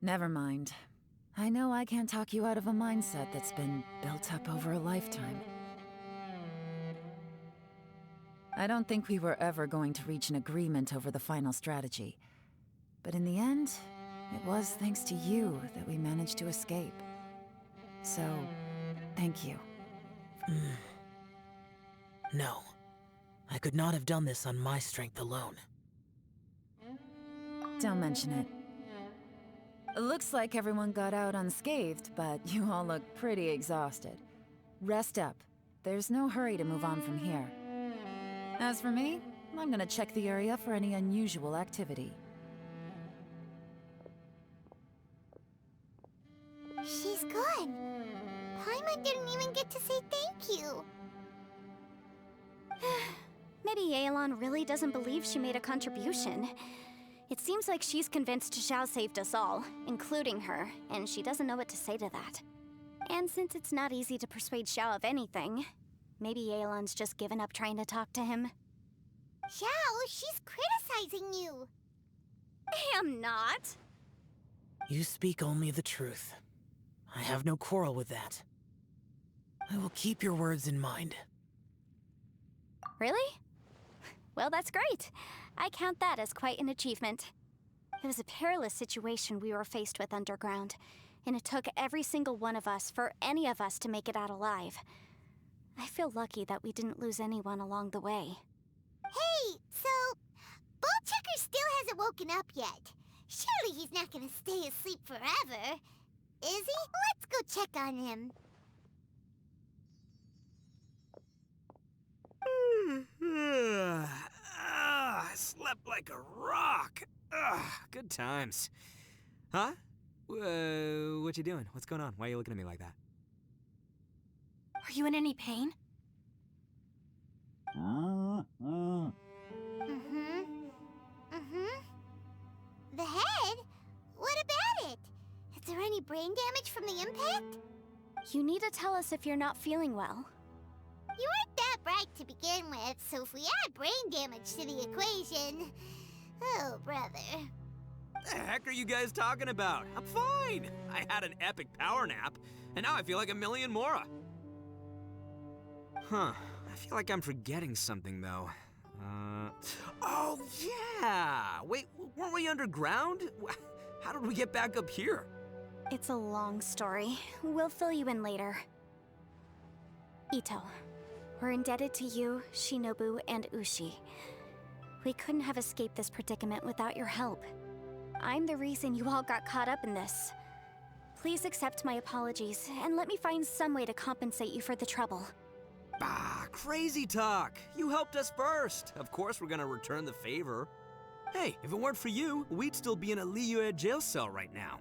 Never mind. I know I can't talk you out of a mindset that's been built up over a lifetime. I don't think we were ever going to reach an agreement over the final strategy. But in the end, it was thanks to you that we managed to escape. So, thank you. No. I could not have done this on my strength alone. Don't mention it. It looks like everyone got out unscathed, but you all look pretty exhausted. Rest up. There's no hurry to move on from here. As for me, I'm gonna check the area for any unusual activity. She's gone. Paimon didn't even get to say thank you. Maybe Yelan really doesn't believe she made a contribution. It seems like she's convinced Xiao saved us all, including her, and she doesn't know what to say to that. And since it's not easy to persuade Xiao of anything, maybe Yelan's just given up trying to talk to him. Xiao, she's criticizing you. I am not. You speak only the truth. I have no quarrel with that. I will keep your words in mind. Really? Well, that's great. I count that as quite an achievement. It was a perilous situation we were faced with underground, and it took every single one of us for any of us to make it out alive. I feel lucky that we didn't lose anyone along the way. Hey, so Bullchucker still hasn't woken up yet. Surely he's not gonna stay asleep forever, is he? Let's go check on him. I slept like a rock. Good times. Huh? What you doing? What's going on? Why are you looking at me like that? Are you in any pain? The head? What about it? Is there any brain damage from the impact? You need to tell us if you're not feeling well. You weren't that bright to begin with, so if we add brain damage to the equation... Oh, brother. The heck are you guys talking about? I'm fine. I had an epic power nap, and now I feel like a million more. Huh. I feel like I'm forgetting something, though. Oh, yeah! Wait, weren't we underground? How did we get back up here? It's a long story. We'll fill you in later. Ito, we're indebted to you, Shinobu, and Ushi. We couldn't have escaped this predicament without your help. I'm the reason you all got caught up in this. Please accept my apologies, and let me find some way to compensate you for the trouble. Bah, crazy talk. You helped us first. Of course we're gonna return the favor. Hey, if it weren't for you, we'd still be in a Liyue jail cell right now.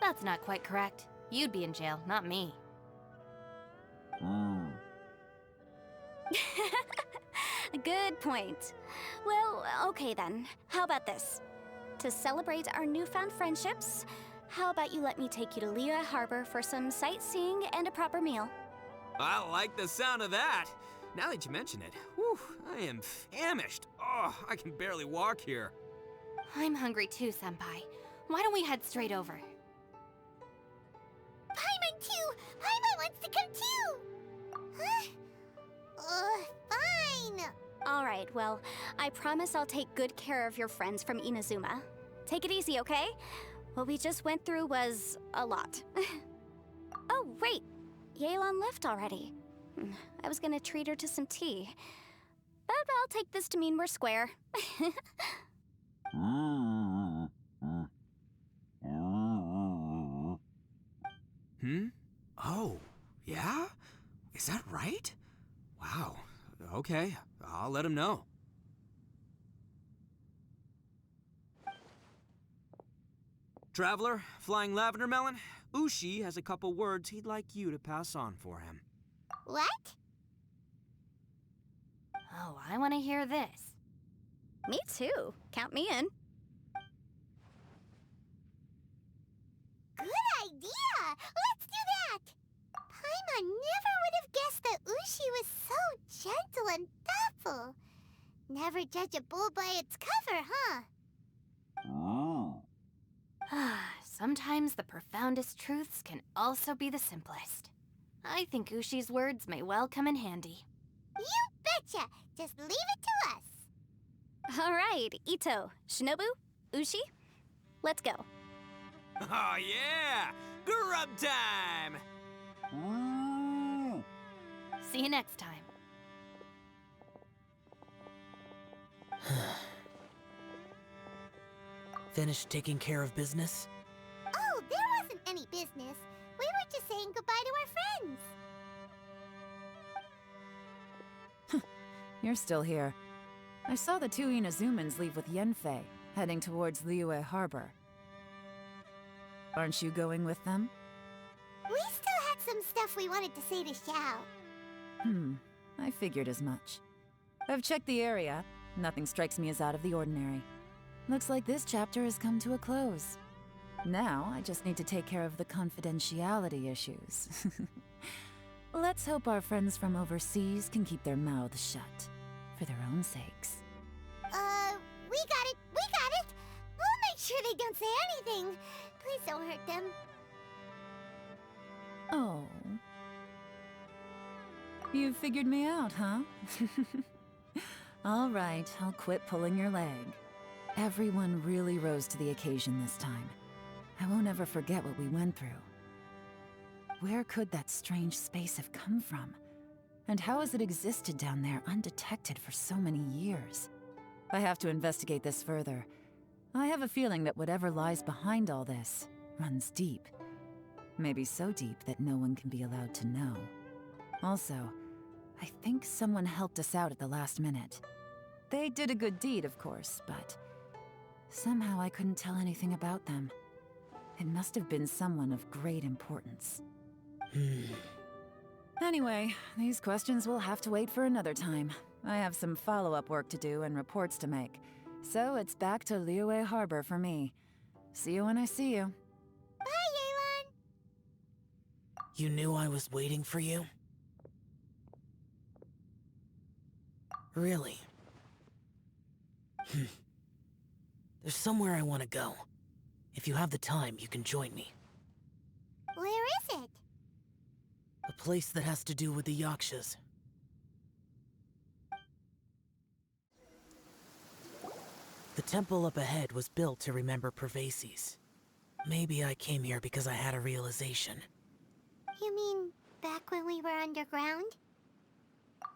That's not quite correct. You'd be in jail, not me. Good point. Well, okay then. How about this? To celebrate our newfound friendships, how about you let me take you to Liyue Harbor for some sightseeing and a proper meal? I like the sound of that. Now that you mention it, whew, I am famished. Oh, I can barely walk here. I'm hungry too, Senpai. Why don't we head straight over? Paimon too! Paimon wants to come too! Huh? Fine! Alright, well, I promise I'll take good care of your friends from Inazuma. Take it easy, okay? What we just went through was a lot. Oh, wait! Yelan left already. I was gonna treat her to some tea. But I'll take this to mean we're square. Oh, yeah? Is that right? Wow. Okay, I'll let him know. Traveler, Flying Lavender Melon, Ushi has a couple words he'd like you to pass on for him. What? Oh, I want to hear this. Me too. Count me in. Good idea! Let's do that! Paimon never would have guessed that Ushi was so gentle and thoughtful. Never judge a bull by its cover, huh? Sometimes the profoundest truths can also be the simplest. I think Ushi's words may well come in handy. You betcha! Just leave it to us! Alright, Ito, Shinobu, Ushi, let's go. Oh yeah! Grub time! See you next time. Finished taking care of business? Oh, there wasn't any business. We were just saying goodbye to our friends. You're still here. I saw the two Inazumans leave with Yanfei, heading towards Liyue Harbor. Aren't you going with them? We still had some stuff we wanted to say to Xiao. I figured as much. I've checked the area. Nothing strikes me as out of the ordinary. Looks like this chapter has come to a close. Now, I just need to take care of the confidentiality issues. Let's hope our friends from overseas can keep their mouths shut, for their own sakes. We got it! We got it! We'll make sure they don't say anything. Please don't hurt them. Oh. You figured me out, huh? All right, I'll quit pulling your leg. Everyone really rose to the occasion this time. I won't ever forget what we went through. where could that strange space have come from? And how has it existed down there undetected for so many years? I have to investigate this further. I have a feeling that whatever lies behind all this runs deep. Maybe so deep that no one can be allowed to know. Also, I think someone helped us out at the last minute. They did a good deed, of course, but somehow I couldn't tell anything about them. It must have been someone of great importance. Anyway, these questions will have to wait for another time. I have some follow-up work to do and reports to make. So it's back to Liyue Harbor for me. See you when I see you. Bye, Yelan! You knew I was waiting for you? Really? There's somewhere I want to go. If you have the time, you can join me. Where is it? A place that has to do with the Yakshas. The temple up ahead was built to remember Pervases. Maybe I came here because I had a realization. You mean back when we were underground?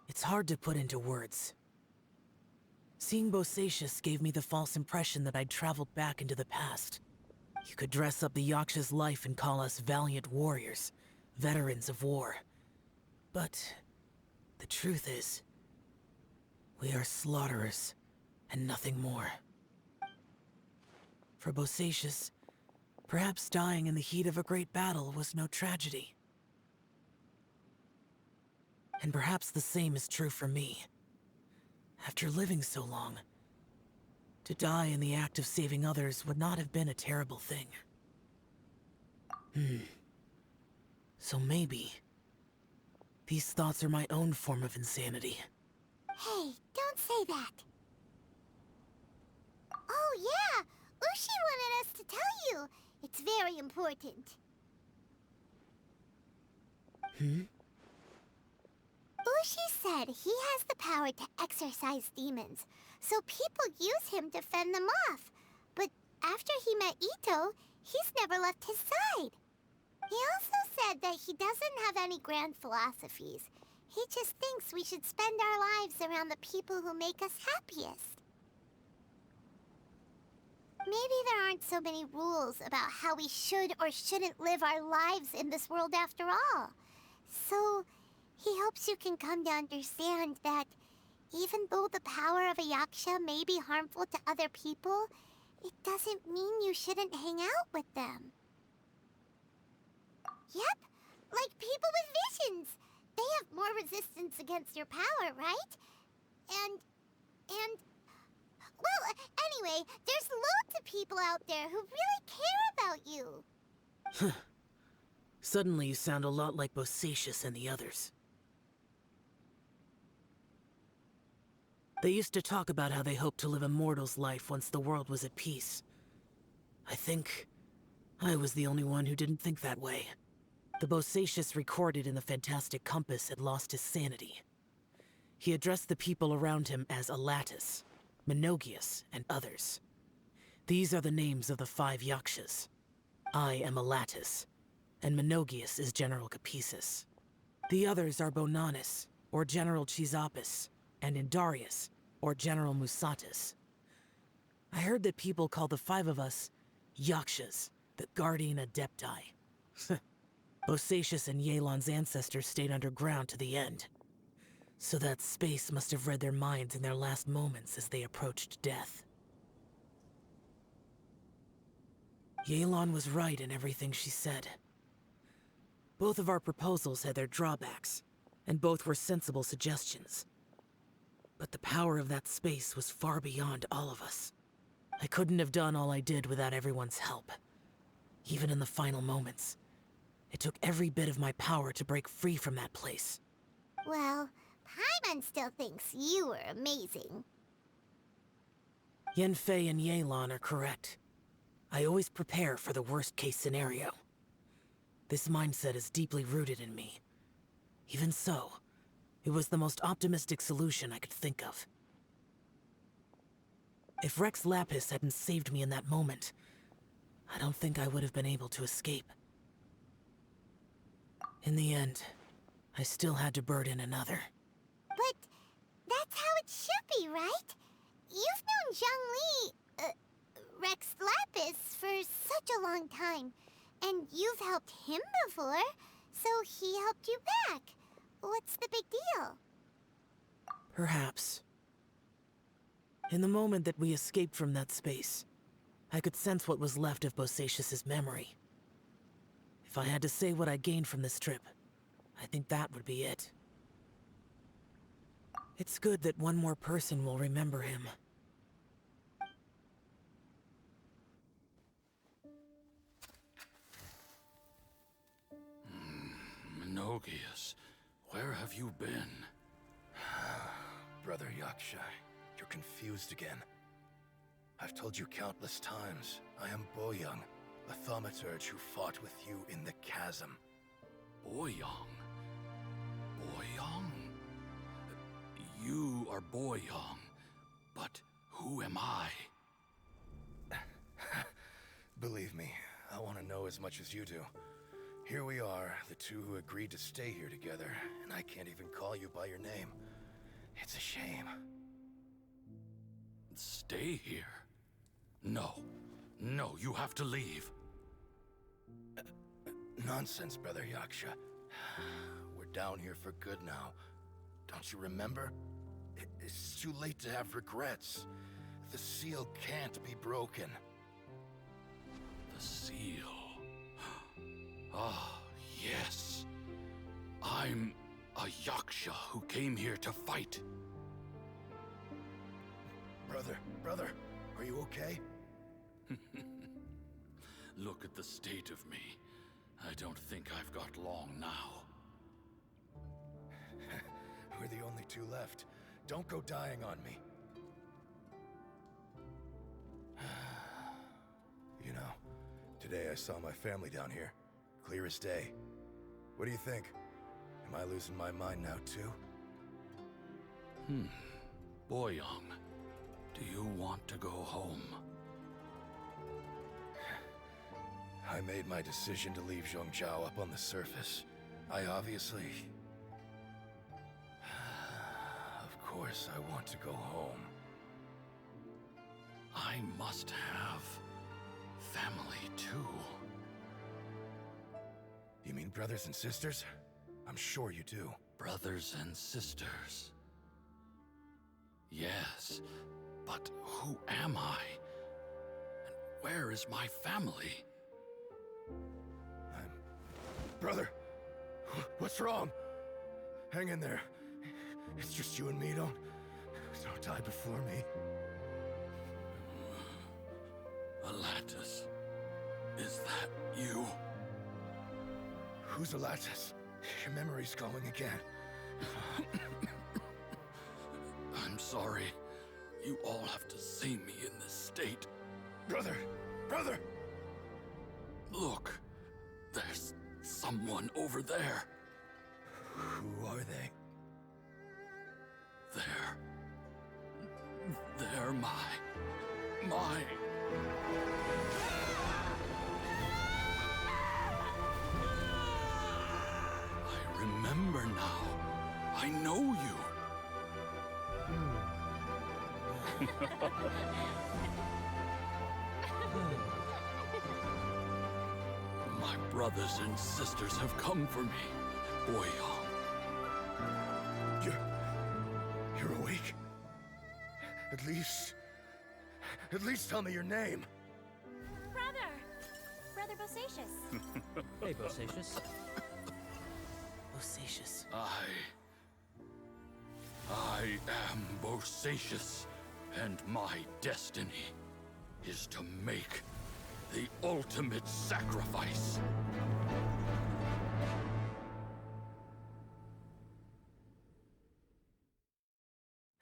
It's hard to put into words. Seeing Bosacius gave me the false impression that I'd traveled back into the past. You could dress up the Yaksha's life and call us valiant warriors, veterans of war. But the truth is, we are slaughterers and nothing more. For Bosacius, perhaps dying in the heat of a great battle was no tragedy. And perhaps the same is true for me. After living so long, to die in the act of saving others would not have been a terrible thing. So maybe these thoughts are my own form of insanity. Hey, don't say that. Oh yeah, Ushi wanted us to tell you. It's very important. Ushi said he has the power to exorcise demons, so people use him to fend them off. But after he met Ito, he's never left his side. He also said that he doesn't have any grand philosophies. He just thinks we should spend our lives around the people who make us happiest. Maybe there aren't so many rules about how we should or shouldn't live our lives in this world after all. So he hopes you can come to understand that even though the power of a Yaksha may be harmful to other people, it doesn't mean you shouldn't hang out with them. Yep, like people with visions. They have more resistance against your power, right? And... Well, anyway, there's loads of people out there who really care about you. Suddenly you sound a lot like Bosacius and the others. They used to talk about how they hoped to live a mortal's life once the world was at peace. I think I was the only one who didn't think that way. The Bosacius recorded in the Fantastic Compass had lost his sanity. He addressed the people around him as Alatus, Menogius, and others. These are the names of the 5 Yakshas. I am Alatus, and Menogius is General Capisis. The others are Bonanis, or General Chisapis, and Indarius, or General Musatis. I heard that people call the 5 of us Yakshas, the Guardian Adepti. Bosacius and Yelan's ancestors stayed underground to the end. So that space must have read their minds in their last moments as they approached death. Yelan was right in everything she said. Both of our proposals had their drawbacks, and both were sensible suggestions. But the power of that space was far beyond all of us. I couldn't have done all I did without everyone's help. Even in the final moments, it took every bit of my power to break free from that place. Well, Paimon still thinks you were amazing. Yanfei and Yelan are correct. I always prepare for the worst-case scenario. This mindset is deeply rooted in me. Even so, it was the most optimistic solution I could think of. If Rex Lapis hadn't saved me in that moment, I don't think I would have been able to escape. In the end, I still had to burden another. But that's how it should be, right? You've known Zhang Li, Rex Lapis, for such a long time. And you've helped him before, so he helped you back. What's the big deal? Perhaps. In the moment that we escaped from that space, I could sense what was left of Bosacius's memory. If I had to say what I gained from this trip, I think that would be it. It's good that one more person will remember him. Menogias, where have you been? Brother Yaksha, you're confused again. I've told you countless times, I am Boyoung, the thaumaturge who fought with you in the chasm. Boyoung? Boyoung? You are Boyoung, but who am I? Believe me, I want to know as much as you do. Here we are, the two who agreed to stay here together, and I can't even call you by your name. It's a shame. Stay here? No. No, you have to leave. Nonsense, Brother Yaksha. We're down here for good now. Don't you remember? It's too late to have regrets. The seal can't be broken. The seal. Ah, yes. I'm a Yaksha who came here to fight. Brother, are you okay? Look at the state of me. I don't think I've got long now. We're the only two left. Don't go dying on me. You know, today I saw my family down here. Clear as day. What do you think? Am I losing my mind now too? Boyoung, do you want to go home? I made my decision to leave Zhongzhou up on the surface. I obviously... Of course I want to go home. I must have family too. You mean brothers and sisters? I'm sure you do. Brothers and sisters. Yes, but who am I? And where is my family? Brother! What's wrong? Hang in there. It's just you and me, don't die before me. Alatus, is that you? Who's Alatus? Your memory's going again. I'm sorry. You all have to see me in this state. Brother! Look, there's someone over there. Who are they? They're my... I remember now. I know you. My brothers and sisters have come for me, Boyoung. You're awake? At least tell me your name. Brother Bosacius. Hey, Bosacius. Bosacius. I am Bosacius, and my destiny is to make the ultimate sacrifice.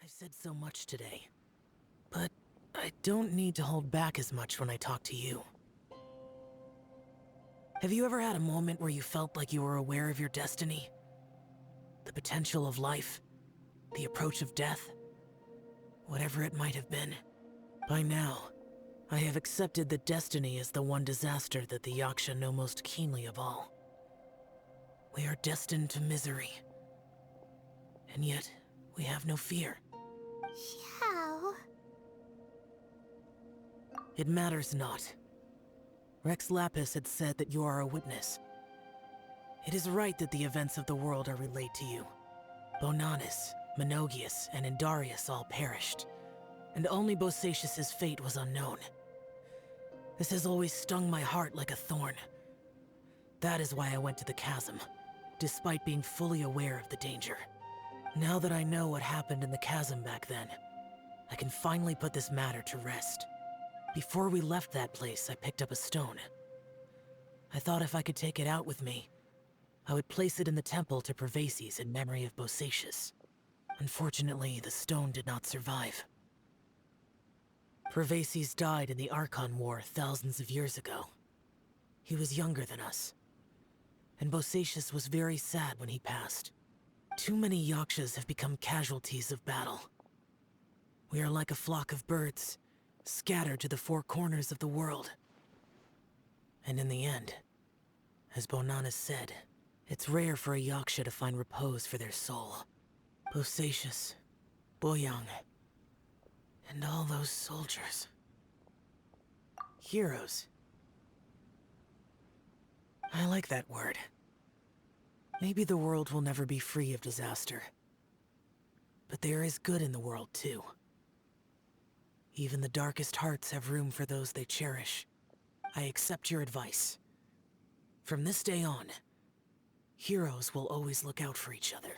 I've said so much today, but I don't need to hold back as much when I talk to you. Have you ever had a moment where you felt like you were aware of your destiny? The potential of life? The approach of death? Whatever it might have been. By now, I have accepted that destiny is the one disaster that the Yaksha know most keenly of all. We are destined to misery. And yet, we have no fear. Xiao. It matters not. Rex Lapis had said that you are a witness. It is right that the events of the world are relayed to you. Bonanis, Menogias, and Indarius all perished, and only Bosacius's fate was unknown. This has always stung my heart like a thorn. That is why I went to the chasm, despite being fully aware of the danger. Now that I know what happened in the chasm back then, I can finally put this matter to rest. Before we left that place, I picked up a stone. I thought if I could take it out with me, I would place it in the temple to Pervases in memory of Bosacius. Unfortunately, the stone did not survive. Pervases died in the Archon War thousands of years ago. He was younger than us, and Bosacius was very sad when he passed. Too many Yakshas have become casualties of battle. We are like a flock of birds, scattered to the four corners of the world. And in the end, as Bonanis said, it's rare for a Yaksha to find repose for their soul. Bosacius, Boyang, and all those soldiers. Heroes. I like that word. Maybe the world will never be free of disaster. But there is good in the world, too. Even the darkest hearts have room for those they cherish. I accept your advice. From this day on, heroes will always look out for each other.